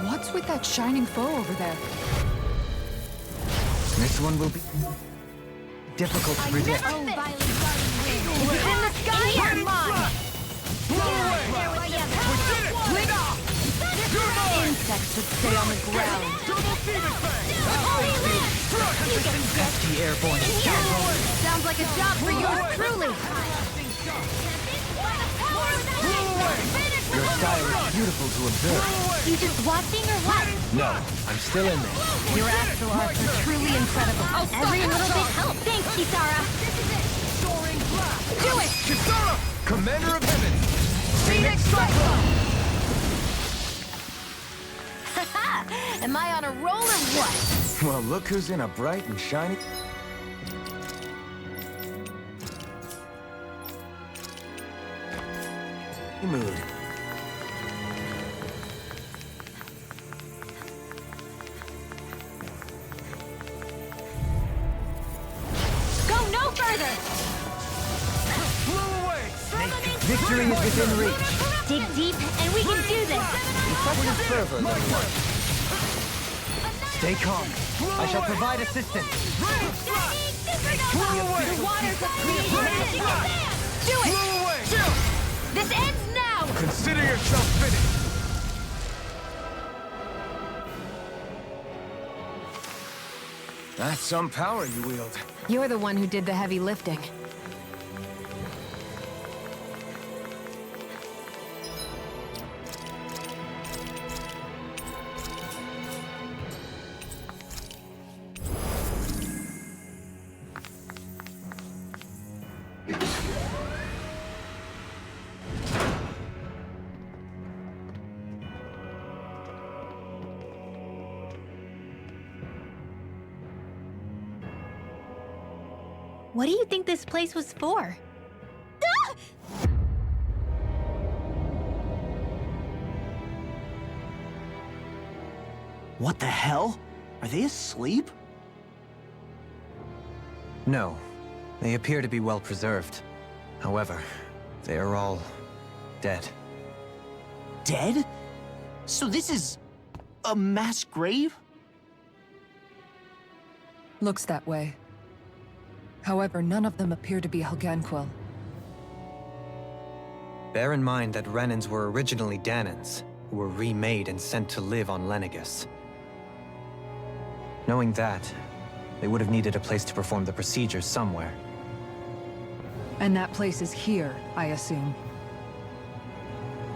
What's with that shining foe over there? This one will be difficult to predict. Oh, violent guardian wing. Is it in the sky or mine? Blow away! We did it! Wig off! Insects should stay on the ground. Double demon fang! Pesky airborne scoundrel. Sounds like a job for yours truly. Your style is beautiful to observe. You just watching or what? No, I'm still in there. Your astral arts are truly incredible. Every little bit helps. Thanks, Kisara. Do it! Kisara! Commander of Heaven! Phoenix Cyclone! Am I on a roll or what? Well, look who's in a bright and shiny... mood. Go no further! Blow away! Victory is within reach. Dig deep, and we can do this! Fervor, little one. Stay calm. I shall provide assistance. Blow away! The waters of creation magic! Do it! Blow away! This ends now! Consider yourself finished! That's some power you wield. You're the one who did the heavy lifting. What do you think this place was for? Ah! What the hell? Are they asleep? No. They appear to be well preserved. However, they are all dead. Dead? So this is a mass grave? Looks that way. However, none of them appear to be Helganquil. Bear in mind that Renans were originally Danans, who were remade and sent to live on Lenegus. Knowing that, they would have needed a place to perform the procedures somewhere. And that place is here, I assume.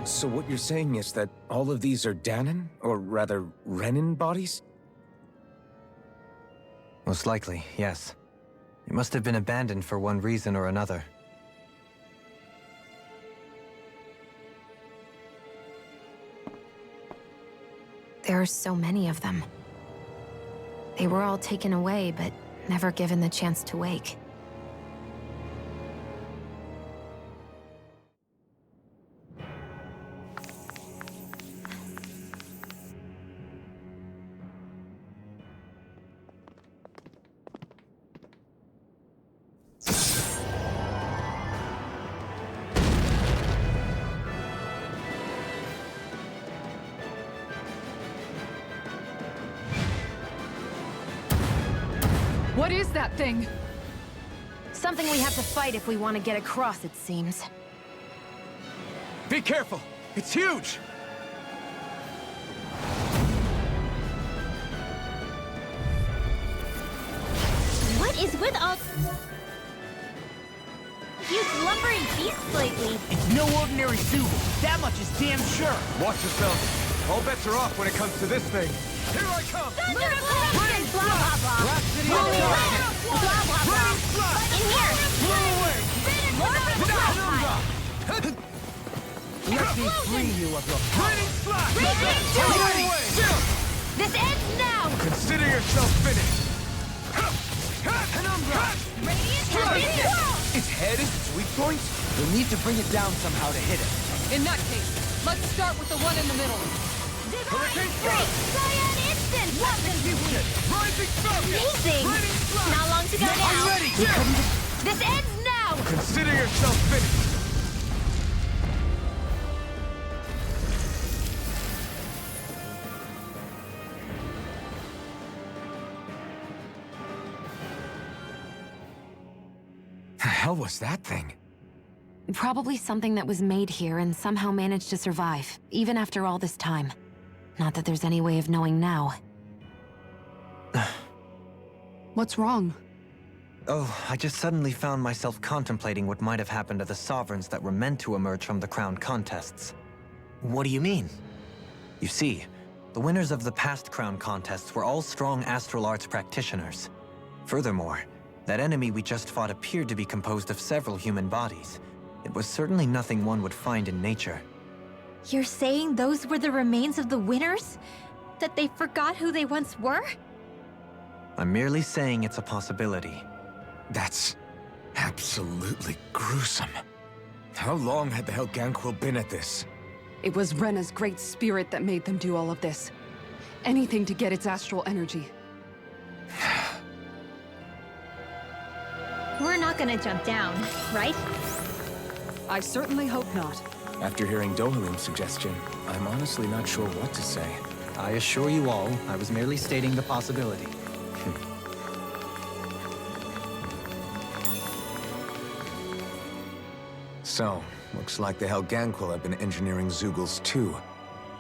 So what you're saying is that all of these are Danan, or rather, Renan bodies? Most likely, yes. It must have been abandoned for one reason or another. There are so many of them. They were all taken away, but never given the chance to wake. What is that thing? Something we have to fight if we want to get across, it seems. Be careful! It's huge! What is with all these lumbering beasts lately? It's no ordinary Zoogle. That much is damn sure. Watch yourself. All bets are off when it comes to this thing. Here I come! Thunder blast! Blah blah blah. Blasted Holy evil blah fire. blah blah blah. In here. Blow away! Let me free you of your power. Raining slash! Raging Blow Fury! away! This ends now. Consider yourself finished. Penumbra! Radiant has Its head is its weak point? We'll need to bring it down somehow to hit it. In that case, let's start with the one in the middle. Hurricane Strike! Cyan Instant! Execution! Rising Falcon! Amazing! Raining slash! Not long to go now. I'm ready! This ends now. Consider yourself finished. The hell was that thing? Probably something that was made here and somehow managed to survive, even after all this time. Not that there's any way of knowing now. What's wrong? Oh, I just suddenly found myself contemplating what might have happened to the sovereigns that were meant to emerge from the crown contests. What do you mean? You see, the winners of the past crown contests were all strong astral arts practitioners. Furthermore, that enemy we just fought appeared to be composed of several human bodies. It was certainly nothing one would find in nature. You're saying those were the remains of the winners? That they forgot who they once were? I'm merely saying it's a possibility. That's absolutely gruesome. How long had the Helganquil been at this? It was Rena's great spirit that made them do all of this. Anything to get its astral energy. We're not gonna jump down, right? I certainly hope not. After hearing Dohalim's suggestion, I'm honestly not sure what to say. I assure you all, I was merely stating the possibility. So, looks like the Helganquil have been engineering Zoogles too.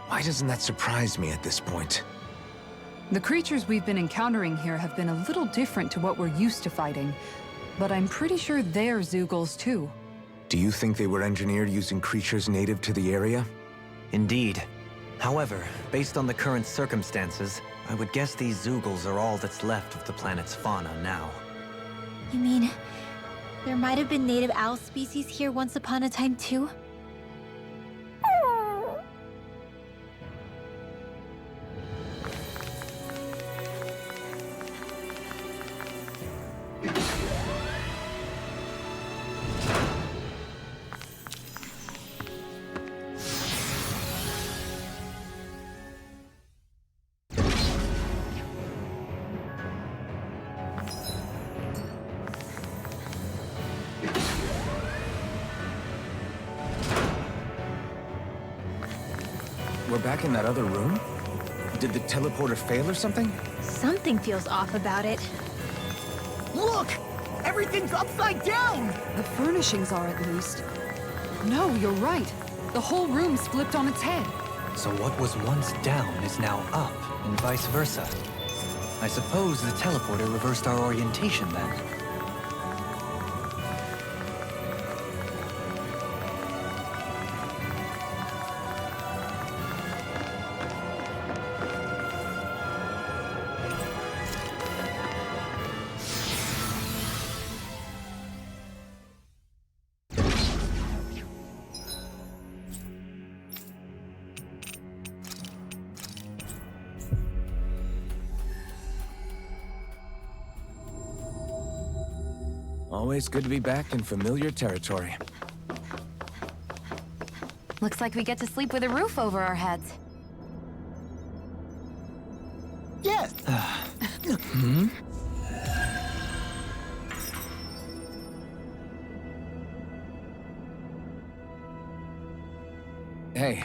Why doesn't that surprise me at this point? The creatures we've been encountering here have been a little different to what we're used to fighting, but I'm pretty sure they're Zoogles too. Do you think they were engineered using creatures native to the area? Indeed. However, based on the current circumstances, I would guess these Zoogles are all that's left of the planet's fauna now. You mean, there might have been native owl species here once upon a time too? We're back in that other room? Did the teleporter fail or something? Something feels off about it. Look! Everything's upside down! The furnishings are, at least. No, you're right. The whole room's flipped on its head. So what was once down is now up, and vice versa. I suppose the teleporter reversed our orientation then. Always good to be back in familiar territory. Looks like we get to sleep with a roof over our heads. Yes! Hey.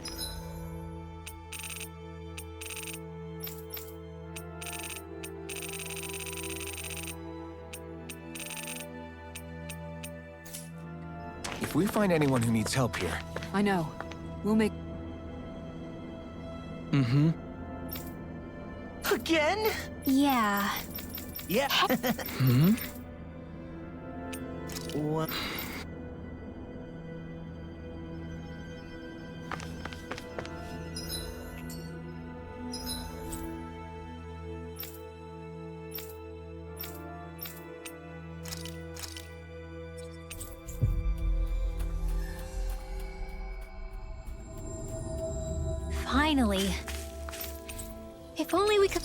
If we find anyone who needs help here... I know. We'll make... Mm-hmm. Again? Yeah. Yeah. Hmm? What? Finally. If only we could...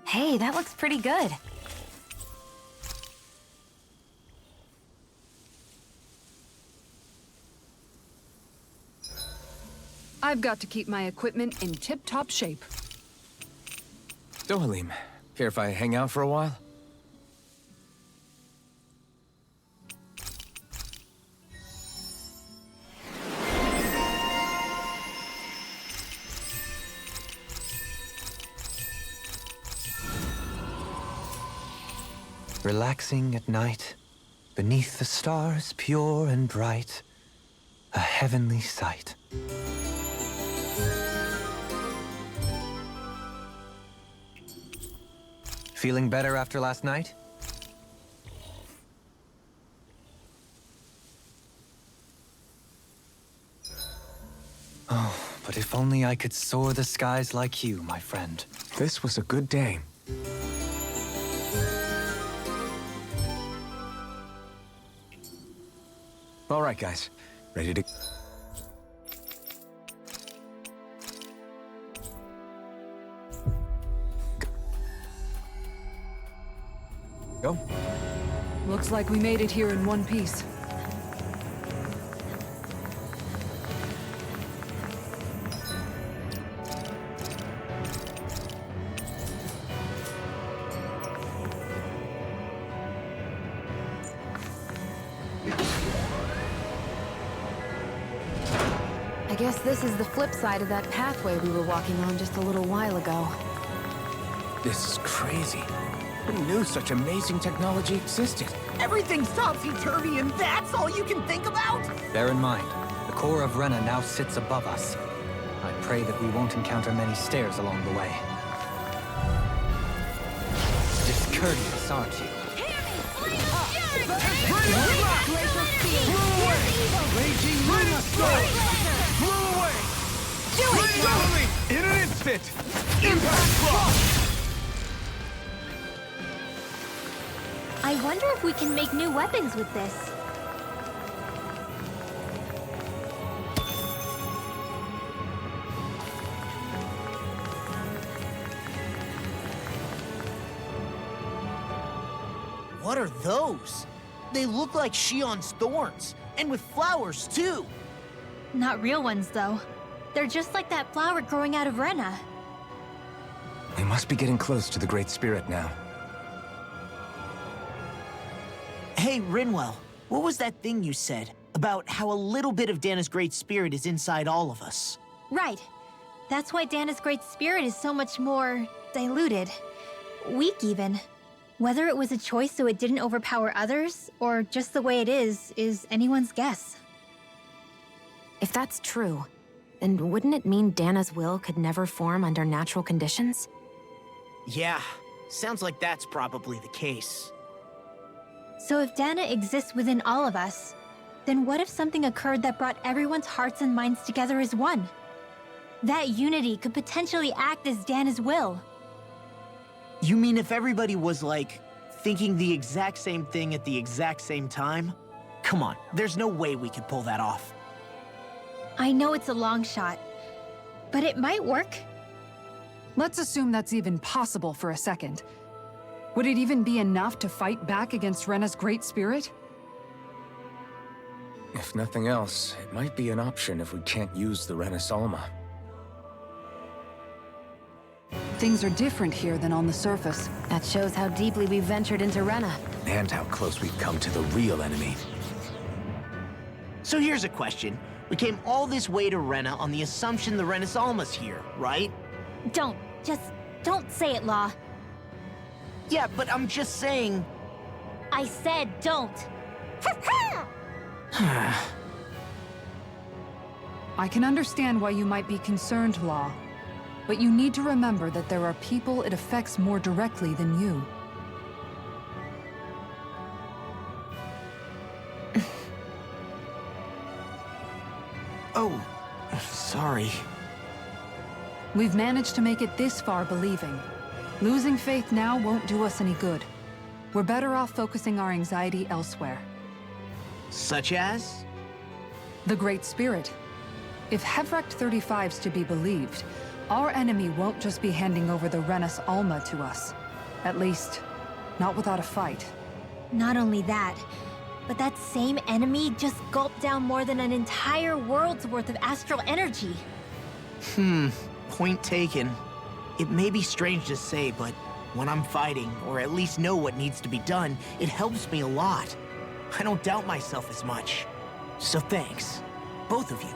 Hey, that looks pretty good. I've got to keep my equipment in tip-top shape. Dohalim, care if I hang out for a while? Relaxing at night, beneath the stars pure and bright, a heavenly sight. Feeling better after last night? Oh, but if only I could soar the skies like you, my friend. This was a good day. All right, guys. Ready to... Go. Looks like we made it here in one piece. guess this is the flip side of that pathway we were walking on just a little while ago. This is crazy. Who knew such amazing technology existed? Everything's topsy-turvy and that's all you can think about? Bear in mind, the core of Rena now sits above us. I pray that we won't encounter many stairs along the way. Discourteous, aren't you? In an instant! Impact block! I wonder if we can make new weapons with this. What are those? They look like Shion's thorns, and with flowers too. Not real ones, though. They're just like that flower growing out of Rena. We must be getting close to the Great Spirit now. Hey, Rinwell, what was that thing you said about how a little bit of Dana's Great Spirit is inside all of us? Right. That's why Dana's Great Spirit is so much more diluted. Weak, even. Whether it was a choice so it didn't overpower others, or just the way it is anyone's guess. If that's true, then wouldn't it mean Dana's will could never form under natural conditions? Yeah, sounds like that's probably the case. So if Dana exists within all of us, then what if something occurred that brought everyone's hearts and minds together as one? That unity could potentially act as Dana's will. You mean if everybody was, like, thinking the exact same thing at the exact same time? Come on, there's no way we could pull that off. I know it's a long shot, but it might work. Let's assume that's even possible for a second. Would it even be enough to fight back against Rena's Great Spirit? If nothing else, it might be an option if we can't use the Rena Alma. Things are different here than on the surface. That shows how deeply we've ventured into Rena. And how close we've come to the real enemy. So here's a question. We came all this way to Rena on the assumption the Rena Alma's here, right? Don't say it, Law. Yeah, but I'm just saying... I said don't. I can understand why you might be concerned, Law. But you need to remember that there are people it affects more directly than you. Oh, sorry. We've managed to make it this far believing. Losing faith now won't do us any good. We're better off focusing our anxiety elsewhere. Such as? The Great Spirit. If Hevrect 35's to be believed, our enemy won't just be handing over the Renas Alma to us. At least, not without a fight. Not only that, but that same enemy just gulped down more than an entire world's worth of astral energy. Point taken. It may be strange to say, but when I'm fighting, or at least know what needs to be done, it helps me a lot. I don't doubt myself as much. So thanks, both of you.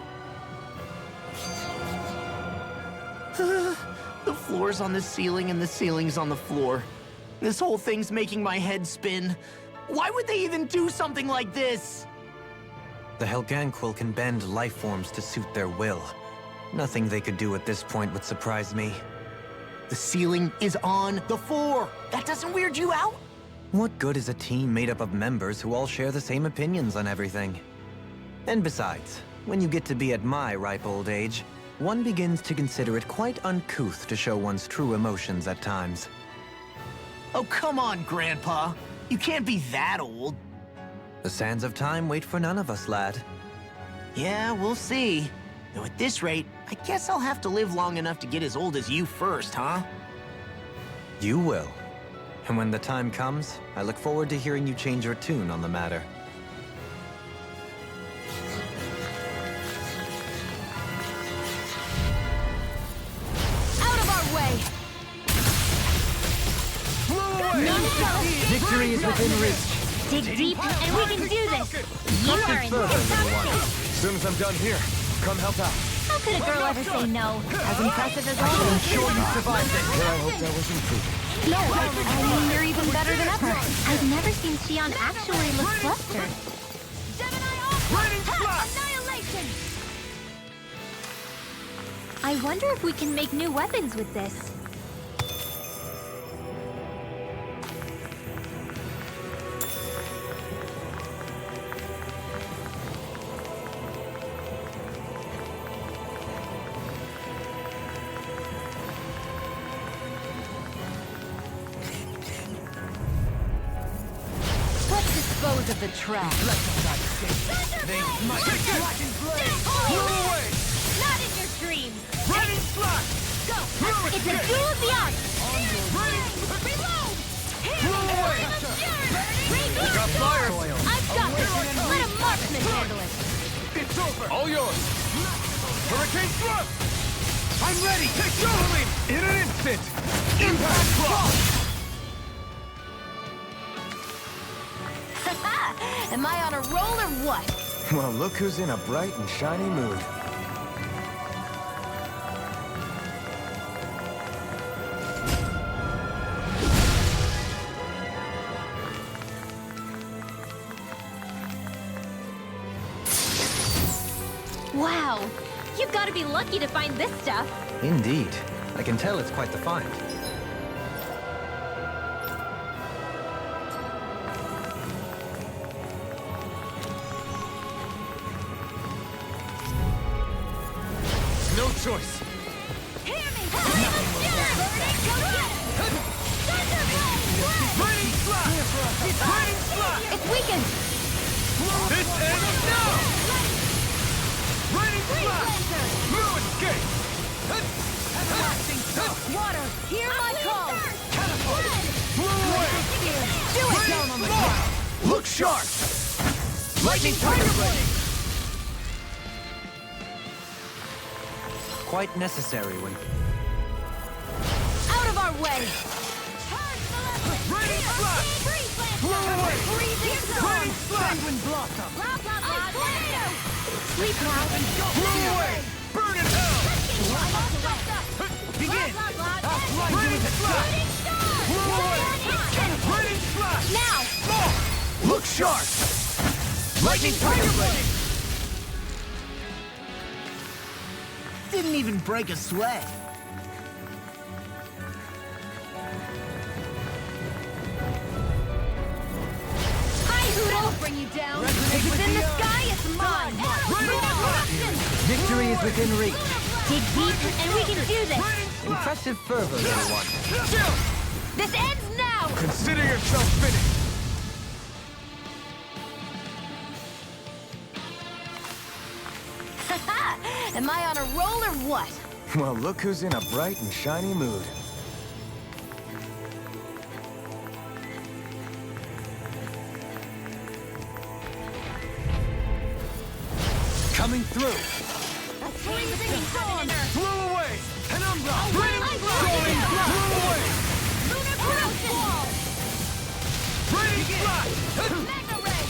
The floor's on the ceiling and the ceiling's on the floor. This whole thing's making my head spin. Why would they even do something like this? The Helganquil can bend life forms to suit their will. Nothing they could do at this point would surprise me. The ceiling is on the floor. That doesn't weird you out? What good is a team made up of members who all share the same opinions on everything? And besides, when you get to be at my ripe old age, one begins to consider it quite uncouth to show one's true emotions at times. Oh, come on, Grandpa. You can't be that old. The sands of time wait for none of us, lad. Yeah, we'll see. Though at this rate, I guess I'll have to live long enough to get as old as you first, huh? You will. And when the time comes, I look forward to hearing you change your tune on the matter. Out of our way! Victory is within reach. Dig deep, and we can do this! You are in As soon as I'm done here, come help out. How could a girl ever say no? As impressive as always. I'm sure you survived it. Here, I hope that was improving. No, I mean, you're even better than ever. I've never seen Xion actually look flustered. Annihilation! I wonder if we can make new weapons with this. Let's dispose of the trash. They might dragon blade! Blow away! Not in your dreams! Ready, slash! Go! It's a duel of the arts! Reload! Blow away! Got fire! I've got this! Let a marksman handle it! It's over! All yours! Hurricane thrust! I'm ready! Take Johalim! In an instant! Impact block! Am I on a roll or what? Well, look who's in a bright and shiny mood. Wow! You've got to be lucky to find this stuff. Indeed. I can tell it's quite the find. No choice! Hear me! Go get it! Raining slash! Raining slash! It's weakened! This ends now! Raining slash! No escape! Water, hear my call! Blow away! Do it down on the ground! Look sharp! Lightning tiger blade! Quite necessary when... Out of our way! Raining slash! Blow away! Raining slash! Penguin blossom! Sleep now! Blow away! Burn in hell! Begin! Raining slash! Blow away! Raining slash! Now! Oh! Look sharp! Lightning tiger blade! Didn't even break a sweat. Hi, Hoodle! Bring you down! If it's in the sky, it's mine! Victory is within reach. Dig deep, and we can do this! Impressive fervor, little one. This ends now! Consider yourself finished! Am I on a roll or what? Well, look who's in a bright and shiny mood. Coming through! Blow away! Penumbra! Raining going! Blow away! Raining flash! Mega ray!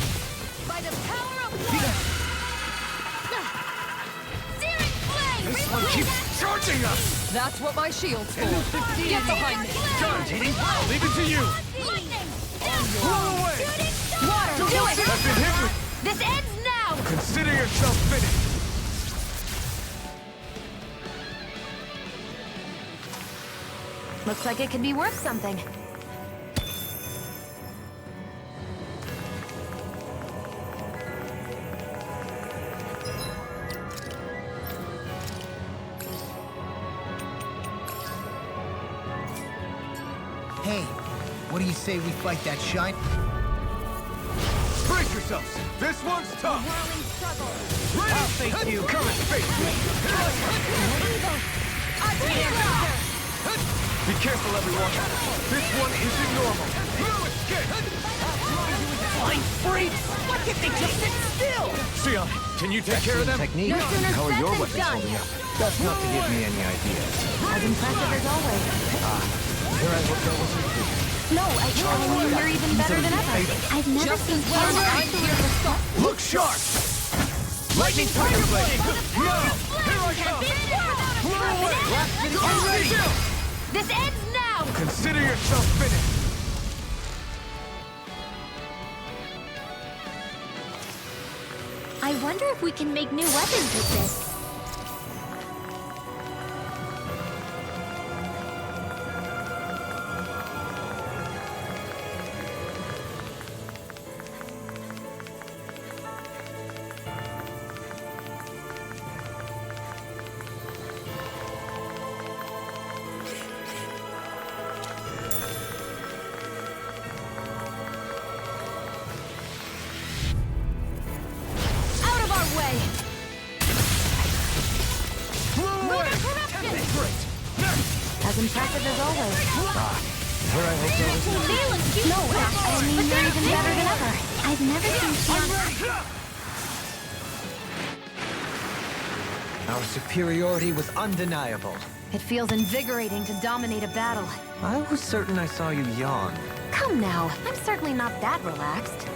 By the power of water! Searing flame! This one keeps charging us! That's what my shield's for. Get behind me! Guns hitting! Leave it to you! Lightning! Blow away! Water, do it! I've been hit with... This ends now! Consider yourself finished! Looks like it could be worth something. Hey, what do you say we fight that shine? Brace yourselves! This one's tough! Ready? I'll face you! Come and face me! Be careful, everyone! This one isn't normal! No escape! Flying freaks! Why can't they just sit still? Sion, can you take care of them? Technique. No sooner How are said your than weapons done. holding up? That's not to give me any ideas. As impressive as always. Here I hope that was included. No, I mean, you're even better than ever. I've never seen Well, Xion I'm here to stop. Look sharp! Lightning Tiger Blade! No! Here I come! Blow away! I'm ready! This ends now! Consider yourself finished! I wonder if we can make new weapons with this. As impressive as always. Where I hope that was No, I mean, you're even better than ever. I've never seen Sion. Our superiority was undeniable. It feels invigorating to dominate a battle. I was certain I saw you yawn. Come now, I'm certainly not that relaxed.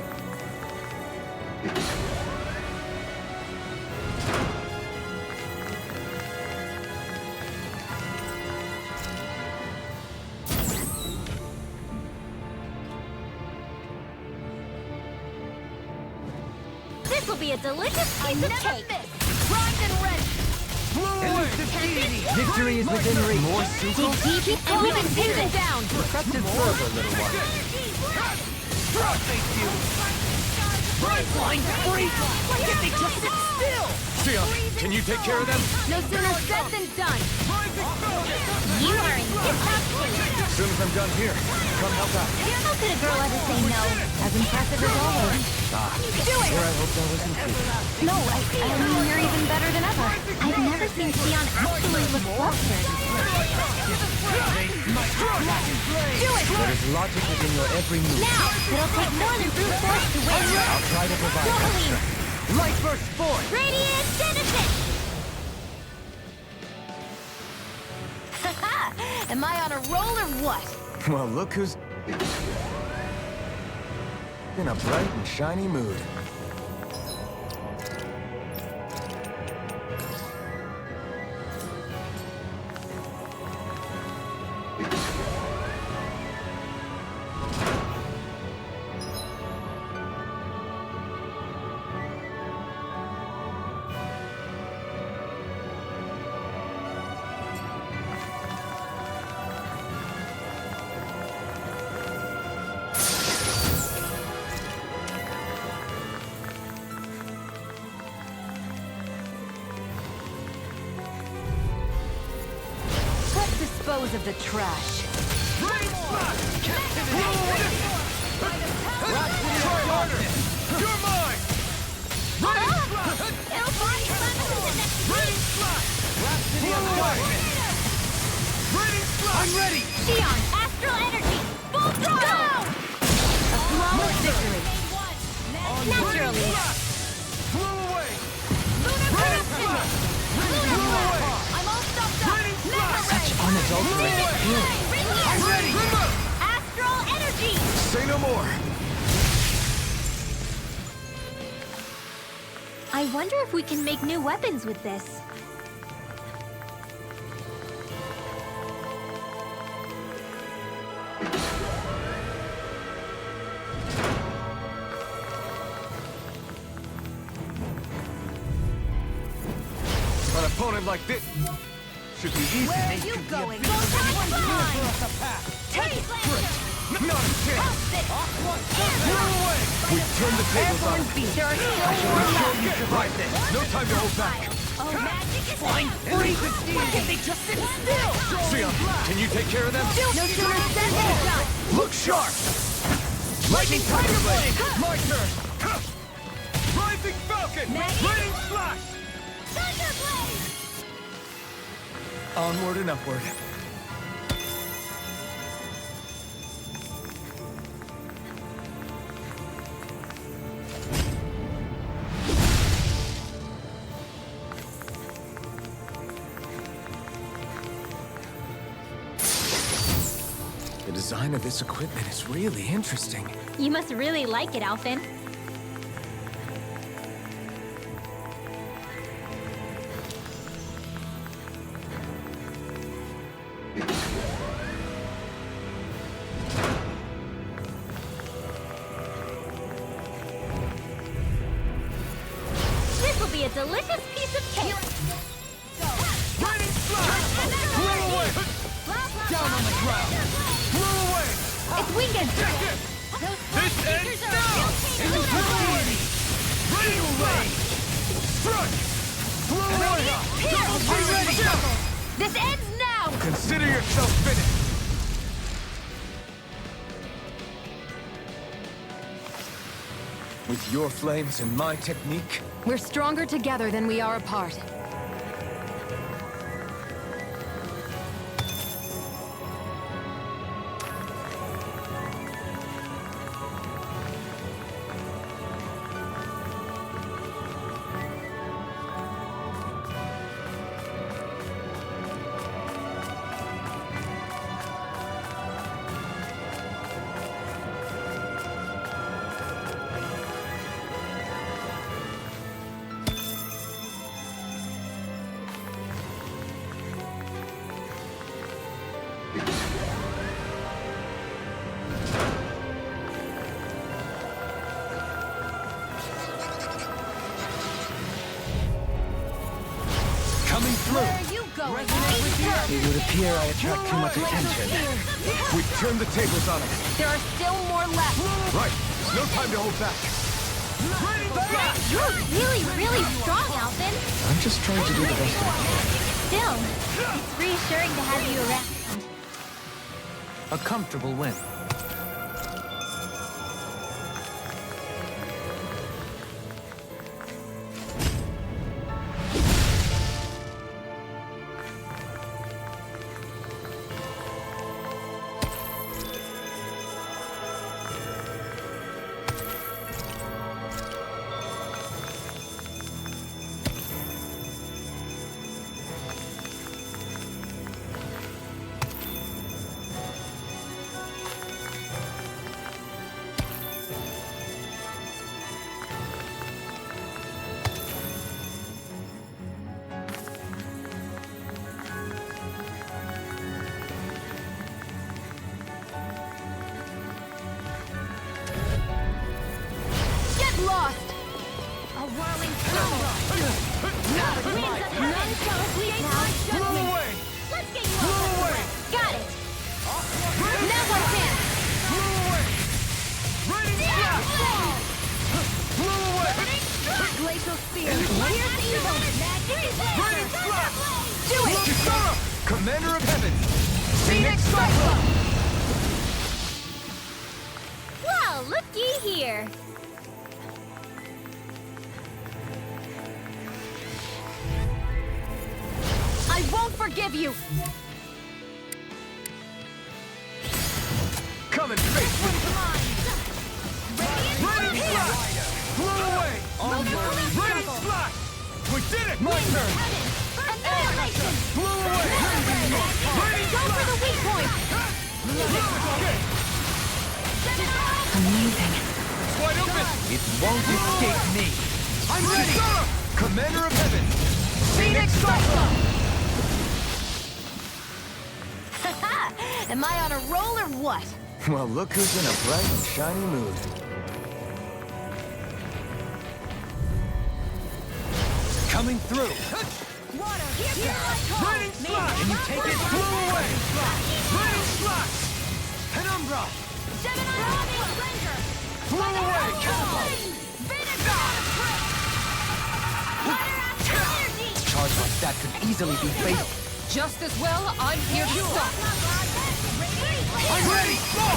This will be a delicious piece of cake. Primed and ready. Victory is within reach. More Suko? Keep going. We can pin them down. Requested further, little one. Flying free! Why can't they just sit still? Sion, can you take care of them? No sooner said than done. You are in hip-hop shape. As soon as I'm done here, come help out. How could a girl ever say no? As impressive as always. Do it! Where I hope that was included. No, I mean, you're even better than ever. I've never seen Sion actually look flustered. Do it! There is logic within your every move. Now! It'll take more than brute force to win. I'll try to provide extra. Light burst forth! Radiant Genesis! Am I on a roll or what? Well, look who's in a bright and shiny mood. Dispose of the trash. You're mine! I'm ready! Sion, Astral Energy! Full throttle! A flawless victory. Naturally. Flew away! Lunar Corruption! Lunar Blast! I'm all stuffed up! Such unadulterated feeling. I'm ready! Astral Energy! Say no more! I wonder if we can make new weapons with this. An opponent like this should be easy. Where are you going? Take it! Not a chance! We've turned the tables on. There are still You survived this. No time to hold back. Oh, magic is Flying free! Why can't they just sit still? Sion, can you take care of them? no sooner said than done. Look sharp! Lightning Tiger Blade! My turn! Rising Falcon! Raining Slash! Thunder Blade! Onward and upward. The design of this equipment is really interesting. You must really like it, Alphen. ground! Blow away! It's weakened! This ends now! Ready to run! Strike! Blow away! I'm ready! This ends now! Consider yourself finished! With your flames and my technique, We're stronger together than we are apart. Coming through! Where are you going? It would appear I attract too much attention. We turn the tables on them. There are still more left. Right. No time to hold back. You're really, really strong, Alvin. I'm just trying to do the best I can. Still, it's reassuring to have you around. A comfortable win. Lost! A whirling storm! None shall escape my judgment! Let's get you off the way! Got it! Now's our chance! Glacial spear! Here's the evil! Do it! Commander of Heaven! Phoenix Cyclone! Well, looky here! I won't forgive you! Come and face me! Ready Splash! Blow away! Ready Splash! We did it! My turn! Annihilation! Blow away! Ready Go for the weak point! Amazing. Wide open! It won't escape me. I'm ready! Commander of Heaven! Phoenix Cyclone! Am I on a roll or what? Well, look who's in a bright and shiny mood. Coming through. Water, here I come! Ready Splash! Can you take it? Blow away! Ready Splash! Penumbra! Blow away! Charge like that could easily be fatal. Just as well, I'm here to stop. I'm ready! Go!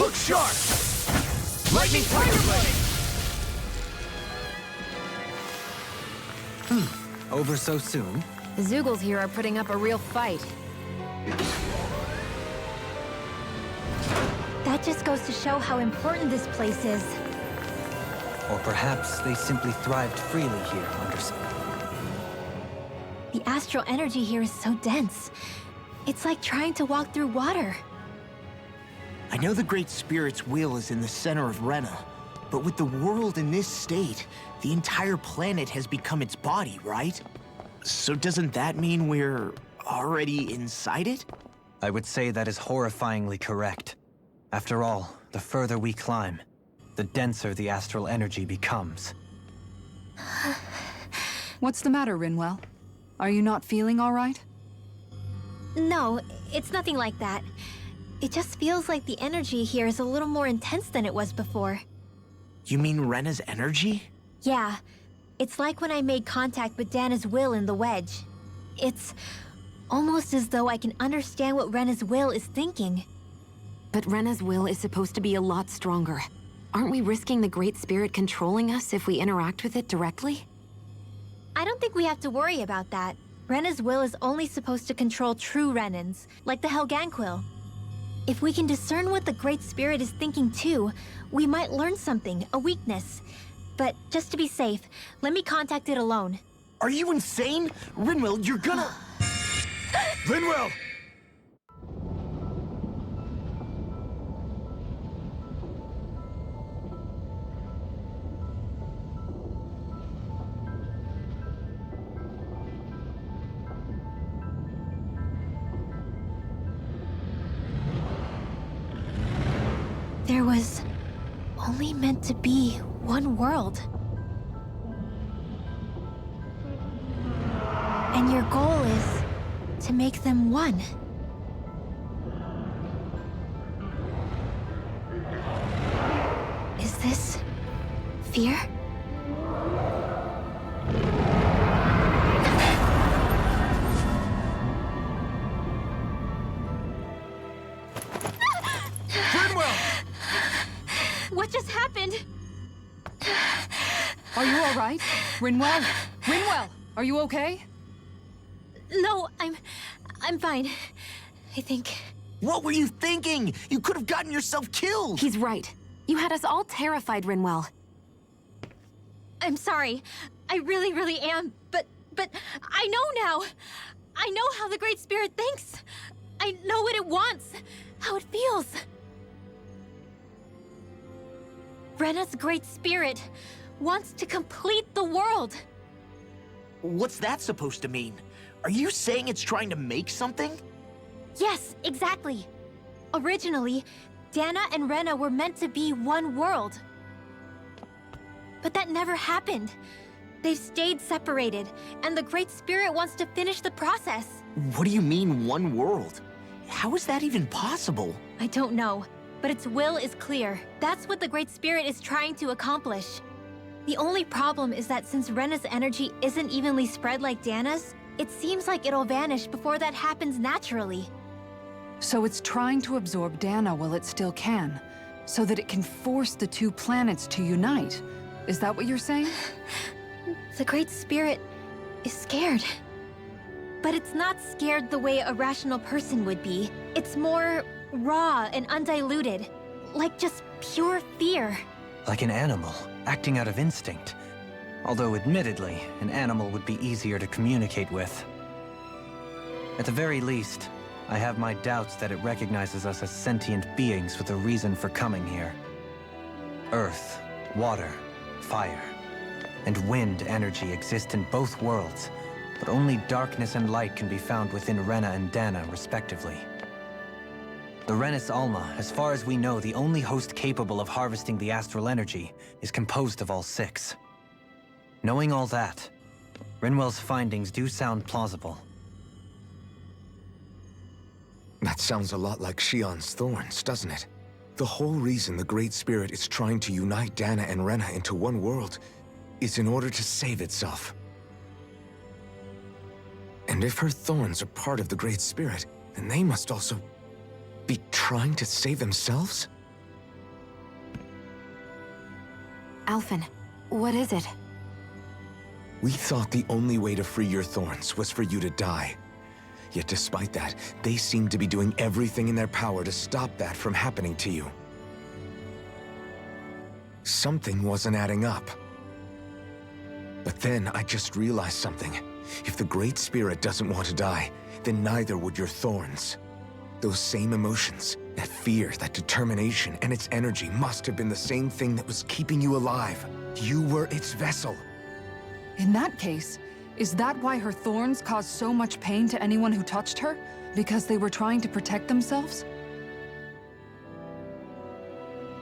Look sharp! Lightning Tiger Blade! Over so soon? The Zoogles here are putting up a real fight. That just goes to show how important this place is. Or perhaps they simply thrived freely here under some... The astral energy here is so dense. It's like trying to walk through water. I know the Great Spirit's will is in the center of Rena, but with the world in this state, the entire planet has become its body, right? So doesn't that mean we're already inside it? I would say that is horrifyingly correct. After all, the further we climb, the denser the astral energy becomes. What's the matter, Rinwell? Are you not feeling all right? No, it's nothing like that. It just feels like the energy here is a little more intense than it was before. You mean Rena's energy? Yeah. It's like when I made contact with Dana's will in the wedge. It's almost as though I can understand what Rena's will is thinking. But Rena's will is supposed to be a lot stronger. Aren't we risking the Great Spirit controlling us if we interact with it directly? I don't think we have to worry about that. Rena's will is only supposed to control true Renans, like the Helganquil. If we can discern what the Great Spirit is thinking too, we might learn something, a weakness. But just to be safe, let me contact it alone. Are you insane? Rinwell, you're gonna... Rinwell! There was only meant to be one world. And your goal is to make them one. Is this fear? What just happened? Are you all right? Rinwell? Rinwell, are you okay? No, I'm fine. I think. What were you thinking? You could have gotten yourself killed! He's right. You had us all terrified, Rinwell. I'm sorry. I really am. But I know now. I know how the Great Spirit thinks. I know what it wants. How it feels. Rena's Great Spirit wants to complete the world. What's that supposed to mean? Are you saying it's trying to make something? Yes, exactly. Originally, Dana and Rena were meant to be one world. But that never happened. They've stayed separated, and the Great Spirit wants to finish the process. What do you mean, one world? How is that even possible? I don't know, but its will is clear. That's what the Great Spirit is trying to accomplish. The only problem is that since Rena's energy isn't evenly spread like Dana's, it seems like it'll vanish before that happens naturally. So it's trying to absorb Dana while it still can, so that it can force the two planets to unite. Is that what you're saying? The Great Spirit is scared. But it's not scared the way a rational person would be. It's more raw and undiluted, like just pure fear. Like an animal, acting out of instinct. Although admittedly, an animal would be easier to communicate with. At the very least, I have my doubts that it recognizes us as sentient beings with a reason for coming here. Earth, water, fire, and wind energy exist in both worlds, but only darkness and light can be found within Rena and Dana, respectively. The Renis Alma, as far as we know, the only host capable of harvesting the astral energy, is composed of all six. Knowing all that, Rinwell's findings do sound plausible. That sounds a lot like Shion's thorns, doesn't it? The whole reason the Great Spirit is trying to unite Dana and Rena into one world is in order to save itself. And if her thorns are part of the Great Spirit, then they must also be trying to save themselves? Alphen, what is it? We thought the only way to free your thorns was for you to die. Yet despite that, they seem to be doing everything in their power to stop that from happening to you. Something wasn't adding up. But then I just realized something. If the Great Spirit doesn't want to die, then neither would your thorns. Those same emotions, that fear, that determination, and its energy must have been the same thing that was keeping you alive. You were its vessel. In that case, is that why her thorns caused so much pain to anyone who touched her? Because they were trying to protect themselves?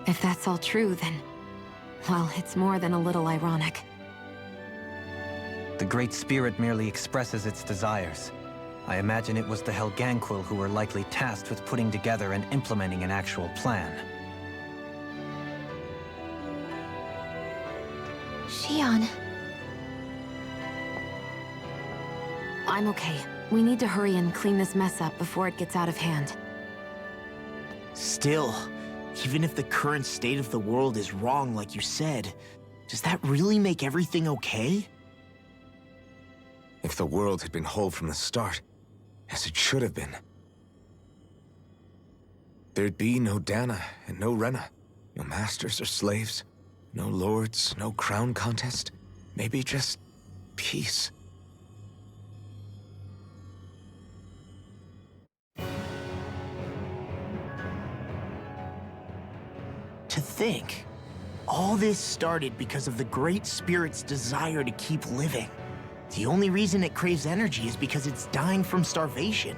If that's all true, then... well, it's more than a little ironic. The Great Spirit merely expresses its desires. I imagine it was the Helganquil who were likely tasked with putting together and implementing an actual plan. Shion. I'm okay. We need to hurry and clean this mess up before it gets out of hand. Still, even if the current state of the world is wrong like you said, does that really make everything okay? If the world had been whole from the start, as it should have been, there'd be no Dana and no Rena, no masters or slaves, no lords, no crown contest, maybe just peace. To think, all this started because of the Great Spirit's desire to keep living. The only reason it craves energy is because it's dying from starvation.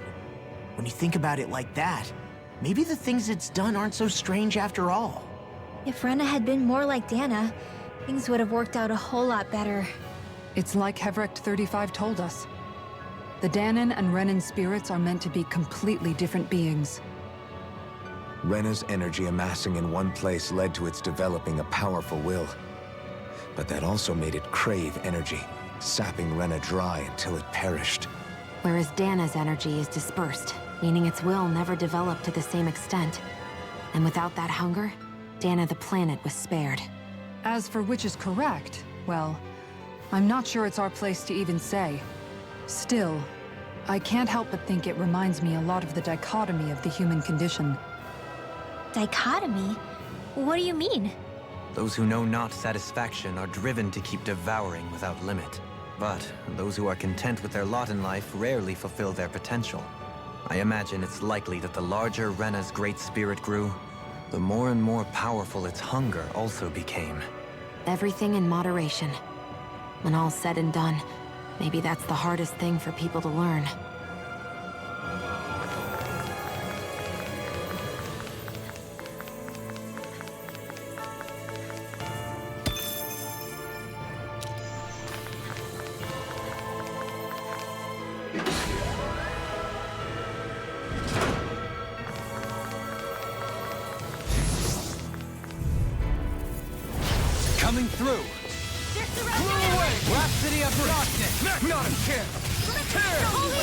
When you think about it like that, maybe the things it's done aren't so strange after all. If Rena had been more like Dana, things would have worked out a whole lot better. It's like Hevrecht 35 told us. The Danon and Renan spirits are meant to be completely different beings. Rena's energy amassing in one place led to its developing a powerful will. But that also made it crave energy, sapping Rena dry until it perished. Whereas Dana's energy is dispersed, meaning its will never developed to the same extent. And without that hunger, Dana the planet was spared. As for which is correct, well, I'm not sure it's our place to even say. Still, I can't help but think it reminds me a lot of the dichotomy of the human condition. Dichotomy? What do you mean? Those who know not satisfaction are driven to keep devouring without limit. But those who are content with their lot in life rarely fulfill their potential. I imagine it's likely that the larger Rena's great spirit grew, the more and more powerful its hunger also became. Everything in moderation. When all's said and done, maybe that's the hardest thing for people to learn. Coming through! Rhapsody of darkness! Not a chance! Tear!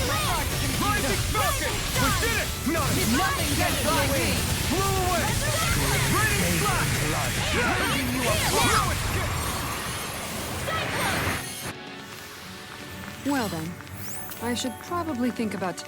Rising Falcon! We did it! Nothing gets by me! Blew away! Raining Flash! Bringing you up! Well then, I should probably think about...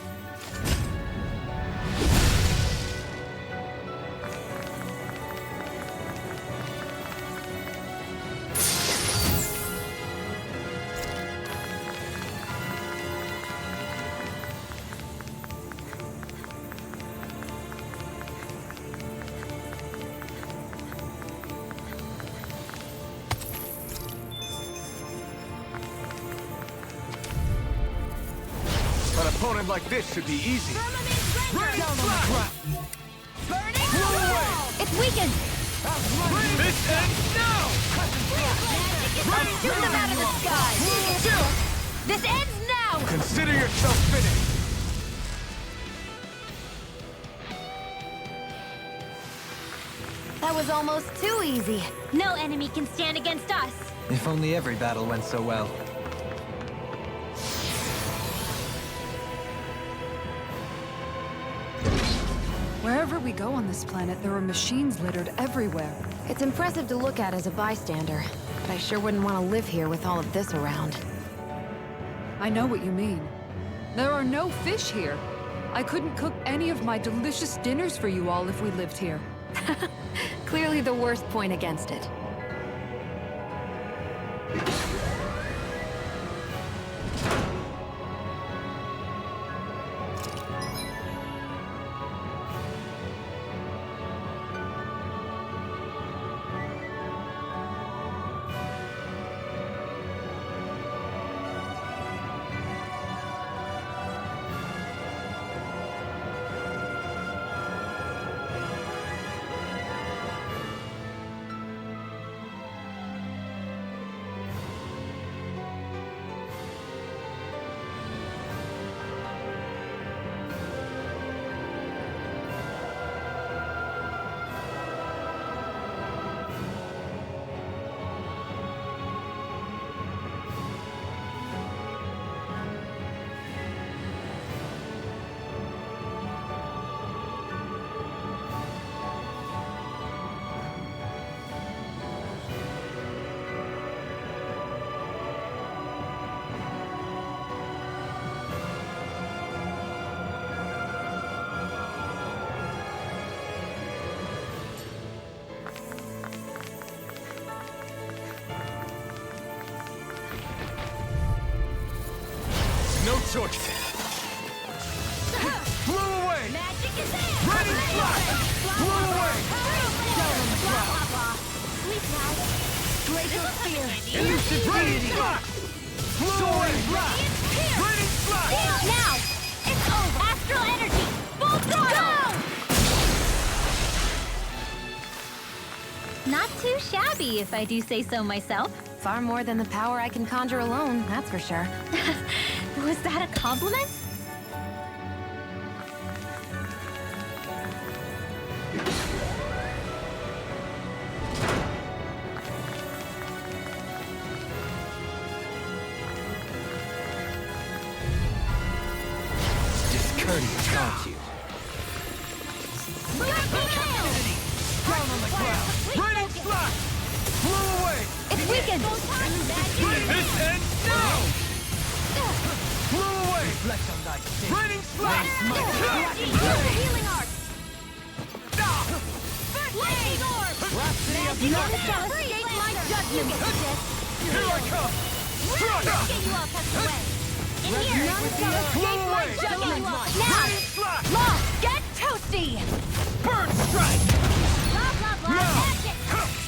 An opponent like this should be easy. Right down on the ground. It's weakened! This ends now! Shoot them out of the sky! This ends now! Consider yourself finished. That was almost too easy. No enemy can stand against us! If only every battle went so well. Wherever we go on this planet, there are machines littered everywhere. It's impressive to look at as a bystander, but I sure wouldn't want to live here with all of this around. I know what you mean. There are no fish here. I couldn't cook any of my delicious dinners for you all if we lived here. Clearly the worst point against it. sword. Blew away. Magic is there! Ready, flash. Blew away. Down on the ground. Sleep now. Glacial Spear. Ready, flash. Blew away. Ready, flash. Now! It's over! Astral Energy! Full throttle! Go! Not too shabby, if I do say so myself. Far more than the power I can conjure alone, that's for sure. Was that a compliment? Discourteous, aren't you? Down on the ground. Ready, flash. Blew away. It's weakened! This ends now. Blew away. Reflect on thy state. Ready, flash. Healing Arc! Lightning Orb! Rhapsody of None darkness. shall escape my judgment! Here I come. Get you up, away! In here! None shall escape my judgment! Now! Ready, flash. Law, get toasty! Burn strike. Blah, blah, blah, Now. magic!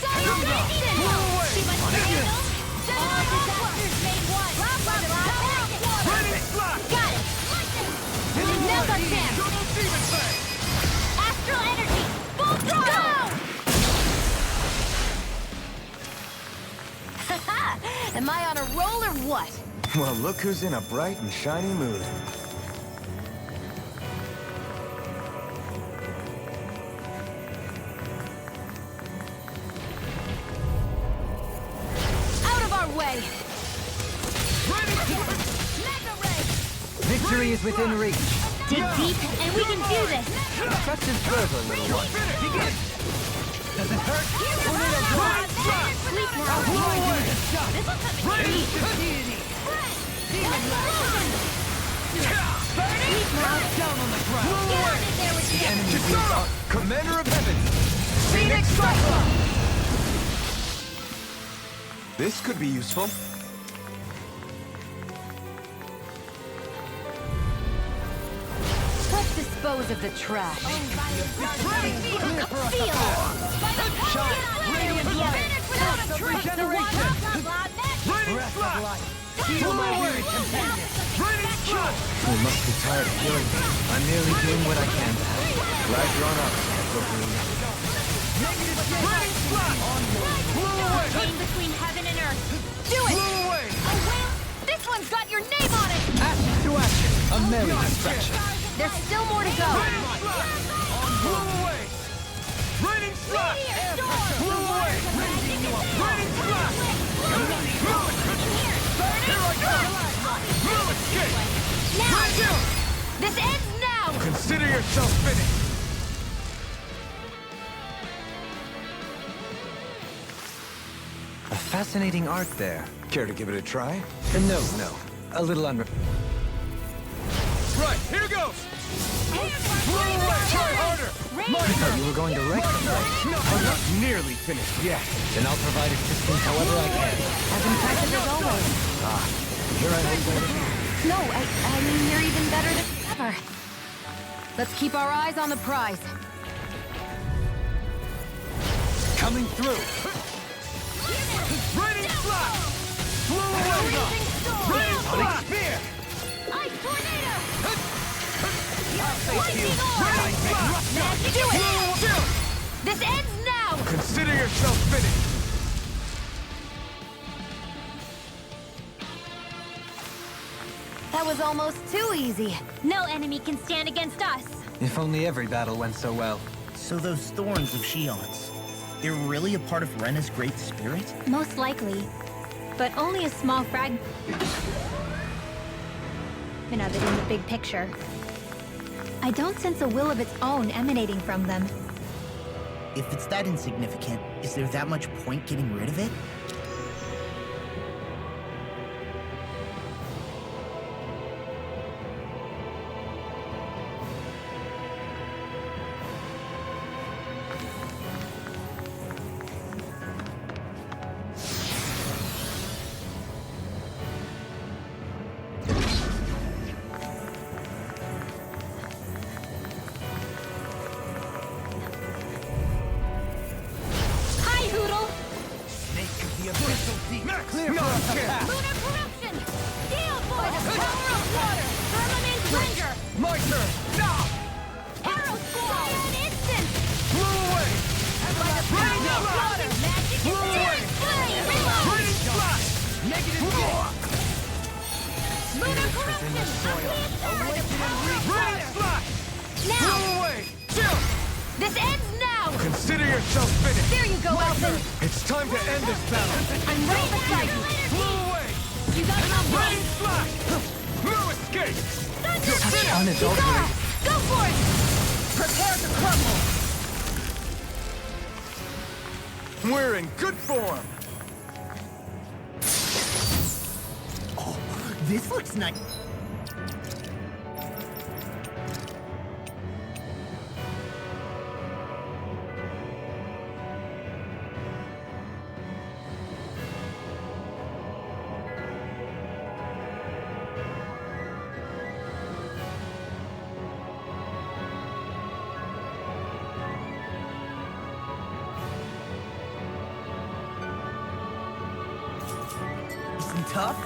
Salutation! Blow away. She must Again. handle! All disasters made one! Blah, blah, blah, magic! Ready, flash. Got it! Now's our chance! Double demon fang. Astral Energy! Full throttle! Haha! Am I on a roll or what? Well, look who's in a bright and shiny mood. Out of our way! Mega Ray! Victory is within reach. Dig deep, and we can do this! Trust in fervor, little one. Does it hurt? Sleep now! This will come in handy! Sleep now! Down on the ground. Get on in there with the Enemy wheels are Commander of Heaven. Phoenix Cyclone! This could be useful. Let's dispose of the trash. Feel! Radiant Light! The one! Ready, flash. Blew away. Ready, flash. You must be tired of healing me. I'm merely doing what I can to help. Glad you're on our side, Wolverine. Ready, flash. Blew away. Chain between heaven and earth! Do it! Blew away. A whale! This one's got your name on it! Action to action. A merry distraction. There's still more to go. Ready, flash. Blew away. Ready, flash. Blew away. Ready, flash. Here I come. No escape. Now! This ends now! Consider yourself finished. A fascinating art there. Care to give it a try? No. A little Right, here goes. Blow away. Try harder. I thought you were going to wreck them, right? No, I'm not nearly finished yet. Then I'll provide assistance however I can. As impressive as always. Here I hope. No, I mean you're even better than ever. Let's keep our eyes on the prize. Coming through. Ready, flash. Blew away. Ready, flash. Spear. Ice Tornado! Lightning Magic Do it! it. This ends now! Consider yourself finished. That was almost too easy. No enemy can stand against us! If only every battle went so well. So those thorns of Shion's, they're really a part of Rena's great spirit? Most likely. But only a small fragment of it in the big picture. I don't sense a will of its own emanating from them. If it's that insignificant, is there that much point getting rid of it? in this soil. Ready, slash! Now! Blow away! Chill! This ends now! Consider yourself finished! There you go, Elton! It's time to end this battle! I'm right beside you! Blow away! You got enough Ready, slash! No escape! Thunder! Unadulterated. Go for it! Prepare to crumble! We're in good form! Oh, this looks nice. Tough?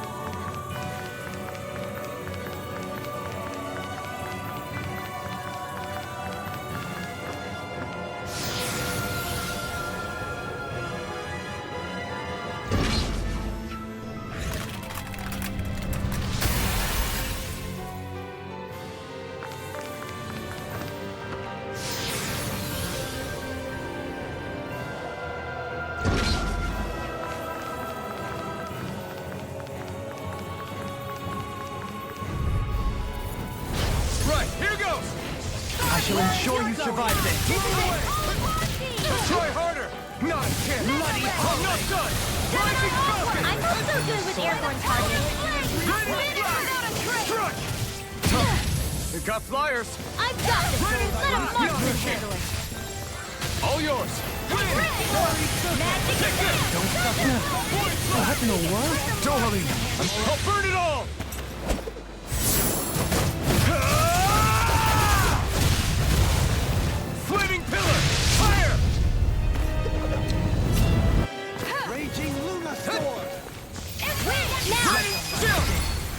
I shall ensure you survive this. Try harder! Not a chance! Bloody hell! Not done! Rising Falcon! I'm not so good with airborne targets. You got flyers! I've got this! Let a marksman handle it! All yours! Magic Take this! Don't stop now! What in the world? Totally! I'll burn it all! Flaming pillar! Fire! Raging Luna Sword! Now!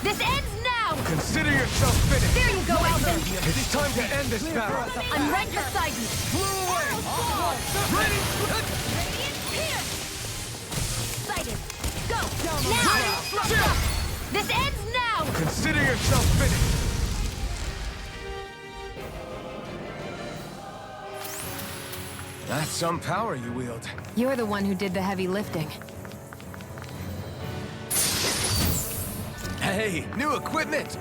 This ends now! Consider yourself finished! There you go, Elton! It's time to end this battle! I'm right beside you! Blew away! Ready! Here! Sighted! Go! Now! This ends now! Consider yourself finished! That's some power you wield. You're the one who did the heavy lifting. Hey, new equipment!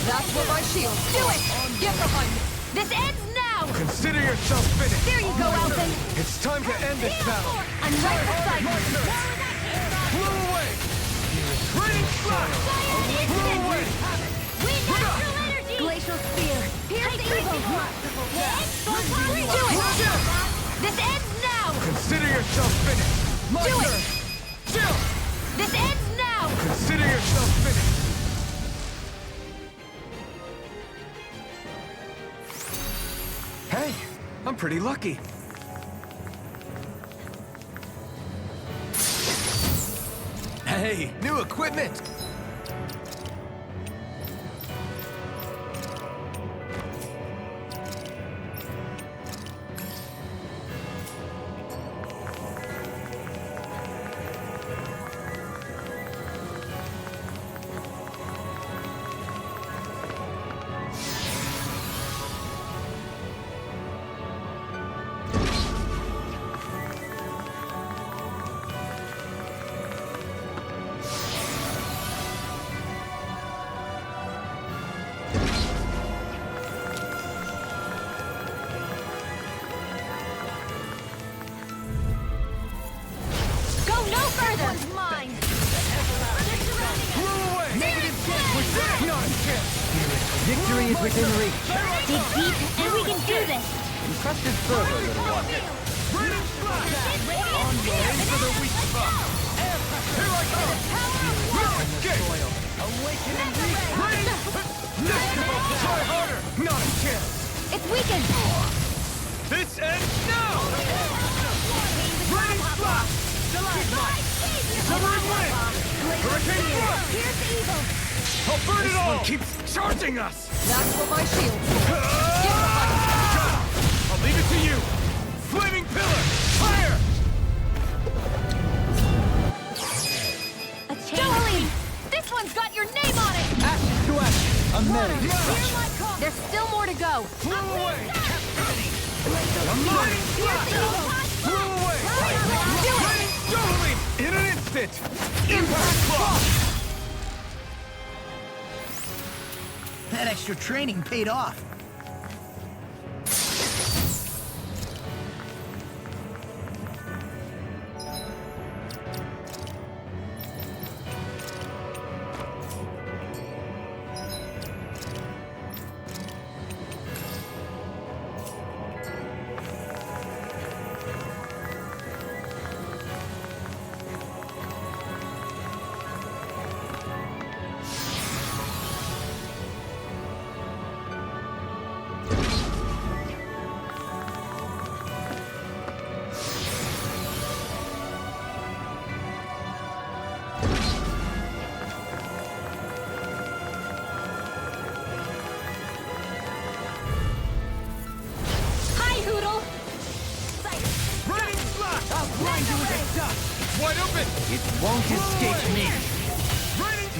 That's what my shield. Do it! Get behind me! This ends now! Consider yourself finished! There you go, Elton! It's time to end this battle! I'm right beside you! Blew away! Ready, fire! Blew away! We natural energy! Glacial spear! Pierce the evil! Do it! This ends now! Consider yourself finished! Do it! Chill! This ends now! Consider yourself finished! Hey, I'm pretty lucky. Hey, new equipment! further! Mine! Blew away! Negative 10! We did it! Not a chance! Victory is within reach. Dig deep, and we can do this! Trusted further, little one. Burning splash! On your aim for the weak spot! Here I come! No escape! Awakening reach. Ready! Try harder! Not a chance! It's weakened! This ends now! Burning splash! Covering wind! Hurricane thrust! Here's evil! I'll burn it all! This one keeps charging us! That's what my shield's for. Get behind me. I'll leave it to you! Flaming pillar! Fire! A chain! This one's got your name on it! Ashes to ashes. A merry destruction. There's still more to go. Blew away! A mighty splash! Blew away! Raining Jolene! In an instant! Impact block! That extra training paid off. Wide open! It won't escape me.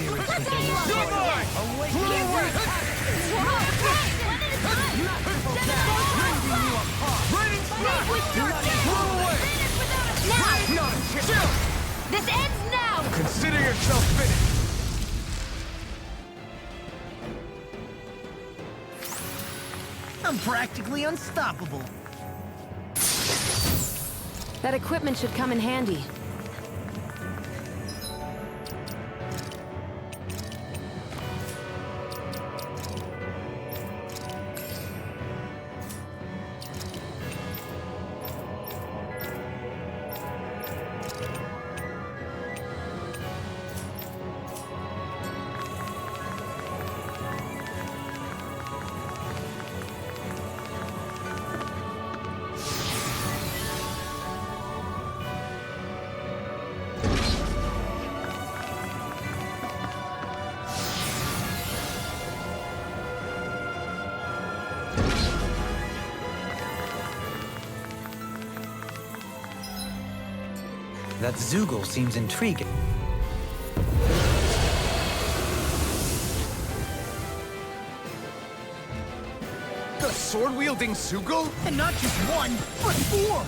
You're mine! Blew away! Raining splash! Blew away! Now! Not a chance! Chill! This ends now! Consider yourself finished! I'm practically unstoppable. That equipment should come in handy. That Zoogle seems intriguing. The sword-wielding Zoogle? And not just one, but four!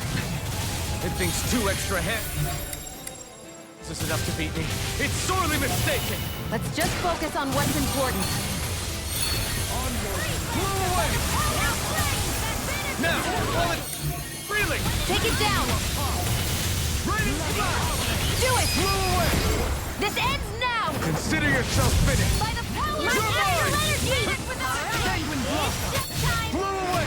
It thinks 2 extra hands. Is this enough to beat me? It's sorely mistaken! Let's just focus on what's important. Blew away! Now, all it... Reeling! Take it down! Raining splash! Do it! Blew away! This ends now! Consider yourself finished! By the power You're of mine! energy! Penguin block! Blew away!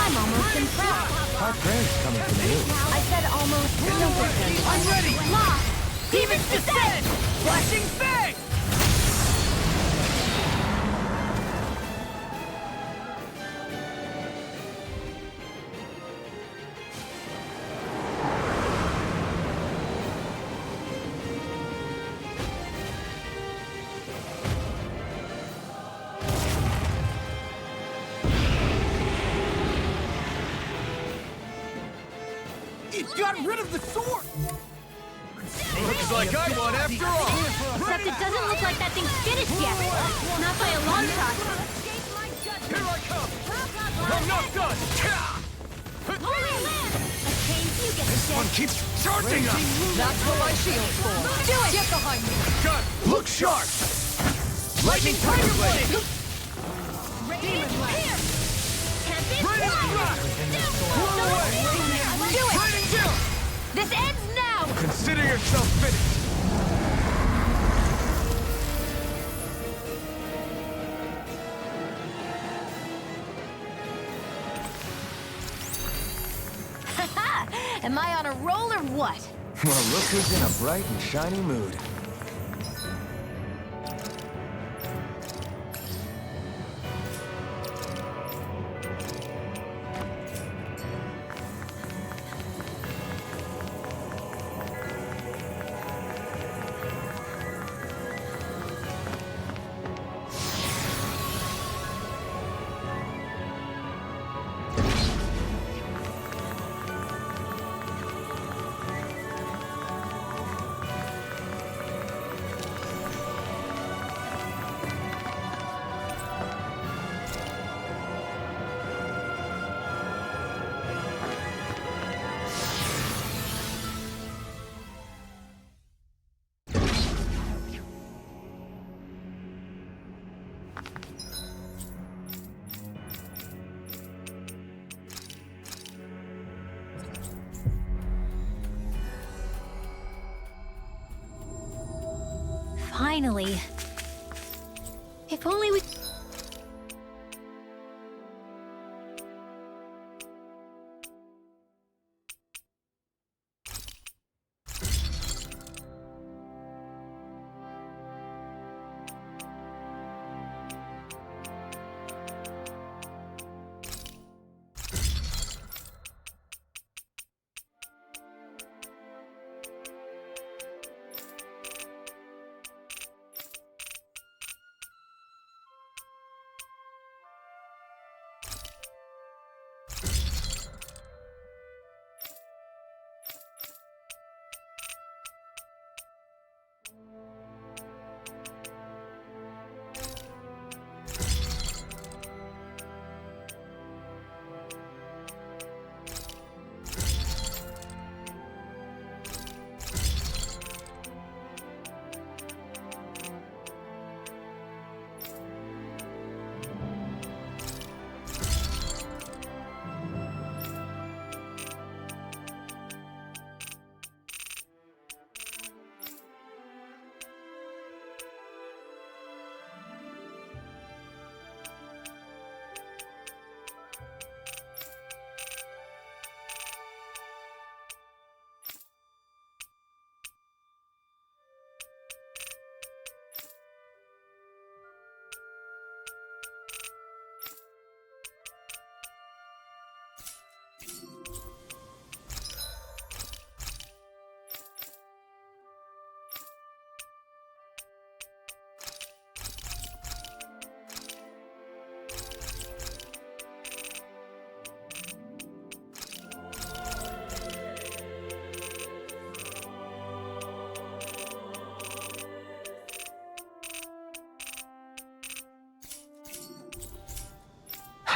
I'm almost impressed. Our prayers coming from you. I said almost. Don't pretend. I'm ready! Lock! Demons descend! Flashing fang! It got rid of the sword! Looks like I won after all! Except it doesn't look like that thing's finished yet. Not by a long shot. Here I come! I'm not done! This one keeps charging us! That's what my shield's for. Do it! Get behind me! Gun, look sharp! Lightning Tiger Blade! Raining Splash! Blow away! Do it! Raining Chill! This ends now! Consider yourself finished! Am I on a roll or what? Well, look who's in a bright and shiny mood. Finally. If only we...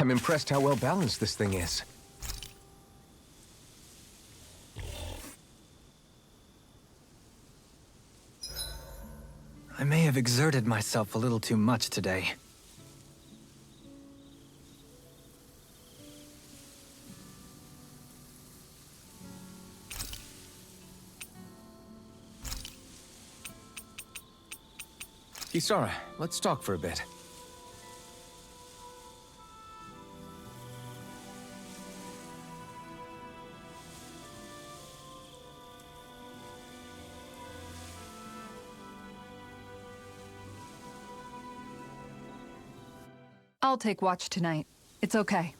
I'm impressed how well balanced this thing is. I may have exerted myself a little too much today. Kisara, let's talk for a bit. I'll take watch tonight. It's okay.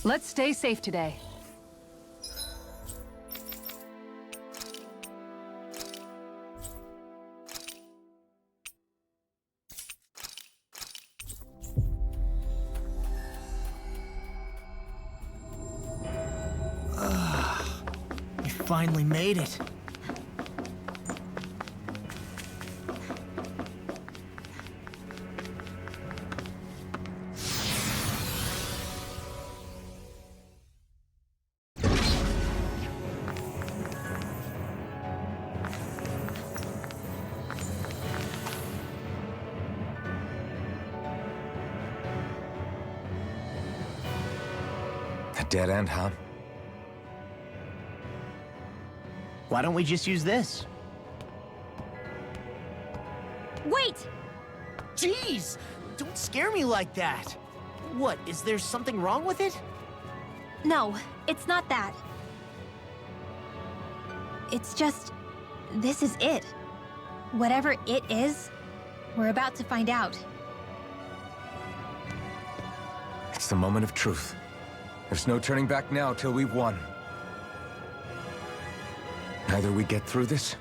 Let's stay safe today. We finally made it. A dead end, huh? Why don't we just use this? Wait! Jeez! Don't scare me like that! What, is there something wrong with it? No, it's not that. It's just... this is it. Whatever it is, we're about to find out. It's the moment of truth. There's no turning back now till we've won. Either we get through this,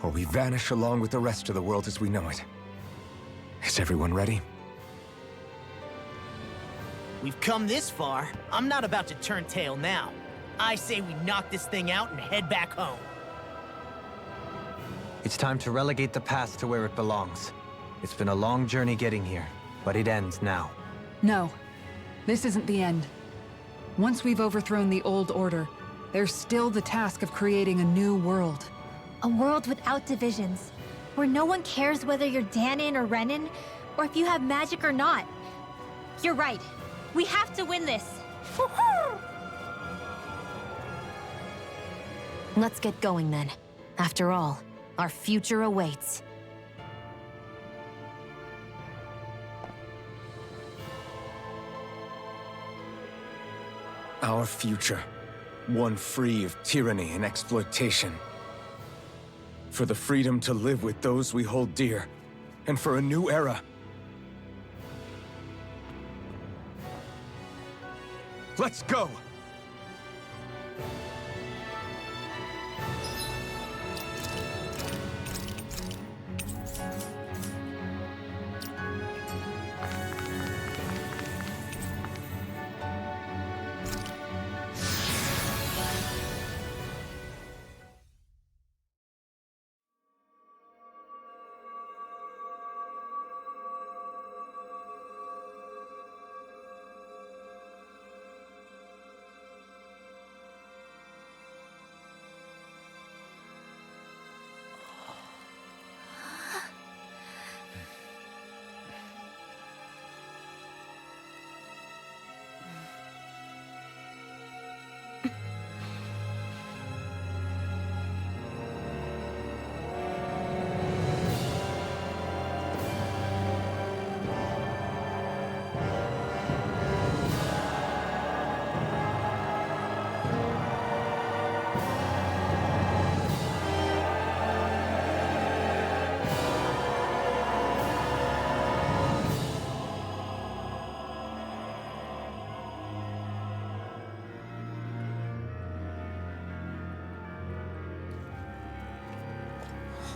or we vanish along with the rest of the world as we know it. Is everyone ready? We've come this far. I'm not about to turn tail now. I say we knock this thing out and head back home. It's time to relegate the past to where it belongs. It's been a long journey getting here, but it ends now. No, this isn't the end. Once we've overthrown the old order, there's still the task of creating a new world. A world without divisions, where no one cares whether you're Danon or Renan, or if you have magic or not. You're right. We have to win this. Let's get going then. After all, our future awaits. Our future. One free of tyranny and exploitation. For the freedom to live with those we hold dear. And for a new era. Let's go!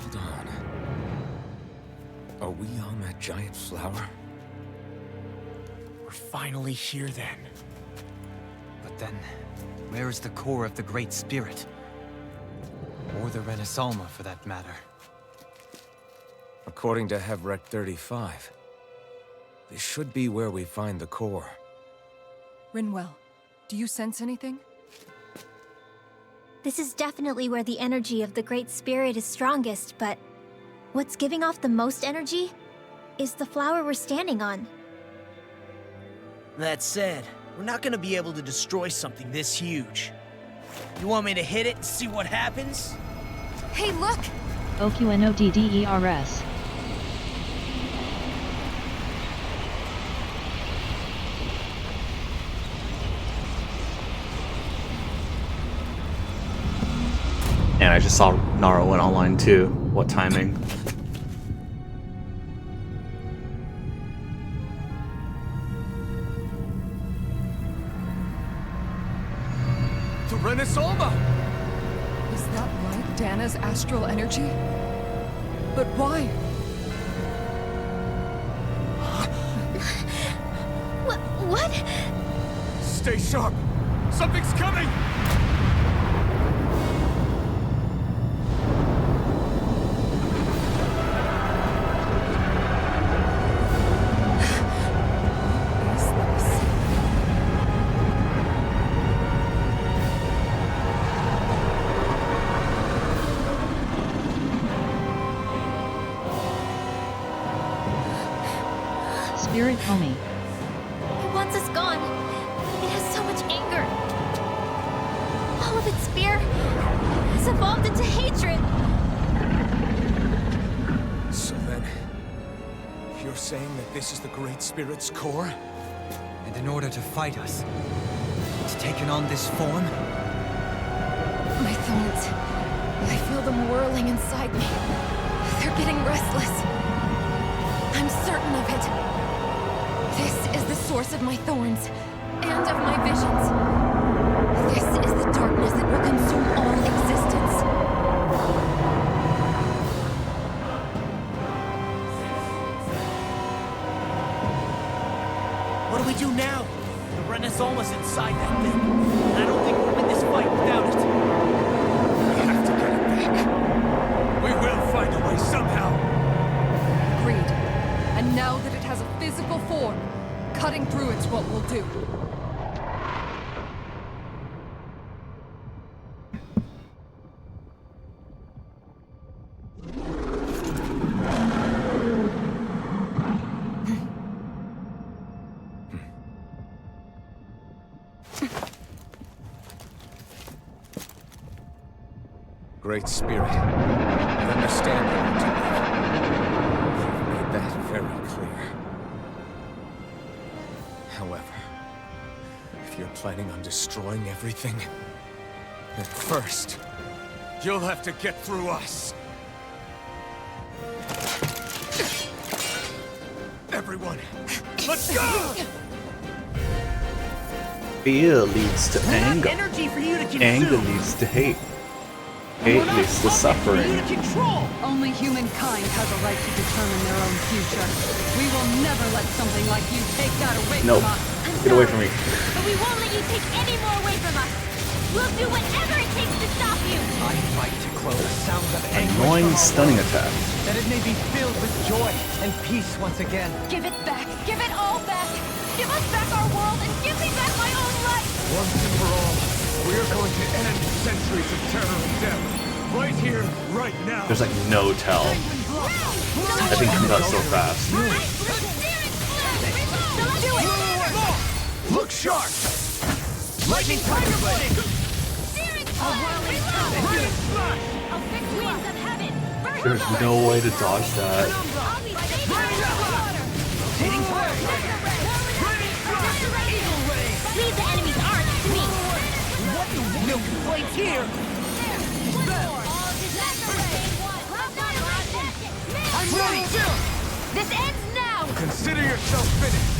Hold on. Are we on that giant flower? We're finally here then. But then, where is the core of the Great Spirit? Or the Renaissance, for that matter? According to Hevrek 35, this should be where we find the core. Rinwell, do you sense anything? This is definitely where the energy of the Great Spirit is strongest, but what's giving off the most energy is the flower we're standing on. That said, we're not gonna be able to destroy something this huge. You want me to hit it and see what happens? Hey, look! OQNODDERS. And I just saw Nara went online too. What timing? The Renaissance! Is that like Dana's astral energy? But why? What? Stay sharp! Something's coming! Spirit Homie. It wants us gone. It has so much anger. evolved into hatred! So then, you're saying that this is the Great Spirit's core? And in order to fight us, it's taken on this form? My thorns. I feel them whirling inside me. They're getting restless. I'm certain of it. This is the source of my thorns, and of my visions. This is the darkness that will consume all existence. What do we do now? The Renaissance inside that thing. I don't think we'll win this fight without it. We have to get it back. We will find a way somehow. Agreed. And now that it has a physical form, cutting through it's what we'll do. Great Spirit, I understand you want to live. You've made that very clear. However, if you're planning on destroying everything, then first, you'll have to get through us. Everyone, let's go! Fear leads to anger. Energy for you to consume. Anger leads to hate. Hate leads to suffering. Only humankind has a right to determine their own future. We will never let something like you take that away Nope. from us. Get away from me. But we won't let you take any more away from us! We'll do whatever it takes to stop you! I fight to quell the sounds of anguish Annoying from our stunning world, attack. that it may be filled with joy and peace once again. Give it back! Give it all back! Give us back our world and give me back my own life! Once and for all, we are going to end centuries of terror and death. Right here, right now. There's like no tell. Everything comes out so fast. Look sharp! Lightning Tiger Blade! There's no way to dodge that. Leave the enemy's arms to me! What the milk plates here? I'm ready! This ends now! Consider yourself finished!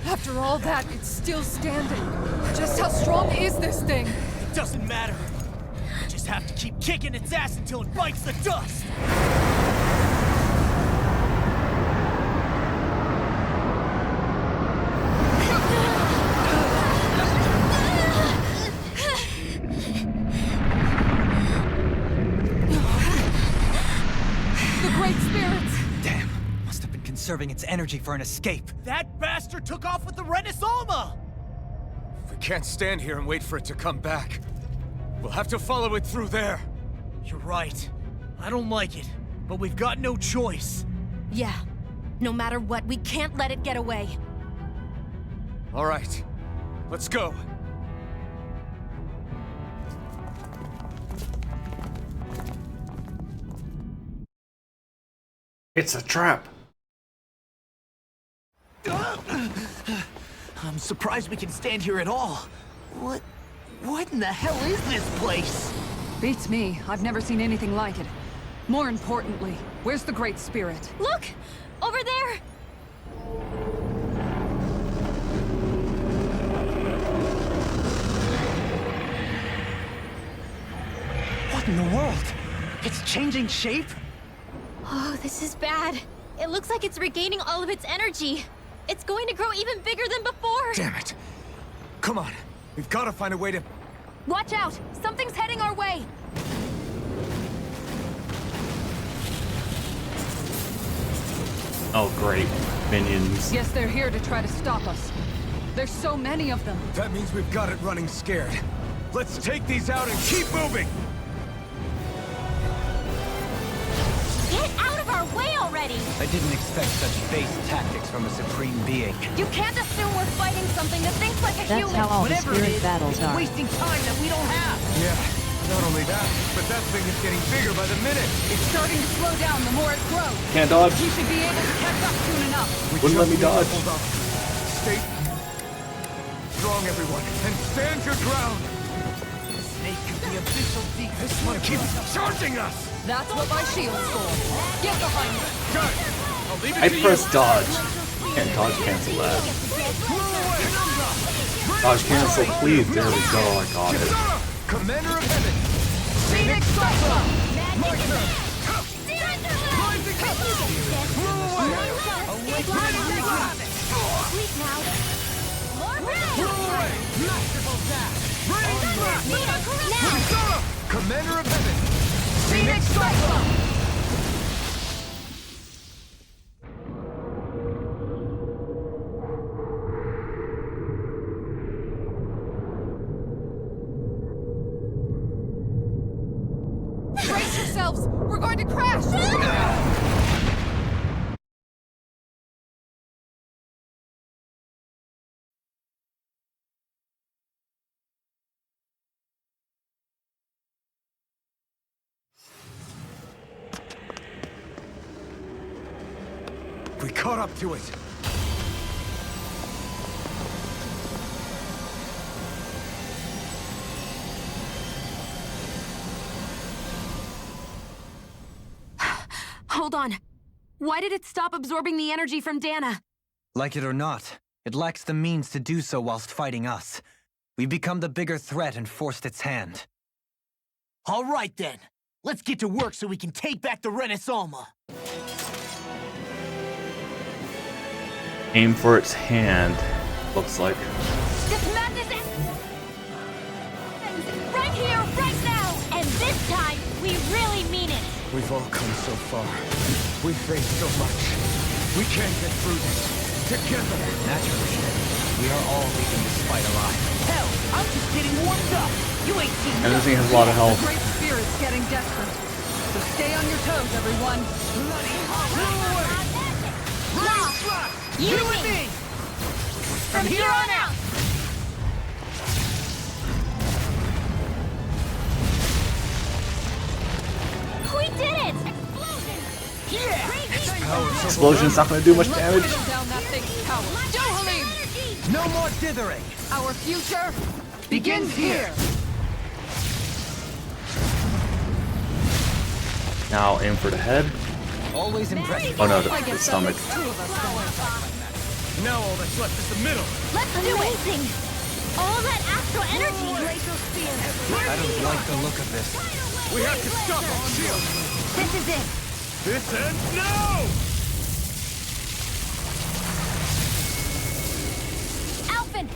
After all that, it's still standing. Just how strong is this thing? It doesn't matter. We just have to keep kicking its ass until it bites the dust. The Great Spirits! Damn, must have been conserving its energy for an escape. That bastard took off with the Renaissance! We can't stand here and wait for it to come back. We'll have to follow it through there. You're right. I don't like it, but we've got no choice. Yeah. No matter what, we can't let it get away. All right, let's go. It's a trap. I'm surprised we can stand here at all. What in the hell is this place? Beats me. I've never seen anything like it. More importantly, where's the Great Spirit? Look! Over there! What in the world? It's changing shape? Oh, this is bad. It looks like it's regaining all of its energy. It's going to grow even bigger than before. Damn it. Come on, we've got to find a way to... Watch out! Something's heading our way! Oh great. Minions. Yes, they're here to try to stop us. There's so many of them. That means we've got it running scared. Let's take these out and keep moving! Yeah! Get out of our way already! I didn't expect such base tactics from a supreme being. You can't assume we're fighting something that thinks like a That's human! how all the Whatever it spirit is, battles it's are. wasting time that we don't have. Yeah, not only that, but that thing is getting bigger by the minute. It's starting to slow down the more it grows. Can't dodge. You should be able to catch up soon enough. Wouldn't let me dodge. Hold on. Stay strong, everyone, and stand your ground. Snake could be official deep. This one keeps charging us. That's what my shield's for. Get behind me. Good. I'll leave it I to you. pressed dodge. Can't dodge cancel that. Dodge cancel, please. There we go. I got it. Commander of Heaven. Phoenix Cyclone! My turn. Rising up. Blow away. Awakening blast. Sleep now. Blow away. Masterful dash. Rain blast. Now! Commander of Heaven. Phoenix Cyclone! Brace yourselves! We're going to crash! We caught up to it. Hold on. Why did it stop absorbing the energy from Dana? Like it or not, it lacks the means to do so whilst fighting us. We've become the bigger threat and forced its hand. All right, then. Let's get to work so we can take back the Renaissance. Aim for its hand, looks like. This madness ends right here, right now! And this time, we really mean it! We've all come so far. We've faced so much. We can't get through this together. Naturally, we are all leaving this fight alive. Hell, I'm just getting warmed up. You ain't seen And this thing has a lot of health. The Great Spirit's getting desperate. So stay on your toes, everyone. You and me! From here on out! We did it! Explosion! Yeah! Explosion's not gonna do much damage. Bring down that thing's power. Dohalim! No more dithering. Our future begins here. Now aim for the head. Always impressive. Oh no, the I guess that stomach. makes two of us then. Now all that's left is the middle. Let's do it! All that astral energy! I don't like the look of this. We have to stop it. Shield. This is it! This ends now! Alphen!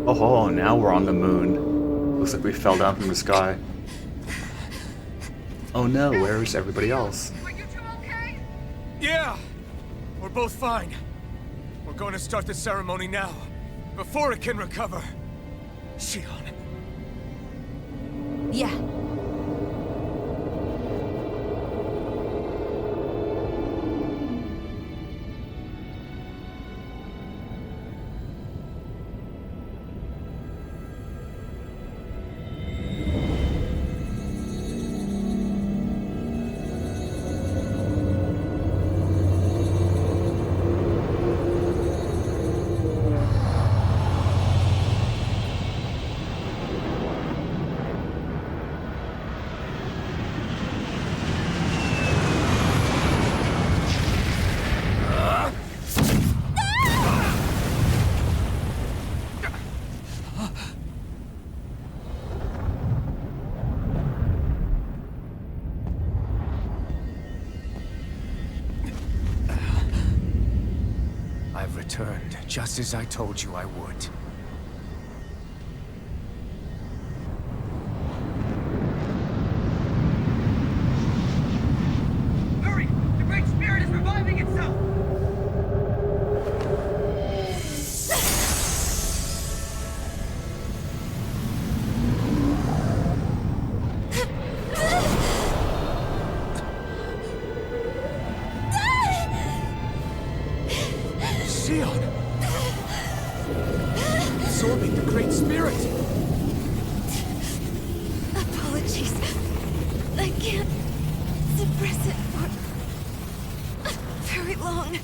Oh, now we're on the moon. Looks like we fell down from the sky. Oh no, where is everybody else? Are you two okay? Yeah! We're both fine. We're going to start the ceremony now, before it can recover. Shion. Yeah. returned, just as I told you I would. Hurry! The Great Spirit is reviving itself! Sion! Absorbing the Great Spirit! Apologies. I can't suppress it for very long.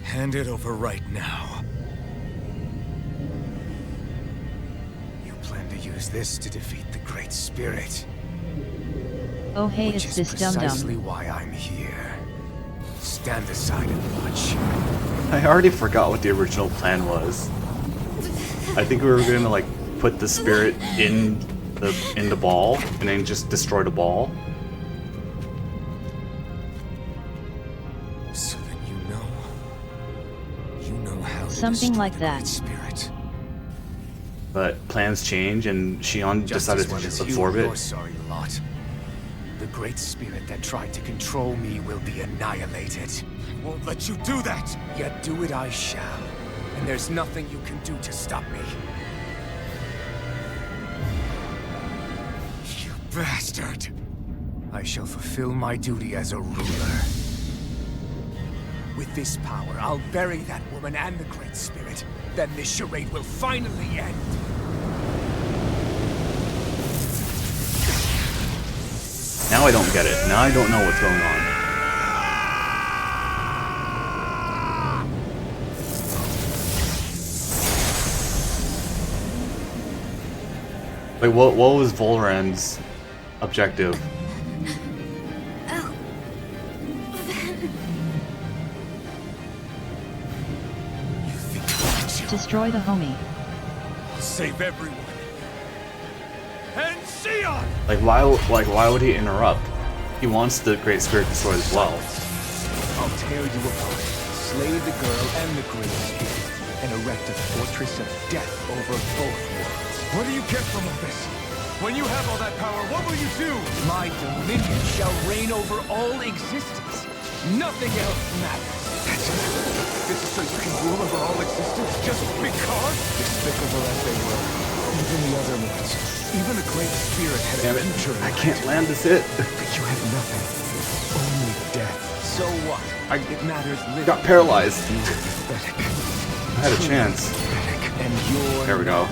Hand it over right now. You plan to use this to defeat the Great Spirit. Oh hey, Which it's is this dum-dum. precisely why I'm here. Stand aside and watch. I already forgot what the original plan was. I think we were gonna like put the spirit in the ball and then just destroy the ball. So then you know how to Something destroy like the that. Great Spirit. But plans change and Xion Just decided as to well just as you absorb and it. your sorry lot. The Great Spirit that tried to control me will be annihilated. I won't let you do that! Yet do it I shall. And there's nothing you can do to stop me. You bastard! I shall fulfill my duty as a ruler. With this power, I'll bury that woman and the Great Spirit. Then this charade will finally end. Now I don't get it. Now I don't know what's going on. Like, what was Volran's objective? Destroy the homie. Save everyone. And Sion! Like, why would he interrupt? He wants the Great Spirit destroyed as well. I'll tear you apart, slay the girl and the Great Spirit, and erect a fortress of death over both worlds. What do you get from all this? When you have all that power, what will you do? My dominion shall reign over all existence. Nothing else matters. That's it. This is so you can rule over all existence just because? Despicable as they were, even the other lords, even the Great Spirit had Damn a it. future. I can't land this hit. But you have nothing. Only death. So what? It matters little. Got paralyzed. You were pathetic. I had a chance. Pathetic. And you're There we go.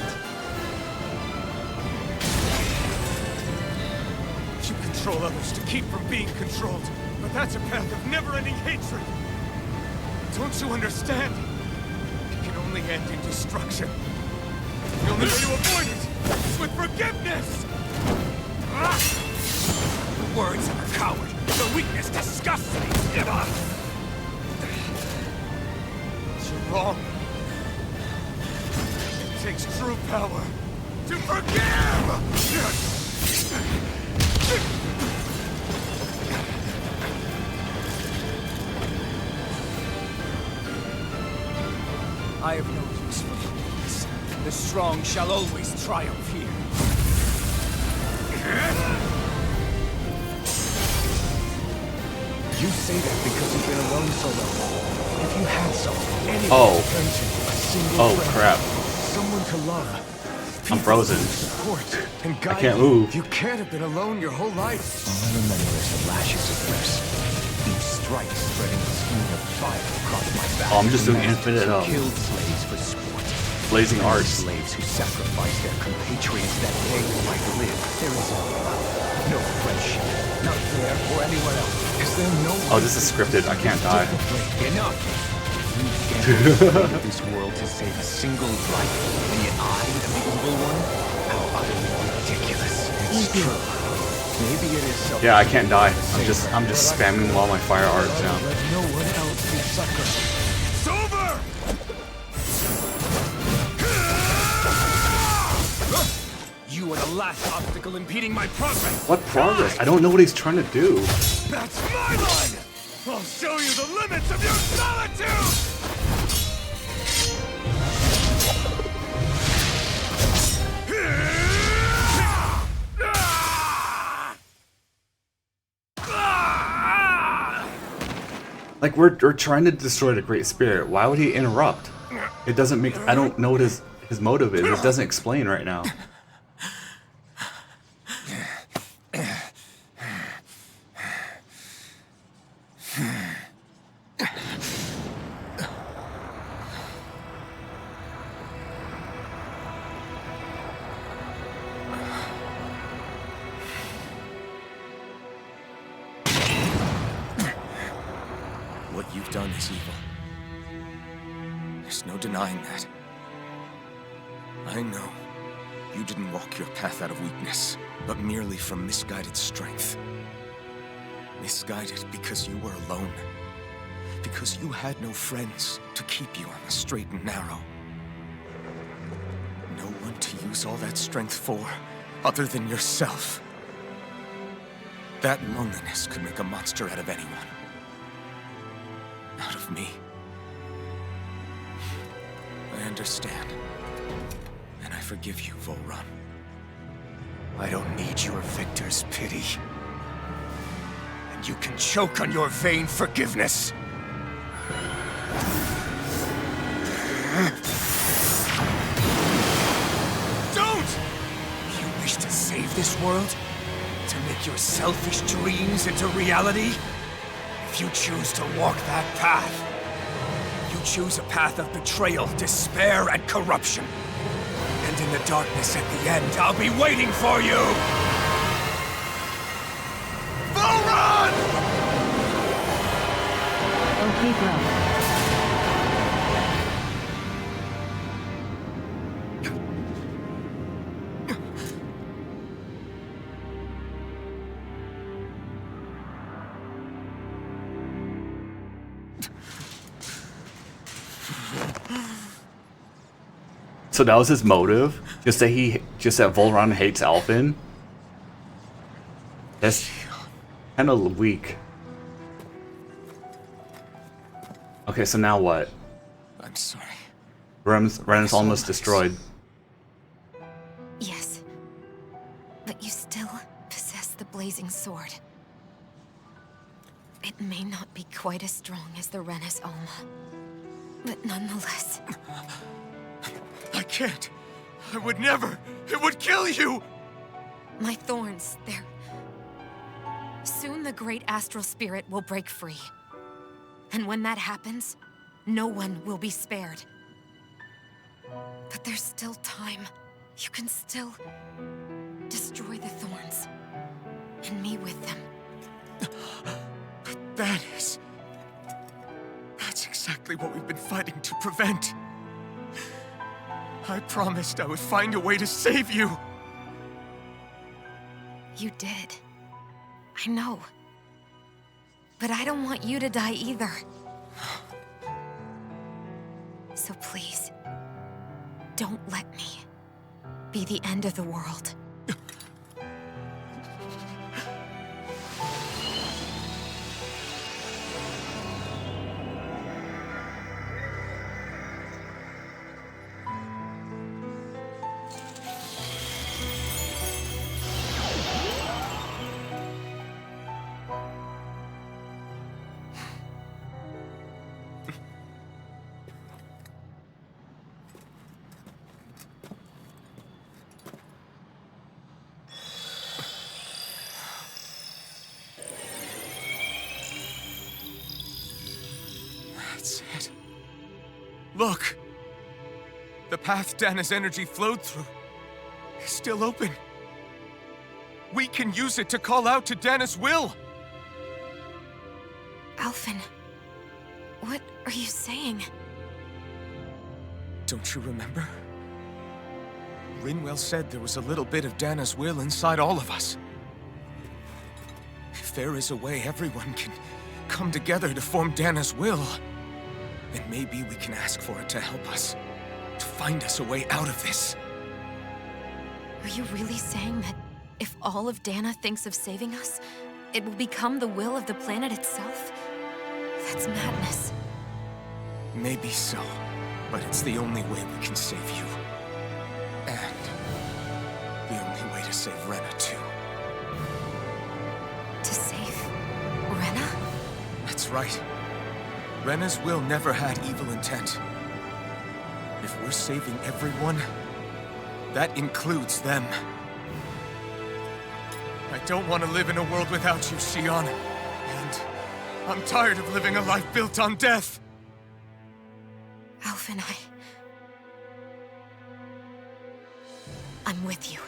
You control others to keep from being controlled, but that's a path of never-ending hatred. Don't you understand? It can only end in destruction. The only way to avoid it is with forgiveness! The words of a coward. The weakness disgusts me. Give up! You're wrong. It takes true power to forgive! I have no use for fools. The strong shall always triumph here. You say that because you've been alone so long. If you had someone, anyone to turn to, a single friend, crap. someone to love, I'm frozen. support, and I guide can't you, move. you can't have been alone your whole life. All I remember is the lashes of lips. Each strike spreading a stream of fire across my back. Oh, I'm just doing infinite Killed slaves for sport. blazing arts. Slaves who sacrificed their compatriots that they might live. There is no love, no friendship, not there or anywhere else. Is there no Oh, this is scripted. I can't die. Enough! You gambled with this world to save a single life, and yet I, the evil one? How utterly ridiculous. It's true. Maybe it is so. Yeah, I can't die. I'm just spamming all my fire arts now. Let no one else be suckered. It's over! You are the last obstacle impeding my progress. What progress? I don't know what he's trying to do. That's my line! I'll show you the limits of your solitude! Like, we're trying to destroy the Great Spirit. Why would he interrupt? It doesn't make... I don't know what his motive is. It doesn't explain right now. What you've done is evil. There's no denying that. I know you didn't walk your path out of weakness, but merely from misguided strength. Misguided because you were alone. Because you had no friends to keep you on the straight and narrow. No one to use all that strength for, other than yourself. That loneliness could make a monster out of anyone. Out of me. I understand. And I forgive you, Volrun. I don't need your victor's pity. And you can choke on your vain forgiveness. Don't! You wish to save this world? To make your selfish dreams into reality? If you choose to walk that path, you choose a path of betrayal, despair, and corruption. And in the darkness at the end, I'll be waiting for you! Volrun! Okay, bro. So that was his motive? Just that Volrun hates Alphen? That's kind of weak. Okay, so now what? I'm sorry. Ren's almost destroyed. Yes. But you still possess the blazing sword. It may not be quite as strong as the Ren's Alma, but nonetheless... I can't. I would never. It would kill you! My thorns, they're... Soon the great astral spirit will break free. And when that happens, no one will be spared. But there's still time. You can still destroy the thorns. And me with them. But that's exactly what we've been fighting to prevent. I promised I would find a way to save you. You did. I know. But I don't want you to die either. So please, don't let me be the end of the world. That's it. Look! The path Dana's energy flowed through is still open. We can use it to call out to Dana's will! Alphen, what are you saying? Don't you remember? Rinwell said there was a little bit of Dana's will inside all of us. If there is a way everyone can come together to form Dana's will, then maybe we can ask for it to help us, to find us a way out of this. Are you really saying that if all of Dana thinks of saving us, it will become the will of the planet itself? That's madness. Maybe so, but it's the only way we can save you. And the only way to save Rena, too. To save Rena? That's right. Rena's will never had evil intent. If we're saving everyone, that includes them. I don't want to live in a world without you, Xion. And I'm tired of living a life built on death. Alph and I'm with you.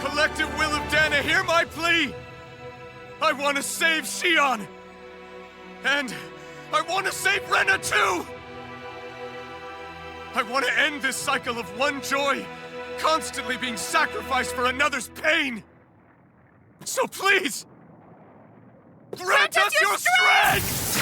Collective will of Dana, hear my plea! I want to save Xion! And I want to save Rena too! I want to end this cycle of one joy, constantly being sacrificed for another's pain! So please, grant us your strength!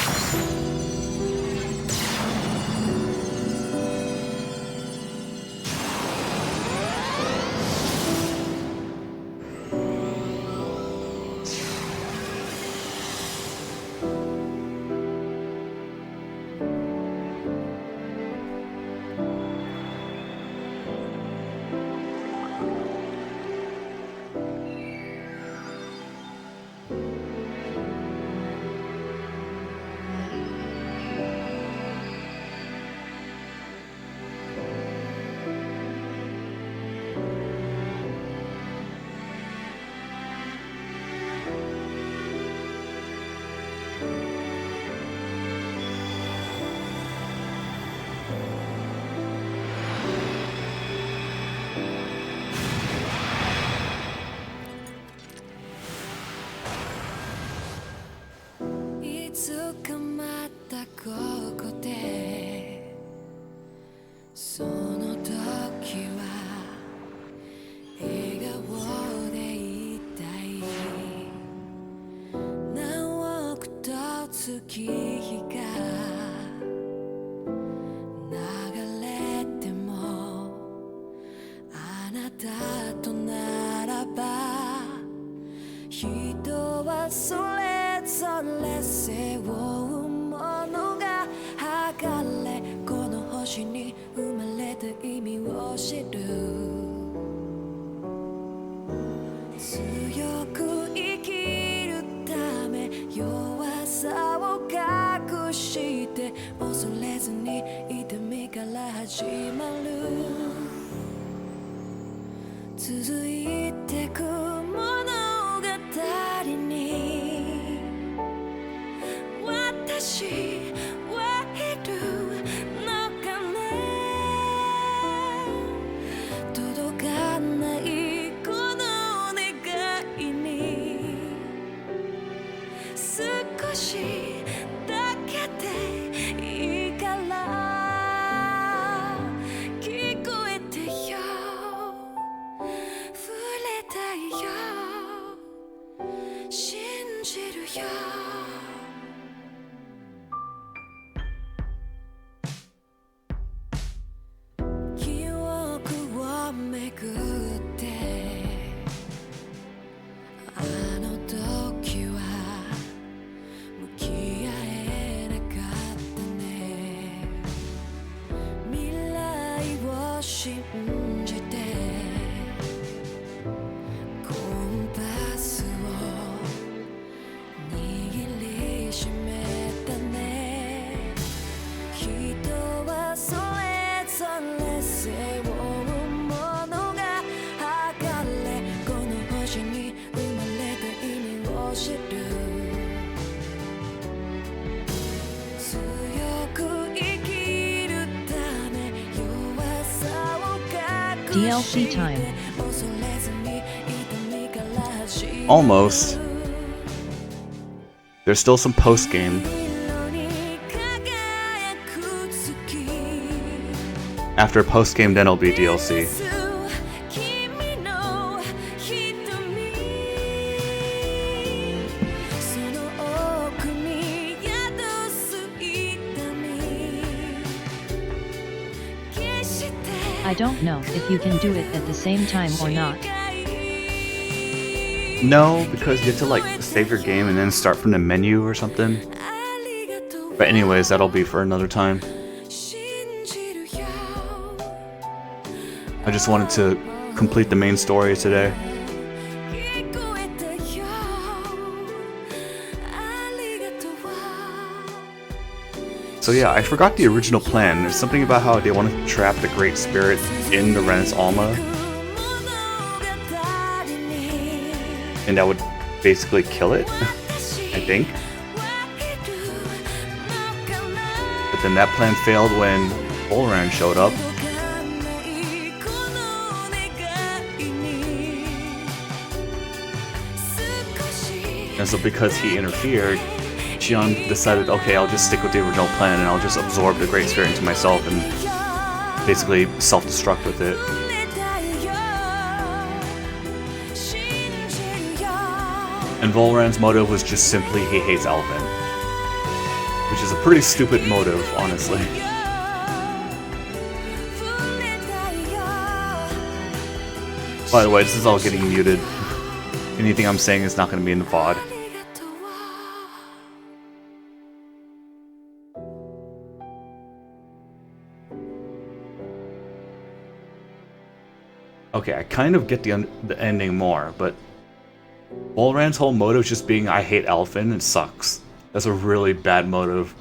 DLC time. Almost. There's still some post-game. After post-game, then it'll be DLC. I don't know if you can do it at the same time or not. No, because you have to like save your game and then start from the menu or something. But anyways, that'll be for another time. I just wanted to complete the main story today. So yeah, I forgot the original plan. There's something about how they wanted to trap the Great Spirit in the Ren's Alma. And that would basically kill it, I think. But then that plan failed when Volran showed up. And so because he interfered, Xion decided, okay, I'll just stick with the original plan and I'll just absorb the Great Spirit into myself and basically self-destruct with it. And Volran's motive was just simply he hates Alvin. Which is a pretty stupid motive, honestly. By the way, this is all getting muted. Anything I'm saying is not going to be in the VOD. Okay, I kind of get the ending more, but Volran's whole motive just being I hate Alphen, it sucks. That's a really bad motive.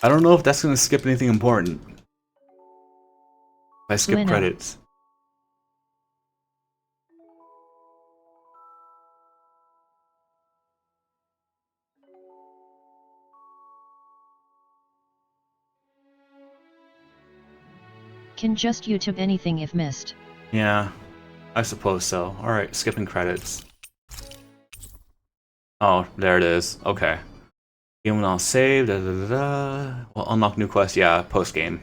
I don't know if that's gonna skip anything important. If I skip Bueno. credits. Can just YouTube anything if missed. Yeah, I suppose so. Alright, skipping credits. Oh, there it is. Okay. Game will now save. Da, da, da, da. Well, unlock new quest. Yeah, post game.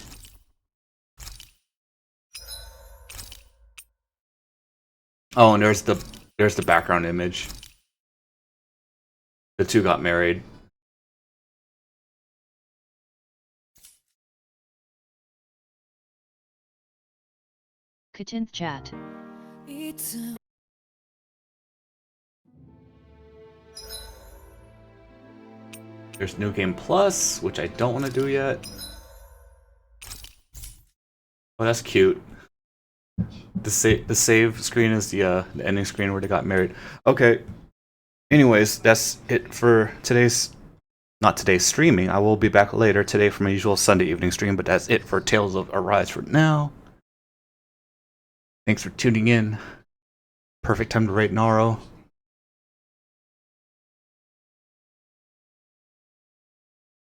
Oh, and there's the background image. The two got married. Katinth chat. There's New Game Plus, which I don't want to do yet. Oh, that's cute. The save screen is the ending screen where they got married. Okay. Anyways, that's it for not today's streaming. I will be back later today for my usual Sunday evening stream, but that's it for Tales of Arise for now. Thanks for tuning in. Perfect time to rate Naro.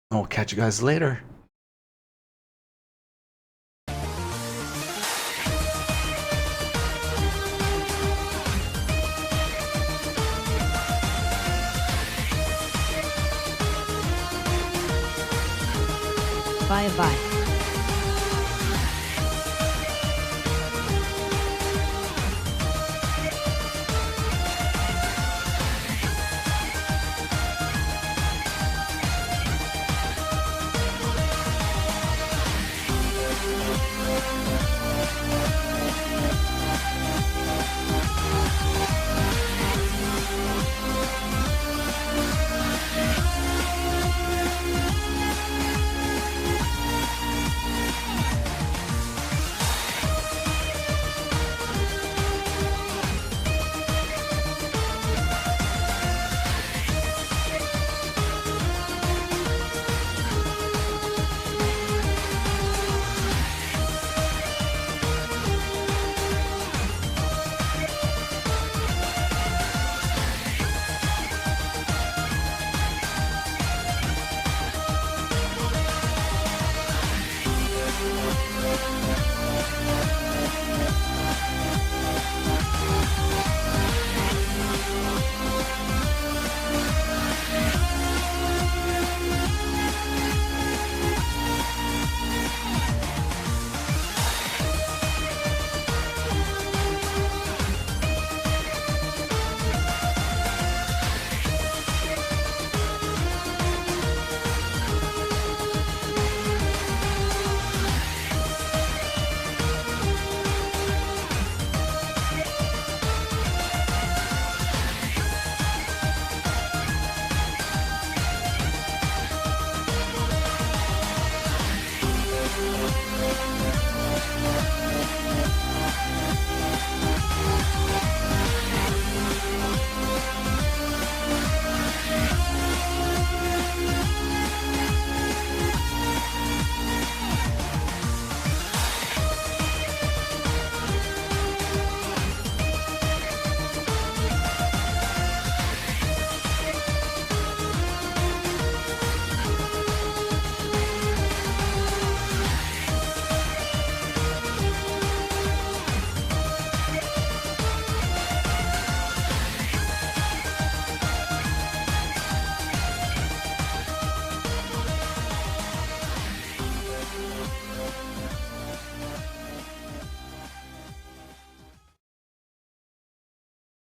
I'll catch you guys later. Bye bye.